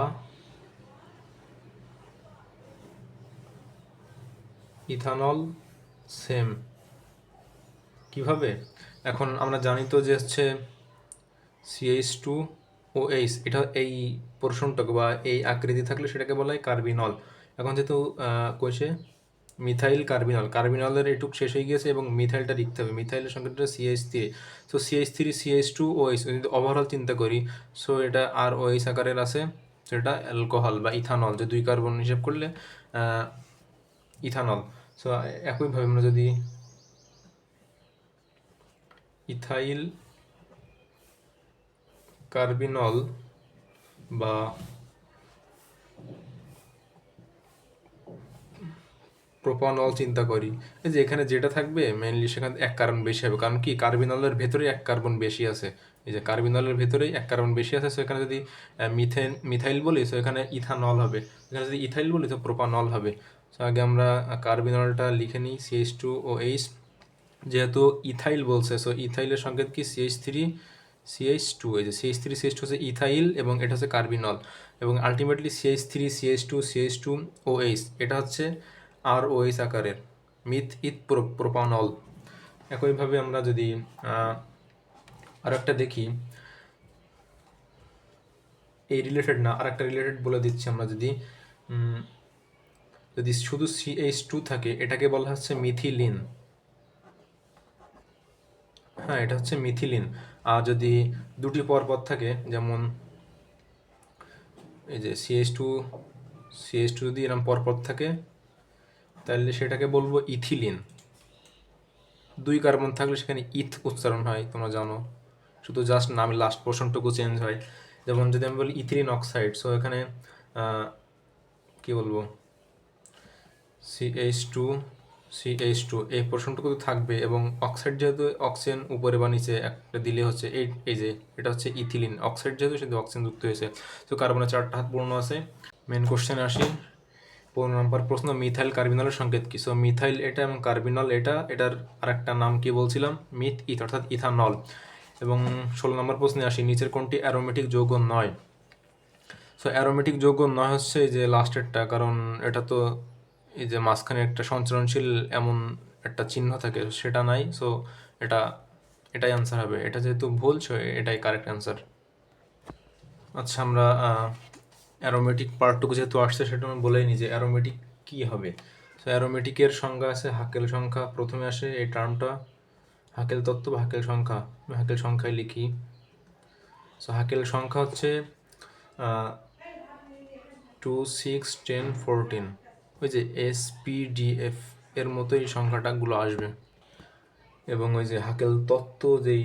ইথানল সেম। কিভাবে, এখন আমরা জানি তো যে হচ্ছে CH2OH, এটা এই পোর্শনটাকে বা এই আকৃতি থাকলে সেটাকে বলা হয় কার্বিনল। এখন যেহেতু কোষে মিথাইল কার্বিনলের এটুক শেষ হয়ে গিয়েছে এবং মিথাইলটা লিখতে হবে। মিথাইলের সংখ্যাটা CH3। সো CH3CH2OH যদি ওভারঅল চিন্তা করি, সো এটা আর OH আকারের আছে, সেটা অ্যালকোহল বা ইথানল, যে 2 কার্বন হিসেব করলে ইথানল। সো একইভাবে আমরা যদি ইথাইল কার্বিনল বা প্রোপানল চিন্তা করি, এই যে এখানে যেটা থাকবে মেইনলি সেখানে 1 কার্বন বেশি হবে। কারণ কি, কার্বিনলের ভেতরে 1 কার্বন বেশি আছে। এই যে কার্বিনলের ভেতরেই 1 কার্বন বেশি আছে। সো এখানে যদি মিথাইল বলি, সো এখানে ইথানল হবে। এখানে যদি ইথাইল বলি তো প্রোপানল হবে। সো আগে আমরা কার্বিনলটা লিখে নিই, CH2OH। যেহেতু ইথাইল বলছে, সো ইথাইলের সংকেত কি, CH3CH2। এই যে CH3CH2 হচ্ছে ইথাইল এবং এটা হচ্ছে কার্বিনল, এবং আলটিমেটলি CH3CH2CH2OH এটা হচ্ছে ROH আকারের, ইথ প্রোপানল। একইভাবে আমরা যদি আর একটা দেখি, এই রিলেটেড না, আর একটা রিলেটেড বলে দিচ্ছি আমরা। যদি শুধু CH2 থাকে, এটাকে বলা হচ্ছে মিথিলিন। হ্যাঁ, এটা হচ্ছে মিথিলিন। আর যদি দুটি পরপর থাকে, যেমন এই যে CH2 যদি এরকম পরপর থাকে, তাহলে সেটাকে বলবো ইথিলিন। 2 কার্বন থাকলে সেখানে ইথ উচ্চারণ হয়, তোমরা জানো, শুধু জাস্ট নামের লাস্ট পোর্শনটুকু চেঞ্জ হয়। যেমন যদি আমি বলি ইথিলিন অক্সাইড, সো এখানে কি বলবো, CH2 CH2 এই পোর্শনটুকু তো থাকবে, এবং অক্সাইড যেহেতু অক্সিজেন উপরে বা নিচে একটা দিলে হচ্ছে এই যে এটা হচ্ছে ইথিলিন অক্সাইড, যেহেতু সেহেতু অক্সিজেন যুক্ত হয়েছে, তো কার্বনের 4টা হাত পূর্ণ আছে। মেন কোশ্চেনে আসি। 15 নম্বর প্রশ্ন, মিথাইল কার্বিনলের সংকেত কি? সো মিথাইল এটা এবং কার্বিনল এটা, এটার আরেকটা নাম কি বলছিলাম, মিথ ইথ অর্থাৎ ইথানল। এবং 16 নম্বর প্রশ্নে আসি, নিচের কোনটি অ্যারোমেটিক যৌগ নয়? সো অ্যারোমেটিক যৌগ নয় হচ্ছে এই যে লাস্টেরটা, কারণ এটা তো এই যে মাঝখানে একটা সঞ্চরণশীল এমন একটা চিহ্ন থাকে, সেটা নাই। সো এটা এটাই অ্যান্সার হবে। এটা যেহেতু ভুল, সো এটাই কারেক্ট অ্যান্সার। আচ্ছা, আমরা অ্যারোমেটিক পার্টটুকু যেহেতু আসছে, সেটা আমি বলেই নিই যে অ্যারোমেটিক কী হবে। সো অ্যারোমেটিকের সংজ্ঞা আছে হাকেল সংখ্যা, প্রথমে আসে এই টার্মটা হাকেল তত্ত্ব বা হাকেল সংখ্যা। হাকেল সংখ্যায় লিখি। সো হাকেল সংখ্যা হচ্ছে 2, 6, 10, 14, ওই যে SPDF এর মতো এই সংখ্যাটাগুলো আসবে। এবং ওই যে হাকেল তত্ত্ব যেই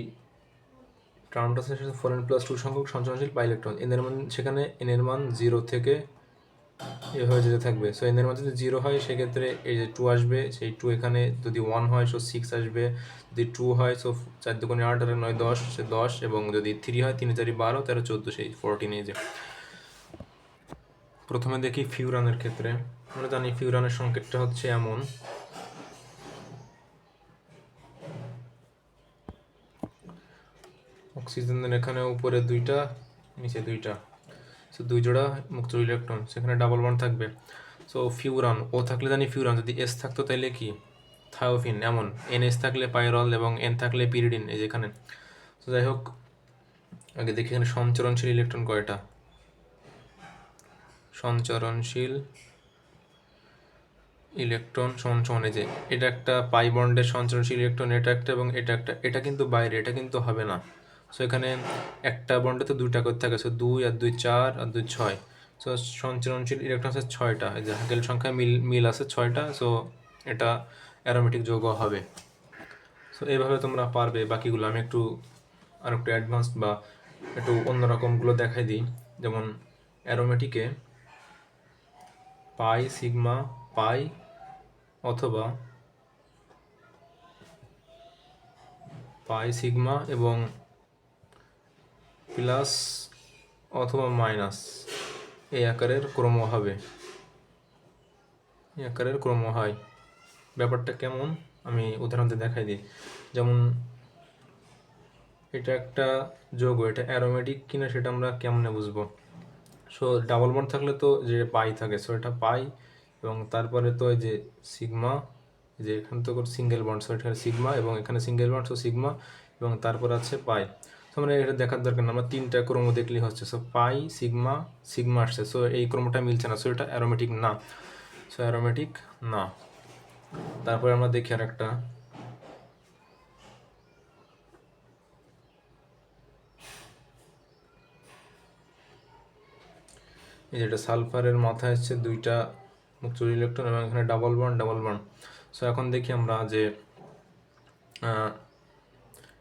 টার্মটা আছে সেটা 4n+2 সংখ্যক সঞ্চরণশীল পাই ইলেকট্রন, এনের মান সেখানে এনের মান 0 থেকে এ হয়ে যেতে থাকবে। সো এনের মান যদি 0 হয় সেক্ষেত্রে এই যে 2 আসবে, সেই 2 এখানে যদি 1 হয় সো 6 আসবে, যদি 2 হয় সো 4 দুগুণে 8 আর 9 10, সে 10, এবং যদি 3 হয় 3 4 12 13 14, সেই 14 এই যে। প্রথমে দেখি ফিউরানের ক্ষেত্রে। আমরা জানি ফিউরানের সংকেতটা হচ্ছে এমন, অক্সিজেনের এখানে উপরে 2টা, নিচে 2টা, সো 2 জোড়া মুক্ত ইলেকট্রন, সেখানে ডাবল বন্ড থাকবে। সো ফিউরান ও থাকলে জানি ফিউরান, যদি এস থাকতো তাইলে কি থায়োফিন, এমন NH থাকলে পাইরল, এবং N থাকলে পিরিডিন, এই যেখানে। তো যাই হোক, আগে দেখি এখানে সঞ্চরণশীল ইলেকট্রন কয়টা। সঞ্চরণশীল ইলেকট্রন সমান সমান এই যে এটা একটা পাই বন্ডের সঞ্চরণশীল ইলেকট্রন, এটা একটা এবং এটা একটা, এটা কিন্তু বাইরে, এটা কিন্তু হবে না। সো এখানে একটা বন্ডে তো 2টা করে থাকে, সো 2 আর 2 4 আর 2 6, সো সঞ্চরণশীল ইলেকট্রন আছে 6টা, এই যে হাকেল সংখ্যা মিল আছে 6টা, সো এটা অ্যারোমেটিক যৌগ হবে। সো এইভাবে তোমরা পারবে বাকিগুলো। আমি একটু আর একটু অ্যাডভান্স বা একটু অন্যরকমগুলো দেখাই দিই। যেমন অ্যারোমেটিকে পাই সিগমা পাই অথবা পাই সিগমা এবং প্লাস অথবা মাইনাস এই আকারের ক্রম হবে, এই আকারের ক্রম হয়। ব্যাপারটা কেমন আমি উদাহরণতে দেখাই দিই। যেমন এটা একটা যৌগ, এটা অ্যারোমেটিক কিনা সেটা আমরা কেমনে বুঝবো? সো ডাবল বন্ড থাকলে তো যে পাই থাকে, সো এটা পাই, এবং তারপরে তো এই যে সিগমা, যে এখানে তো সিঙ্গেল বন্ড, সো এখানে সিগমা, এবং এখানে সিঙ্গেল বন্ড, সো সিগমা, এবং তারপর আছে পাই। তো আমরা এটা দেখার দরকার না, আমরা 3টা ক্রম দেখলেই হচ্ছে। সো পাই সিগমা সিগমা আসছে, সো এই ক্রমটা মিলছে না, সো এটা অ্যারোমেটিক না, সো অ্যারোমেটিক না। তারপরে আমরা দেখি আর একটা, এই যেটা সালফারের মাথায় হচ্ছে 2টা মুক্ত ইলেকট্রন, এবং এখানে double bond double bond. So এখন দেখি আমরা যে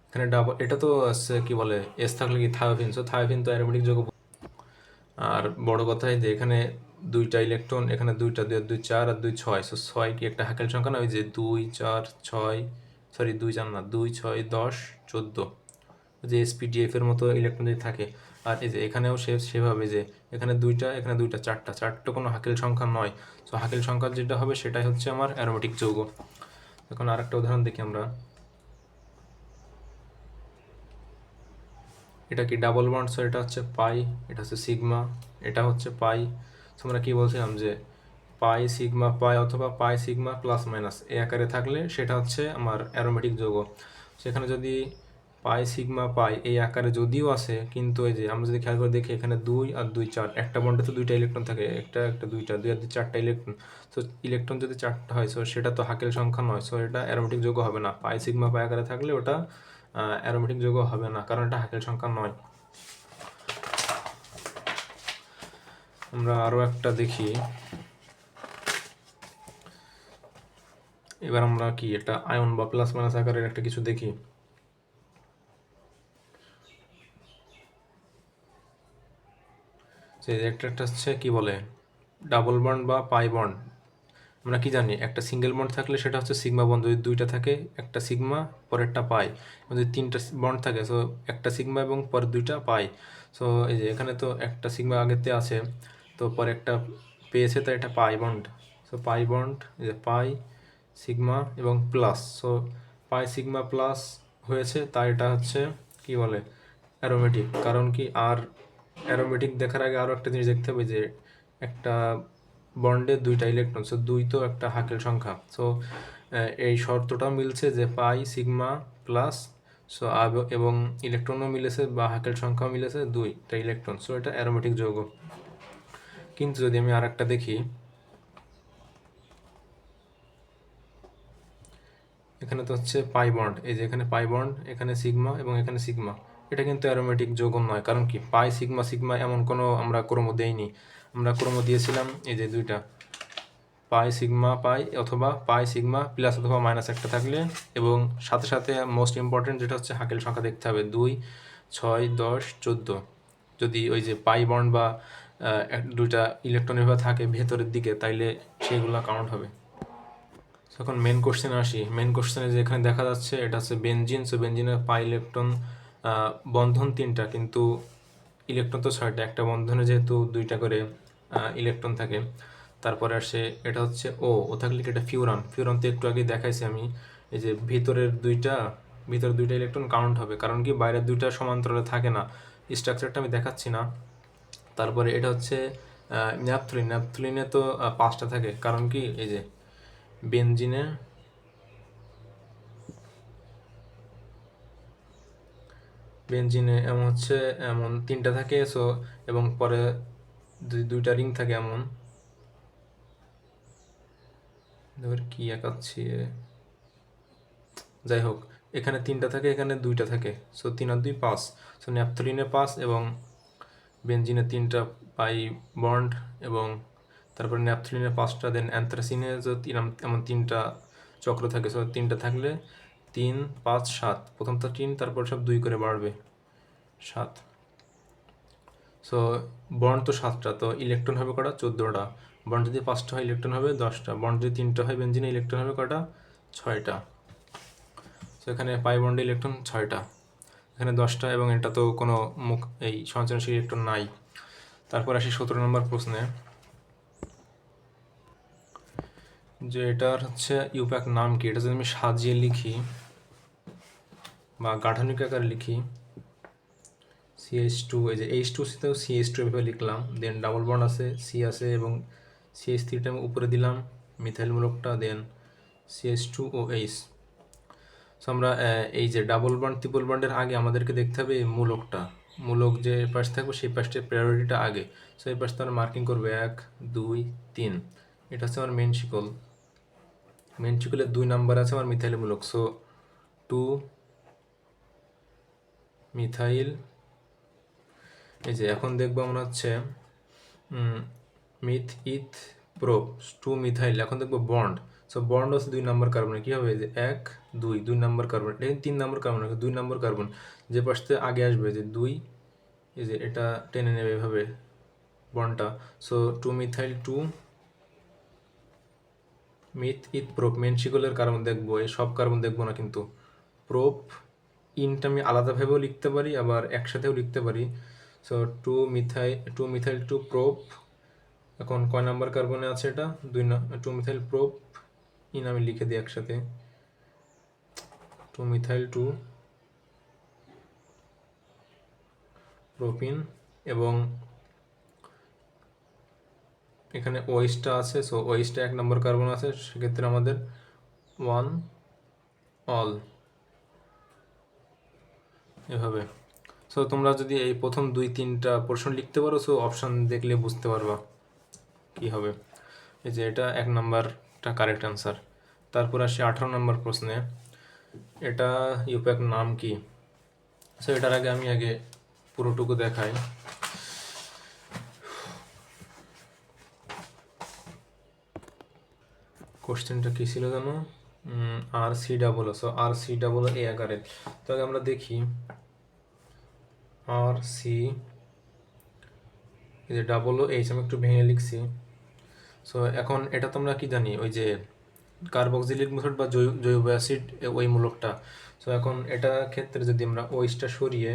এখানে ডাবল, এটা তো আছে কি বলে এস থাকলে কি থায়োফিন, সো থায়োফিন তো অ্যারোমেটিক যৌগ। আর বড় কথা এই যে এখানে 2টা ইলেকট্রন, এখানে 2টা, 2 আর 2 4 আর 2 6, সো 6 কি একটা হাকেল সংখ্যা না? ওই যে 2 4 6, সরি 2 4 না, 2 6 10 14, যে SPDF এর মতো ইলেকট্রন যদি থাকে। আর এই যে এখানেও সেভাবে যে এখানে 2টা, এখানে 2টা, 4টা কোনো হাকেল সংখ্যা নয়। সো হাকেল সংখ্যা যেটা হবে সেটাই হচ্ছে আমার অ্যারোমেটিক যৌগ। এখন আরেকটা উদাহরণ দেখি আমরা। এটা কি ডাবল বন্ড, সো এটা হচ্ছে পাই, এটা হচ্ছে সিগমা, এটা হচ্ছে পাই। সো আমরা কি বলছিলাম যে পাই সিগমা পাই অথবা পাই সিগমা প্লাস মাইনাস এই আকারে থাকলে সেটা হচ্ছে আমার অ্যারোমেটিক যৌগ। সেখানে যদি পাই সিগমা পাই এই আকারে যদিও আসে, কিন্তু এই যে আমরা যদি খেয়াল করে দেখি এখানে 2 আর 2 4, একটা বন্ডে তো 2টা ইলেকট্রন থাকে, একটা একটা 2টা, 2 আর 2 4টা ইলেকট্রন। সো ইলেকট্রন যদি 4টা হয়, সো সেটা তো হাকেল সংখ্যা নয়, সো এটা অ্যারোমেটিক যৌগ হবে না। পাই সিগমা পাই আকারে থাকলে ওটা অ্যারোমেটিক যৌগ হবে না, কারণ এটা হাকেল সংখ্যা নয়। আমরা আরও একটা দেখি। এবার আমরা কি একটা আয়ন বা প্লাস মাইনাস আকারের একটা কিছু দেখি। যে একটা হচ্ছে কি বলে ডাবল বন্ড বা পাই বন্ড। আমরা কি জানি একটা সিঙ্গেল বন্ড থাকলে সেটা হচ্ছে সিগমা বন্ড, যদি দুইটা থাকে একটা সিগমা পরেরটা পাই, যদি তিনটা বন্ড থাকে সো একটা সিগমা এবং পরের দুইটা পাই। সো এই যে এখানে তো একটা সিগমা আগেতে আছে, তো পরে একটা পেয়েছে, তাই এটা পাই বন্ড। সো পাই বন্ড, এই যে পাই সিগমা এবং প্লাস, সো পাই সিগমা প্লাস হয়েছে, তাই এটা হচ্ছে কি বলে অ্যারোমেটিক। কারণ কি, আর অ্যারোমেটিক দেখার আগে আরও একটা জিনিস দেখতে হবে যে একটা বন্ডে দুইটা ইলেকট্রন, সো দুই তো একটা হাকেল সংখ্যা। সো এই শর্তটাও মিলছে যে পাই সিগমা প্লাস, সো এবং ইলেকট্রনও মিলেছে বা হাকেল সংখ্যাও মিলেছে দুইটা ইলেকট্রন, সো এটা অ্যারোমেটিক যৌগ। কিন্তু যদি আমি আর একটা দেখি, এখানে তো হচ্ছে পাই বন্ড, এই যে এখানে পাই বন্ড, এখানে সিগমা এবং এখানে সিগমা, এটা কিন্তু অ্যারোমেটিক যৌগ নয়। কারণ কি, পাই সিগমা সিগমা এমন কোনো আমরা ক্রম দেইনি, আমরা ক্রম দিয়েছিলাম এই যে দুইটা পাই সিগমা পাই, অথবা পাই সিগমা প্লাস অথবা মাইনাস একটা থাকলে, এবং সাথে সাথে মোস্ট ইম্পর্টেন্ট যেটা হচ্ছে হাকেল সংখ্যা দেখতে হবে 2, 6, 10, 14। যদি ওই যে পাই বন্ড বা দুইটা ইলেকট্রন এভাবে থাকে ভেতরের দিকে, তাইলে সেগুলো কাউন্ট হবে। এখন মেন কোশ্চেনে আসি। মেন কোশ্চেনে যে এখানে দেখা যাচ্ছে এটা হচ্ছে বেনজিন। সো বেনজিনের পাই ইলেকট্রন, বন্ধন 3টা কিন্তু ইলেকট্রন তো 6টা, একটা বন্ধনে যেহেতু 2টা করে ইলেকট্রন থাকে। তারপরে আসে এটা হচ্ছে ও থাকলে কি এটা ফিউরান। ফিউরান তো একটু আগে দেখাইছি আমি, এই যে ভিতরের দুইটা ইলেকট্রন কাউন্ট হবে, কারণ কি বাইরের দুইটা সমান্তরালে থাকে না। স্ট্রাকচারটা আমি দেখাচ্ছি না। তারপরে এটা হচ্ছে ন্যাপথলিন। ন্যাপথলিনে তো 5টা থাকে, কারণ কি এই যে বেনজিনে এমন হচ্ছে এমন 3টা থাকে। সো এবং পরে দুইটা রিং থাকে এমন, কি একাচ্ছি, যাই হোক এখানে 3টা থাকে, এখানে 2টা থাকে। সো 3 আর 2 5। সো ন্যাপথলিনে 5 এবং বেনজিনে 3টা পাই বন্ড, এবং তারপর ন্যাপথলিনে 5টা, দেন অ্যান্থ্রাসিনে এমন 3টা চক্র থাকে। সো 3টা থাকলে 3, 5, 7, প্রথমটা 3, তারপর সব 2 করে বাড়বে 7। সো বন্ড তো 7টা, তো ইলেকট্রন হবে কটা? 14টা। বন্ড যদি 5টা হয় ইলেকট্রন হবে 10টা। বন্ড যদি 3টা হয় বেনজিনে ইলেকট্রন হবে কটা? 6টা। সো এখানে পাই বন্ডে ইলেকট্রন 6টা, এখানে 10টা, এবং এটা তো কোনো এই সঞ্চালনশীল ইলেকট্রন নাই। তারপর আসি 17 নম্বর প্রশ্নে, যে এটার হচ্ছে ইউপ্যাক নাম কি। এটা যদি আমি সাজিয়ে লিখি বা গাঠনিক আকারে লিখি, CH2, এই যে H2C-তেও CH2 এভাবে লিখলাম, দেন ডাবল বন্ড আছে, সি আছে, এবং CH3টা আমি উপরে দিলাম মিথাইল মূলকটা, দেন CH2OH। সো আমরা এই যে ডাবল বন্ড ট্রিপল বন্ডের আগে আমাদেরকে দেখতে হবে এই মূলকটা, মূলক যে পাশে থাকবে সেই পাশটার প্রায়োরিটিটা আগে। সো এই পাশটা আমরা মার্কিং করবো 1, 2, 3। এটা হচ্ছে আমার মেন শিকল। মেন শিকলের 2 নাম্বার আছে আমার মিথাইল মূলক। সো 2 মিথাইল, এই যে এখন দেখবো আমরা হচ্ছে মিথ ইথ প্রো 2 মিথাইল, এখন দেখবো বন্ড। সো বন্ড হচ্ছে 2 নম্বর কার্বনে, কী হবে যে 1, 2 নম্বর কার্বন, এটা 3 নম্বর কার্বন, 2 নম্বর কার্বন যে পাশতে আগে আসবে যে 2, এই যে এটা টেনে নেবে এভাবে বন্ডটা। So 2 methyl 2 meth eth prop. মেন শিকলের কার্বন দেখবো, এই সব কার্বন দেখবো না কিন্তু। প্রোপ ইনটা আমি আলাদাভাবেও লিখতে পারি, আবার একসাথেও লিখতে পারি। সো 2 মিথাইল 2 প্রোপ, এখন কয় নাম্বার কার্বনে আছে এটা? 2 মিথাইল প্রোপ ইন, আমি লিখে দিই একসাথে 2 মিথাইল 2 প্রোপিন, এবং এখানে ওইসটা আছে। সো ওইসটা 1 নম্বর কার্বন আছে, সেক্ষেত্রে আমাদের 1 অল, এভাবে। সো তোমরা যদি এই প্রথম 2-3টা পোর্শন লিখতে পারো, সো অপশান দেখলে বুঝতে পারবা কি হবে। এই যে এটা 1 নাম্বারটা কারেক্ট অ্যান্সার। তারপর আসি 18 নম্বর প্রশ্নে, এটা ইউপ্যাক নাম কি। সো এটার আগে আমি পুরোটুকু দেখাই। কোশ্চেনটা কী ছিল জানো? RC double, so RC double A আকারের। তো আমরা দেখি RC এই যে ডাবল ও এইচ আমি একটু ভেঙে লিখছি। সো এখন এটা তোমরা কি জানি, ওই যে কার্বক্সিলিক অ্যাসিড বা জৈব অ্যাসিড, ওই মূলকটা। সো এখন এটা ক্ষেত্রে যদি আমরা ওইচটা সরিয়ে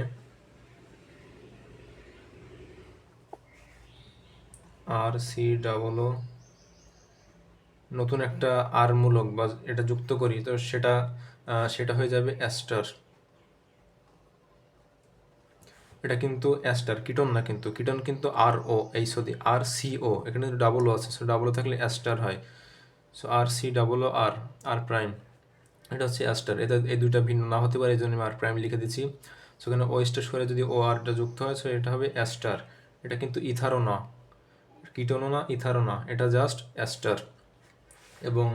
আর সি ডাবল ও নতুন একটা আর মূলক বা এটা যুক্ত করি, তো সেটা হয়ে যাবে অ্যাস্টার। এটা কিন্তু অ্যাস্টার, কিটোন না, কিন্তু কিটোন কিন্তু আর ও, এই সরি আর সি ও, এখানে ডাবল ও আছে, সো ডাবল ও থাকলে অ্যাস্টার হয়। সো আর সি ডাবল ও আর, আর প্রাইম, এটা হচ্ছে অ্যাস্টার। এটা এই দুইটা ভিন্ন না হতে পারে, এই জন্য আমি আর প্রাইম লিখে দিচ্ছি। সো এখানে ওয়েস্টার সরে যদি ও আরটা যুক্ত হয়, সো এটা হবে অ্যাস্টার। এটা কিন্তু ইথারও না, কিটোনও না, ইথারও না, এটা জাস্ট অ্যাস্টার। এবং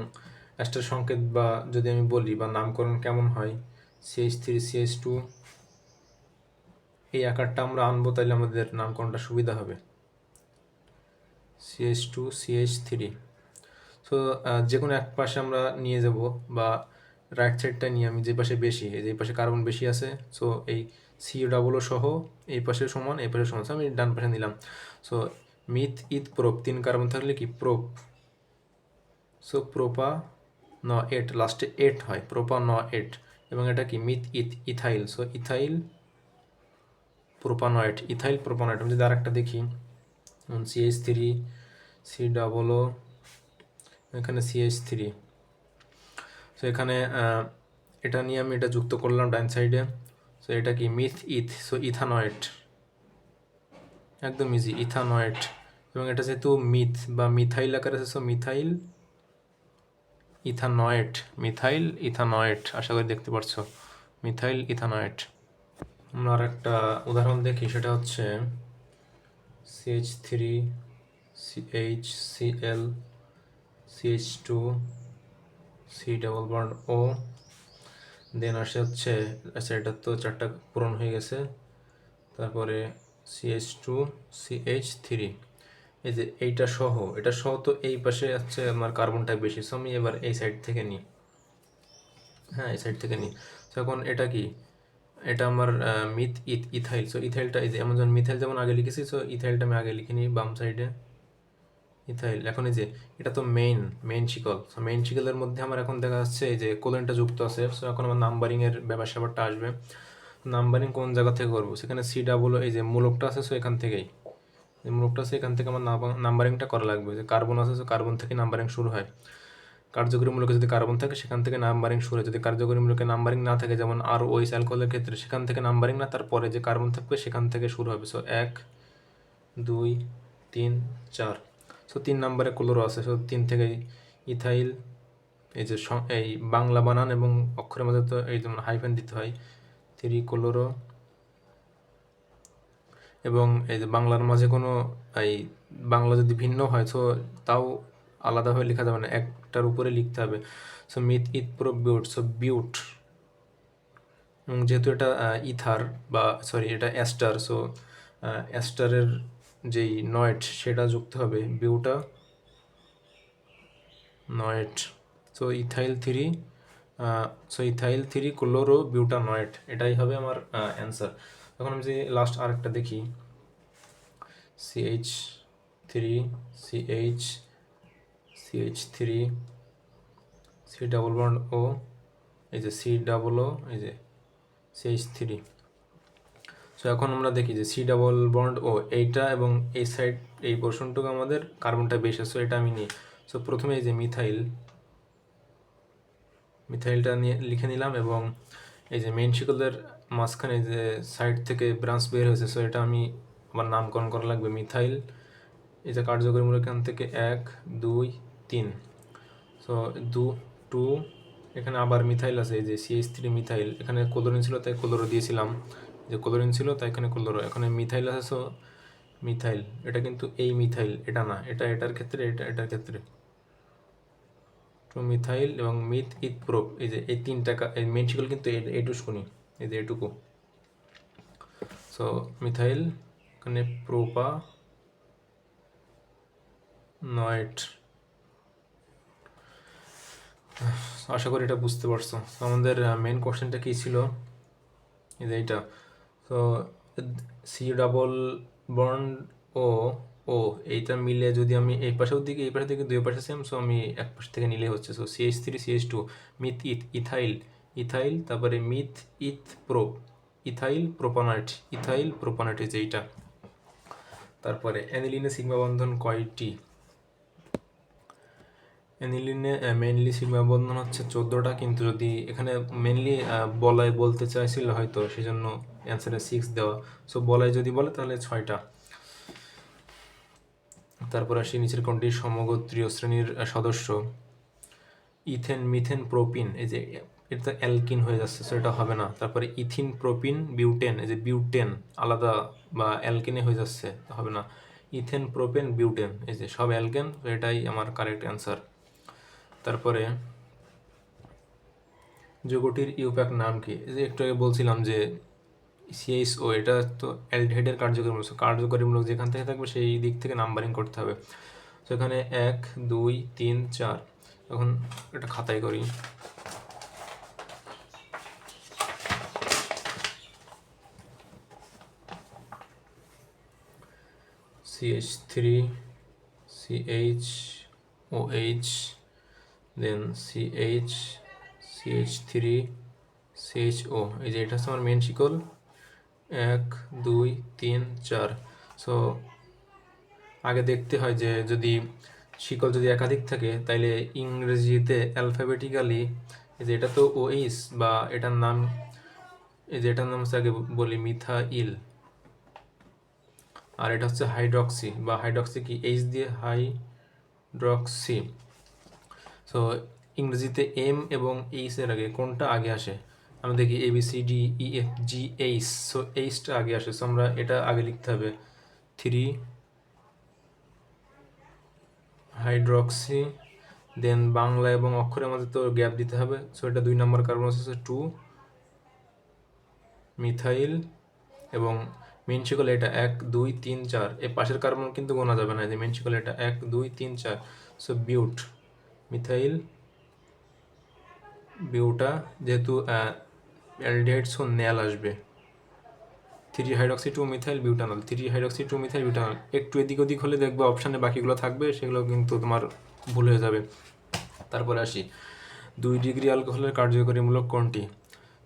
অ্যাস্টার সংকেত বা যদি আমি বলি বা নামকরণ কেমন হয়, CH3 CH2, এই আকারটা আমরা আনবো, তাহলে আমাদের নামকরণটা সুবিধা হবে। CH2 CH3। সো যে কোনো এক পাশে আমরা নিয়ে যাব, বা রাইট সাইডটা নিয়ে আমি যে পাশে বেশি, এই যে পাশে কার্বন বেশি আছে, সো এই সি ডাবল ও সহ এই পাশে সমান, এই পাশে সমান, so আমি ডান পাশে নিলাম। So myth eth prop, 3 carbon থাকলে কি প্রোপ, সো প্রোপা ন এট, লাস্টে এট হয়, প্রোপা ন এট। এবং এটা কি meth eth ethyl, so ethyl propanoate, ethyl propanoate. আমি যদি আরেকটা দেখি, CH3 সি ডাবল ও, এখানে CH3। সো এখানে এটা নিয়ে আমি এটা যুক্ত করলাম ডান সাইডে। সো এটা কি মিথ ইথ, সো ইথানয়েট, একদম ইজি, ইথানয়েট। এবং এটা যেহেতু মিথ বা মিথাইল আকারে আছে, so methyl ethanoate, methyl ethanoate, আশা করি দেখতে পারছো, মিথাইল ইথানয়েট। আমরা আর একটা উদাহরণ দেখি, সেটা হচ্ছে CH3 CHCl CH2 C double bond O, then আসে হচ্ছে, আচ্ছা এটা তো 4টা পূরণ হয়ে গেছে। তারপরে CH2 CH3, এই যে এইটা সহ, এটা সহ, তো এই পাশে হচ্ছে আমার কার্বনটা বেশি, সো আমি এবার এই সাইড থেকে নিই, হ্যাঁ এই সাইড থেকে নিই। তো এখন এটা কি, এটা আমার মিথ ইথাইল, সো ইথাইলটা এই যে এমন, যেমন মিথাইল যেমন আগে লিখেছি, সো ইথাইলটা আমি আগে লিখে নিই বাম সাইডে, ইথাইল। এখন এই যে এটা তো মেইন শিকল, সো মেইন শিকলের মধ্যে আমার এখন দেখা যাচ্ছে এই যে কোলনটা যুক্ত আছে। সো এখন আমার নাম্বারিংয়ের ব্যাপারটা আসবে। নাম্বারিং কোন জায়গা থেকে করবো, সেখানে সি ডাবল এই যে মূলকটা আছে, সো এখান থেকেই, যে মূলকটা আছে এখান থেকে আমার নাম্বারিংটা করা লাগবে। যে কার্বন আছে, সো কার্বন থেকে নাম্বারিং শুরু হয়। কার্যকরী মূলকে যদি কার্বন থাকে, সেখান থেকে নাম্বারিং শুরু হয়। যদি কার্যকরী মূলকে নাম্বারিং না থাকে, যেমন আর ওইস অ্যালকোহলের ক্ষেত্রে, সেখান থেকে নাম্বারিং না, তারপরে যে কার্বন থাকবে সেখান থেকে শুরু হবে। সো 1 2 3 4, সো 3 নম্বরে ক্লোরো আছে, সো 3 থেকে ইথাইল, এই যে এই বাংলা বানান এবং অক্ষরের মধ্যে তো এই যেমন হাইফেন দিতে হয়, 3 ক্লোরো। এবং এই যে বাংলার মাঝে কোনো এই বাংলা যদি ভিন্ন হয়, তো তাও আলাদাভাবে লেখা যাবে না, একটার উপরে লিখতে হবে। So myth ইথ pro বিউট, so বিউট। এবং যেহেতু এটা ইথার বা সরি এটা অ্যাস্টার, সো অ্যাস্টারের যেই নয়েট সেটা যুক্ত হবে, বিউটা নয়েট। সো ইথাইল 3, ক্লোরো বিউটানয়েট, এটাই হবে আমার অ্যান্সার। এখন আমি যদি লাস্ট আরেকটা দেখি, CH3 CH3 C double bond ও, এই যে সি ডাবল ও, এই যে CH3। সো এখন আমরা দেখি যে সি ডাবল বন্ড ও এইটা এবং এই সাইড, এই পোর্শনটুকু আমাদের কার্বনটা বেশি, সো এটা আমি নিই। সো প্রথমে এই যে মিথাইলটা নিয়ে লিখে নিলাম, এবং এই যে মেইন শিকলের মাঝখানে যে সাইড থেকে ব্রাঞ্চ বের হয়েছে, সো এটা আমি আমার নামকরণ করা লাগবে মিথাইল। এই যে কার্যকরী মূলক এখান থেকে 1 2 3, সো 2, এখানে আবার মিথাইল আছে, এই যে CH3 মিথাইল, এখানে ক্লোরিন ছিল তাই ক্লোরো দিয়েছিলাম, যে ক্লোরিন ছিল তাই এখানে ক্লোরো, এখানে মিথাইল আছে, সো মিথাইল। এটা কিন্তু এই মিথাইল, এটা না, এটা এটার ক্ষেত্রে, এটা এটার ক্ষেত্রে, মিথাইল এবং মিথ ইথ প্রোপ, এই যে এই 3টা এই মেইন শিকল কিন্তু এইটুকুনি, এই যে এটুকু। সো মিথাইল, এখানে প্রোপা নয়েট। আশা করি এটা বুঝতে পারছো। আমাদের মেইন কোশ্চেনটা কী ছিল, এই যে এইটা। তো সি ডাবল বন্ড ও ও এইটা মিলে যদি আমি এই পাশের দিকে এই পাশে থেকে দুই পাশে সেম, সো আমি এক পাশ থেকে নিলে হচ্ছে, so CH3 CH2 myth ethyl ethyl, তারপরে মিথ ইথ প্রো ইথাইল প্রোপানেট যে এইটা। তারপরে অ্যানিলিনে সিগমা বন্ধন কয়টি? অ্যানিলিনে মেইনলি সিগমা বন্ধন হচ্ছে 14টা, কিন্তু যদি এখানে মেইনলি বলতে চাইছিল হয়তো, সেই জন্য অ্যান্সারে 6 দেওয়া। সো বলায় যদি বলে তাহলে 6টা। তারপর আসি নিচের কোনটি সমগোত্রীয় শ্রেণীর সদস্য? ইথেন মিথেন প্রোপিন, এই যে এটা অ্যালকিন হয়ে যাচ্ছে, সো এটা হবে না। তারপরে ইথিন প্রোপিন বিউটেন, এই যে বিউটেন আলাদা বা অ্যালকেনে হয়ে যাচ্ছে, হবে না। ইথেন প্রোপেন বিউটেন, এই যে সব অ্যালকেন, এটাই আমার কারেক্ট অ্যান্সার। তারপরে যৌগটির ইউপ্যাক নাম কি? এই যে একটু আগে বলছিলাম যে CHO, এটা তো অ্যালডিহাইডের কার্যকরীমূলক যেখান থেকে থাকবে সেই দিক থেকে নাম্বারিং করতে হবে। তো এখানে 1 2 3 4, এখন এটা খাতায় করি। CH3 CHOH, দেন CH3 CHO, এই যে এটা হচ্ছে আমার মেন শিকল। 1 2 3 4। সো আগে দেখতে হয় যে যদি শিকল যদি একাধিক থাকে তাইলে ইংরেজিতে অ্যালফাবেটিক্যালি, এই যে এটা তো OH বা এটার নাম, এই যে এটার নাম হচ্ছে আগে বলি মিথাইল, আর এটা হচ্ছে হাইড্রক্সি বা হাইড্রক্সি কি H দিয়ে হাইড্রক্সি। সো ইংরেজিতে M এবং H এর আগে কোনটা আগে আসে? আমরা দেখি ABCDEFGH, সো Hটা আগে আসে, সো আমরা এটা আগে লিখতে হবে 3 হাইড্রক্সি, দেন বাংলা এবং অক্ষরের মধ্যে তো গ্যাপ দিতে হবে, সো এটা 2 নম্বর কার্বন হচ্ছে 2 মিথাইল, এবং মেন শিকল এটা 1 2 3 4, এর পাশের কার্বন কিন্তু গোনা যাবে না, যে মেন শিকল এটা 1 2 3 4, সো বিউট মিথাইল বিউটা, যেহেতু অ্যালডিহাইড, সো ন্যাল আসবে 3 hydroxy 2 methyl butanol, 3 hydroxy 2 methyl butanol. একটু এদিক ওদিক হলে দেখবে অপশানে বাকিগুলো থাকবে, সেগুলো কিন্তু তোমার ভুল হয়ে যাবে। তারপরে আসি 2 ডিগ্রি অ্যালকোহলের কার্যকরীমূলক কোনটি?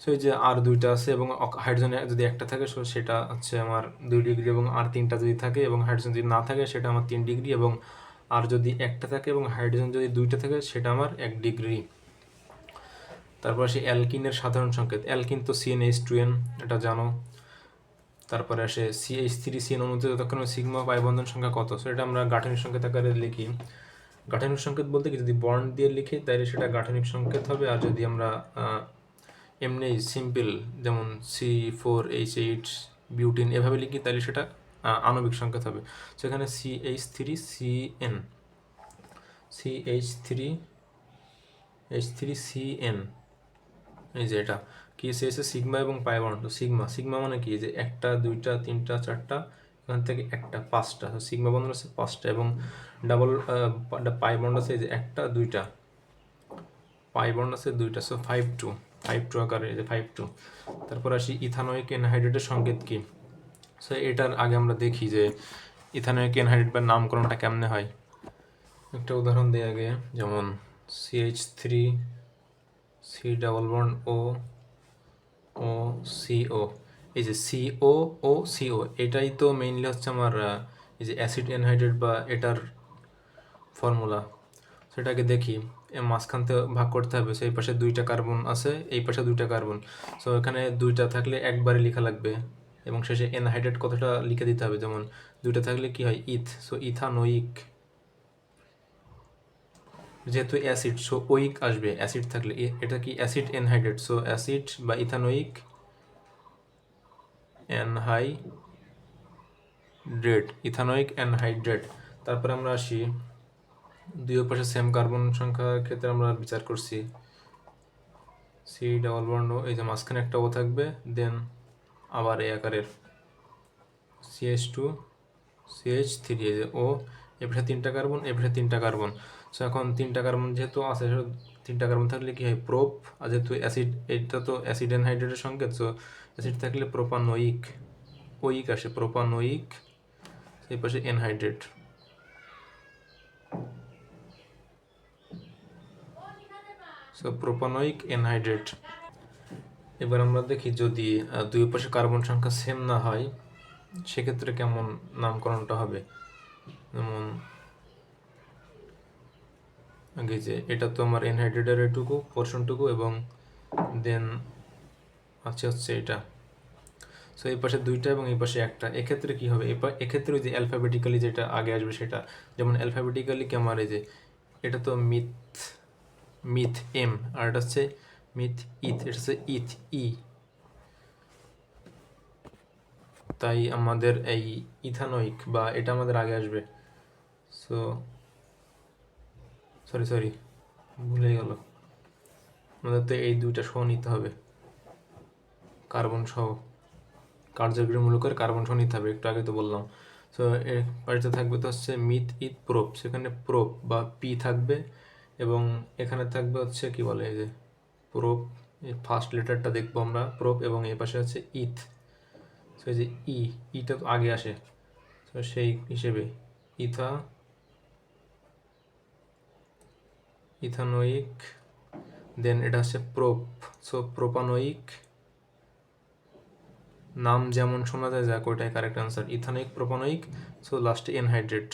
সো এই যে আর দুইটা আছে এবং হাইড্রোজেন যদি একটা থাকে, সো সেটা হচ্ছে আমার 2 ডিগ্রি, এবং আর তিনটা যদি থাকে এবং হাইড্রোজেন যদি না থাকে সেটা আমার 3 ডিগ্রি, এবং আর যদি একটা থাকে এবং হাইড্রোজেন যদি দুইটা থাকে সেটা আমার 1 ডিগ্রি। তারপর আসি অ্যালকিনের সাধারণ সংকেত। অ্যালকিন তো CnH2n, এটা জানো। তারপরে আসে CH3CN অণুতে যতক্ষণ সিগমা পাই বন্ধন সংখ্যা কত? সো এটা আমরা গাঠনিক সংকেত আকারে লিখি। গাঠনিক সংকেত বলতে কি, যদি বন্ড দিয়ে লিখি তাহলে সেটা গাঠনিক সংকেত হবে, আর যদি আমরা এমনি সিম্পল যেমন C4H8 বিউটিন এভাবে লিখি তাহলে সেটা আণবিক সংকেত হবে। সেখানে CH3CN CH3CN, এই যে এটা কি এসে সিগমা এবং পাই বন্ড। তো সিগমা মানে কি, যে একটা দুইটা তিনটা চারটা, এখান থেকে একটা 5টা, তো সিগমা বন্ধন আছে 5টা, এবং ডাবল পাই বন্ড আছে এই যে একটা দুইটা, পাই বন্ড আছে 2টা, সো 5 2 আকারে, এই যে 5 2। তারপর আসি ইথানোয়িক এনহাইড্রেটের সংকেত কি? সো এটার আগে আমরা দেখি যে ইথানোয়িক এনহাইড্রেট বা নামকরণটা কেমনে হয়। একটা উদাহরণ দিই আগে, যেমন CH3 C ডাবল বন্ড ও CO, এই যে CO এটাই তো মেইনলি হচ্ছে আমার এই যে অ্যাসিড এনহাইড্রেট বা এটার ফর্মুলা। সেটাকে দেখি মাঝখান থেকে ভাগ করতে হবে, সেই পাশে 2টা কার্বন আছে, এই পাশে 2টা কার্বন, সো এখানে 2টা থাকলে একবারে লেখা লাগবে, এবং শেষে এনহাইড্রেট কতটা লিখে দিতে হবে, যেমন 2টা থাকলে কি হয় সো ইথানোয়িক, যেহেতু অ্যাসিড সো ওইক আসবে, অ্যাসিড থাকলে এটা কি অ্যাসিড এনহাইড্রেট, সো অ্যাসিড বা ইথানোয়িক ইথানোয়িক অ্যানহাইড্রেট। তারপরে আমরা আসি দুই পাশে সেম কার্বন সংখ্যার ক্ষেত্রে আমরা বিচার করছি। সি ডাবল বন্ড, এই যে মাঝখানে একটা ও থাকবে, দেন আবার এই আকারের CH2 CH3, এই যে ও, এ পাশে 3টা কার্বন, এ পাশে 3টা কার্বন। সো এখন 3টা কার্বন যেহেতু আছে, 3টা কার্বন থাকলে কি হয় প্রোপ, আর যেহেতু অ্যাসিড, এটা তো অ্যাসিড অ্যানহাইড্রেটের সংকেত, সো অ্যাসিড থাকলে প্রোপানোয়িক, ওইক আসে প্রোপানোয়িক, এই পাশে এনহাইড্রেট। So propanoic এনহাইড্রেট। এবার আমরা দেখি যদি দুই পাশে কার্বন সংখ্যা সেম না হয় সেক্ষেত্রে কেমন নামকরণটা হবে। যেমন আগে যে এটা তো আমার এনহাইড্রেটের এটুকু পোর্শনটুকু এবং দেন হচ্ছে এটা। সো এই পাশে দুইটা এবং এই পাশে একটা, এক্ষেত্রে কি হবে? এক্ষেত্রে ওই যে অ্যালফাবেটিক্যালি যেটা আগে আসবে সেটা, যেমন অ্যালফাবেটিক্যালি কি আমার এই যে এটা তো মিথ এম, আর এটা হচ্ছে মিথ ইথ, এটা হচ্ছে ইথ ই, তাই আমাদের এই ইথানোইক বা এটা আমাদের আগে আসবে। সো সরি ভুলে গেল, আমাদের তো এই দুইটা সহ নিতে হবে, কার্বন সহ, কার্যকরীমূলকের কার্বন সহ নিতে হবে, একটু আগে তো বললাম। সো এর বাড়িতে থাকবে তো হচ্ছে মিথ ইথ প্রোপ, সেখানে প্রোপ বা পি থাকবে এবং এখানে থাকবে হচ্ছে কি বলে এই যে প্রোপ, এই ফার্স্ট লেটারটা দেখবো আমরা প্রোপ, এবং এই পাশে আছে ইথ। সো এই যে ইটা তো আগে আসে, তো সেই হিসেবে ইথানোইক, দেন এটা হচ্ছে প্রোপ, সো প্রোপানোইক, নাম যেমন শোনা যায় যাক ওইটাই correct answer, ethanoic propanoic. So লাস্টে এনহাইড্রেট।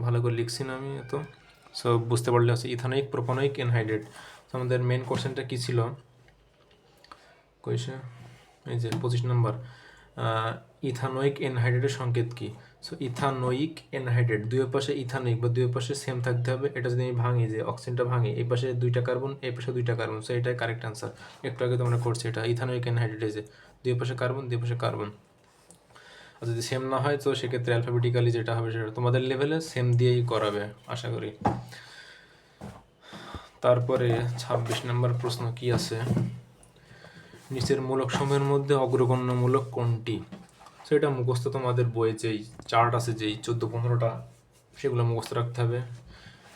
ভালো করে লিখছি না আমি তো, সো বুঝতে পারলে হচ্ছে ইথানোইক প্রোপানোইক এনহাইড্রেট। তো আমাদের মেন কোশ্চেনটা কী ছিল কইসে, এই যে 25 নম্বর, ইথানোইক এনহাইড্রেটের সংকেত কি? সো ইথানোইক এনহাইড্রেট, দুই পাশে ইথানোইক বা দুই পাশে সেম থাকতে হবে। এটা যদি আমি ভাঙি, যে অক্সিজেনটা ভাঙি, এই পাশে দুইটা কার্বন, এই পাশে দুইটা কার্বন, সো এটাই কারেক্ট আনসার। একটু আগে তোমরা করছি এটা, ইথানোইক এনহাইড্রেট, যে দুই পাশে কার্বন, দুই পাশে কার্বন। আর যদি সেম না হয় তো সেক্ষেত্রে অ্যালফাবেটিক্যালি যেটা হবে সেটা তোমাদের লেভেলে সেম দিয়েই করাবে আশা করি। তারপরে 26 নম্বর প্রশ্ন কি আছে, নিচের মূলকসমূহের মধ্যে অগ্রগণ্য মূলক কোনটি? সো এটা মুখস্থ, তোমাদের বইয়ে যেই চার্ট আছে, যেই 14-15টা, সেগুলো মুখস্থ রাখতে হবে।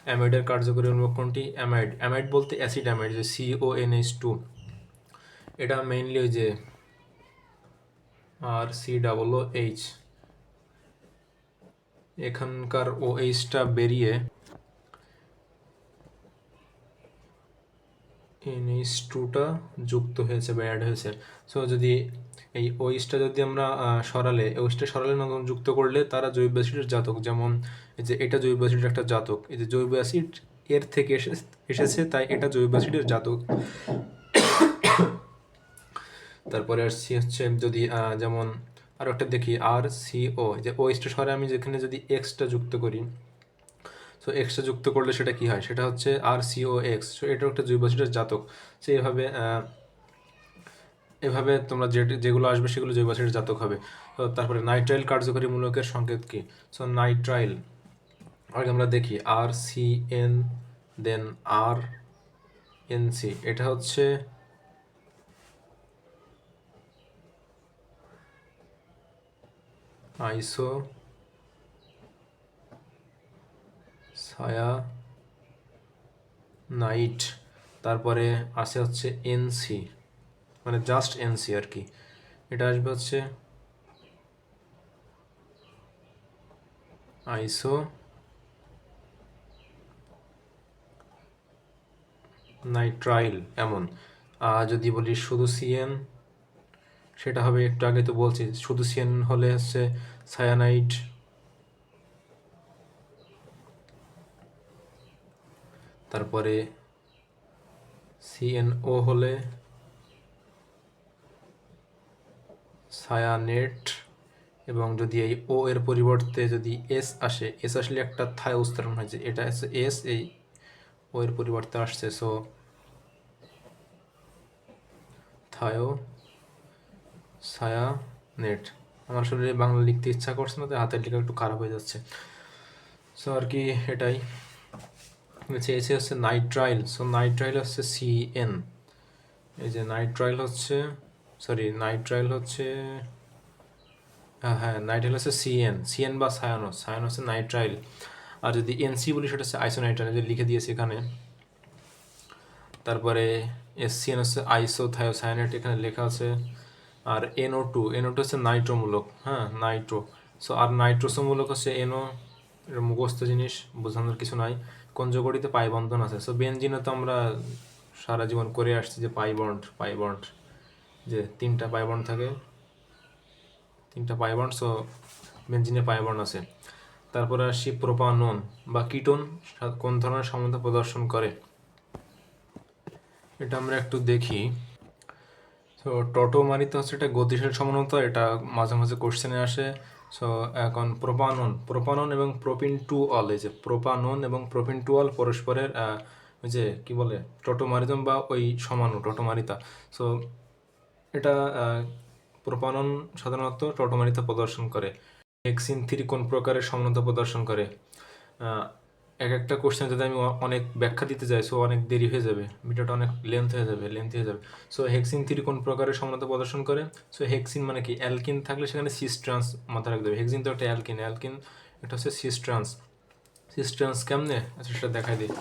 অ্যামাইডের কার্যকরী মূলক কোনটি? অ্যামাইড বলতে অ্যাসিড অ্যামাইড, যে CONH2, এটা মেইনলি ওই যে RCOOH, এখানকার OH-টা বেরিয়ে NH2টা যুক্ত হয়েছে বা অ্যাড হয়েছে। সো যদি এই OH-টা যদি আমরা সরালে, OH-টা সরালে নতুন যুক্ত করলে তারা জৈব অ্যাসিডের জাতক। যেমন এই যে এটা জৈব অ্যাসিডের একটা জাতক, এই যে জৈব অ্যাসিড এর থেকে এসেছে তাই এটা জৈব অ্যাসিডের জাতক। তারপরে আসছি হচ্ছে যদি যেমন আরও একটা দেখি RCO, যে OH-টা সরে আমি যেখানে যদি X-টা যুক্ত করি, সো এক্সটা যুক্ত করলে সেটা কি হয়? সেটা হচ্ছে RCOX। সো এটা একটা জৈব অ্যাসিডের জাতক। সো এভাবে তোমরা যেগুলো আসবে সেগুলো জৈব অ্যাসিডের জাতক হবে। তো তারপরে নাইট্রাইল কার্যকরী মূলকের সংকেত কি? সো নাইট্রাইল আগে আমরা দেখি RCN, দেন RNC, এটা হচ্ছে আইসো সায়ানাইট। তারপরে আসে হচ্ছে NC, মানে জাস্ট NC আর কি, এটা আসবে হচ্ছে আইসো নাইট্রাইল এমন। যদি বলি শুধু CN, সেটা হবে, একটু আগে তো বলছি, শুধু CN হলে হচ্ছে সায়ানাইড। তারপরে CNO হলে সায়ানেট, এবং যদি এই O এর পরিবর্তে যদি S আসে, S আসলে একটা থায় উচ্চারণ হয়েছে, এটা হচ্ছে S, এই O এর পরিবর্তে আসছে, সো থায়ো সায়ানেট। আমার আসলে বাংলা লিখতে ইচ্ছা করছে না, তাই হাতের লেখা একটু খারাপ হয়ে যাচ্ছে। সো আর কি এটাই চেয়েছে হচ্ছে নাইট্রাইল। সো নাইট্রাইল হচ্ছে CN, এই যে নাইট্রাইল হচ্ছে হ্যাঁ নাইট্রাইল হচ্ছে CN বা সায়ান হচ্ছে নাইট্রাইল। আর যদি NC বলি সেটা হচ্ছে আইসোনাইট্রাইল, যে লিখে দিয়েছি এখানে। তারপরে SCN হচ্ছে আইসোথায়োসায়ানেট, এখানে লেখা আছে। আর NO2 হচ্ছে নাইট্রোমূলক, হ্যাঁ নাইট্রো। সো আর নাইট্রোসোমূলক হচ্ছে NO, এটা মুখস্থ জিনিস, বোঝানোর কিছু নাই। কঞ্জুগেটিতে পাই বন্ধন আছে। সো বেনজিনে তো আমরা সারা জীবন করে আসছি যে পাই বন্ড, যে তিনটা পাই বন্ড থাকে, তিনটা পাই বন্ড। সো বেনজিনে পাই বন্ড আছে। তারপরে আসি প্রোপানন বা কিটোন কোন ধরনের সমতা প্রদর্শন করে, এটা আমরা একটু দেখি। সো টটোমারিতে হচ্ছে এটা গতিশীল সমানতা, এটা মাঝে মাঝে কোশ্চেনে আসে। সো এখন প্রোপানন এবং প্রোপিন টু অল, এই যে প্রোপানন এবং প্রোপিন টু অল পরস্পরের ওই যে কি বলে টটোমারিজম বা ওই সমাণু টটোমারিতা। সো এটা প্রোপানন সাধারণত টটোমারিতা প্রদর্শন করে। হেক্সিন 3 কোন প্রকারের সমতা প্রদর্শন করে? এক একটা কোশ্চেন যদি আমি অনেক ব্যাখ্যা দিতে যাই, সো অনেক দেরি হয়ে যাবে, ভিডিওটা অনেক লেন্থ হয়ে যাবে। সো হেক্সিন 3 কোন প্রকারের সমতা প্রদর্শন করে? সো হেক্সিন মানে কি, অ্যালকিন থাকলে সেখানে সিস ট্রান্স মাথায় রাখতে হবে। হেক্সিন তো একটা অ্যালকিন, এটা হচ্ছে সিস ট্রান্স কেমনে, আচ্ছা সেটা দেখাই দিই।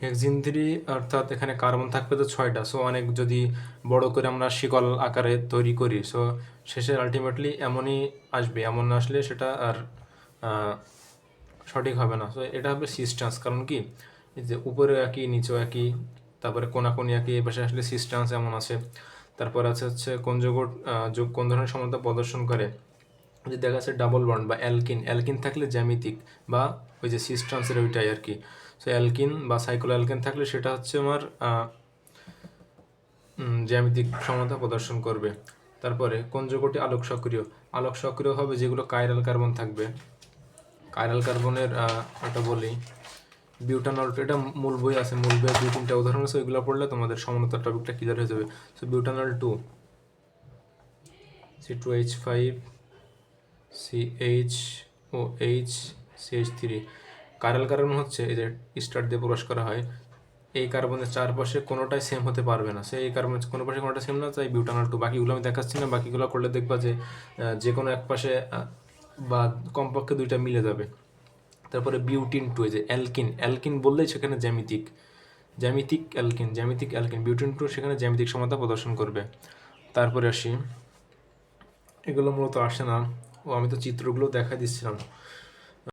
হেক্সিন 3 অর্থাৎ এখানে কার্বন থাকবে তো 6টা। সো অনেক যদি বড় করে আমরা শিকল আকারে তৈরি করি, সো শেষে আলটিমেটলি এমনই আসবে, এমন না আসলে সেটা আর সঠিক হবে না। সো এটা হবে সিস্টেন্স, কারণ কি এই যে উপরে একই নিচেও একই, তারপরে কোনাকুনি একই, এই পাশে আসলে সিস্টেন্স এমন আছে। তারপর আছে হচ্ছে কনজুগেট যোগ কোন ধরনের সমতা প্রদর্শন করে? যে দেখা যাচ্ছে ডাবল বন্ড বা অ্যালকিন থাকলে জ্যামিতিক বা ওই যে সিস্টেন্সের ওইটাই আর কি। সো অ্যালকিন বা সাইক্লো অ্যালকেন থাকলে সেটা হচ্ছে আমার জ্যামিতিক সমতা প্রদর্শন করবে। তারপরে কনজুগেটে আলোক সক্রিয় হবে যেগুলো কাইরাল কার্বন থাকবে। কাইরাল কার্বনের ওটা বলি বিউটানল, এটা মূল বই আছে, মূল বইয়ের 2-3টা উদাহরণ আছে, ওইগুলো পড়লে তোমাদের সমানতার টপিকটা ক্লিয়ার হয়ে যাবে। So butanol 2 C2H5 CHOH CH3। Chiral carbon হচ্ছে এই যে স্টার দিয়ে প্রকাশ করা হয়। এই কার্বনের চারপাশে কোনোটাই সেম হতে পারবে না, সে এই কার্বনের কোনো পাশে কোনোটা সেম না, তাই বিউটানল 2। বাকিগুলো আমি দেখাচ্ছি না, বাকিগুলো করলে দেখবা যে যে কোনো এক পাশে বা কমপক্ষে 2টা মিলে যাবে। তারপরে বিউটিন 2, এই যে অ্যালকিন বললেই সেখানে জ্যামিতিক অ্যালকিন বিউটিন 2 সেখানে জ্যামিতিক সমতা প্রদর্শন করবে। তারপরে আসি, এগুলো মূলত আসে না, ও আমি তো চিত্রগুলো দেখা দিচ্ছিলাম।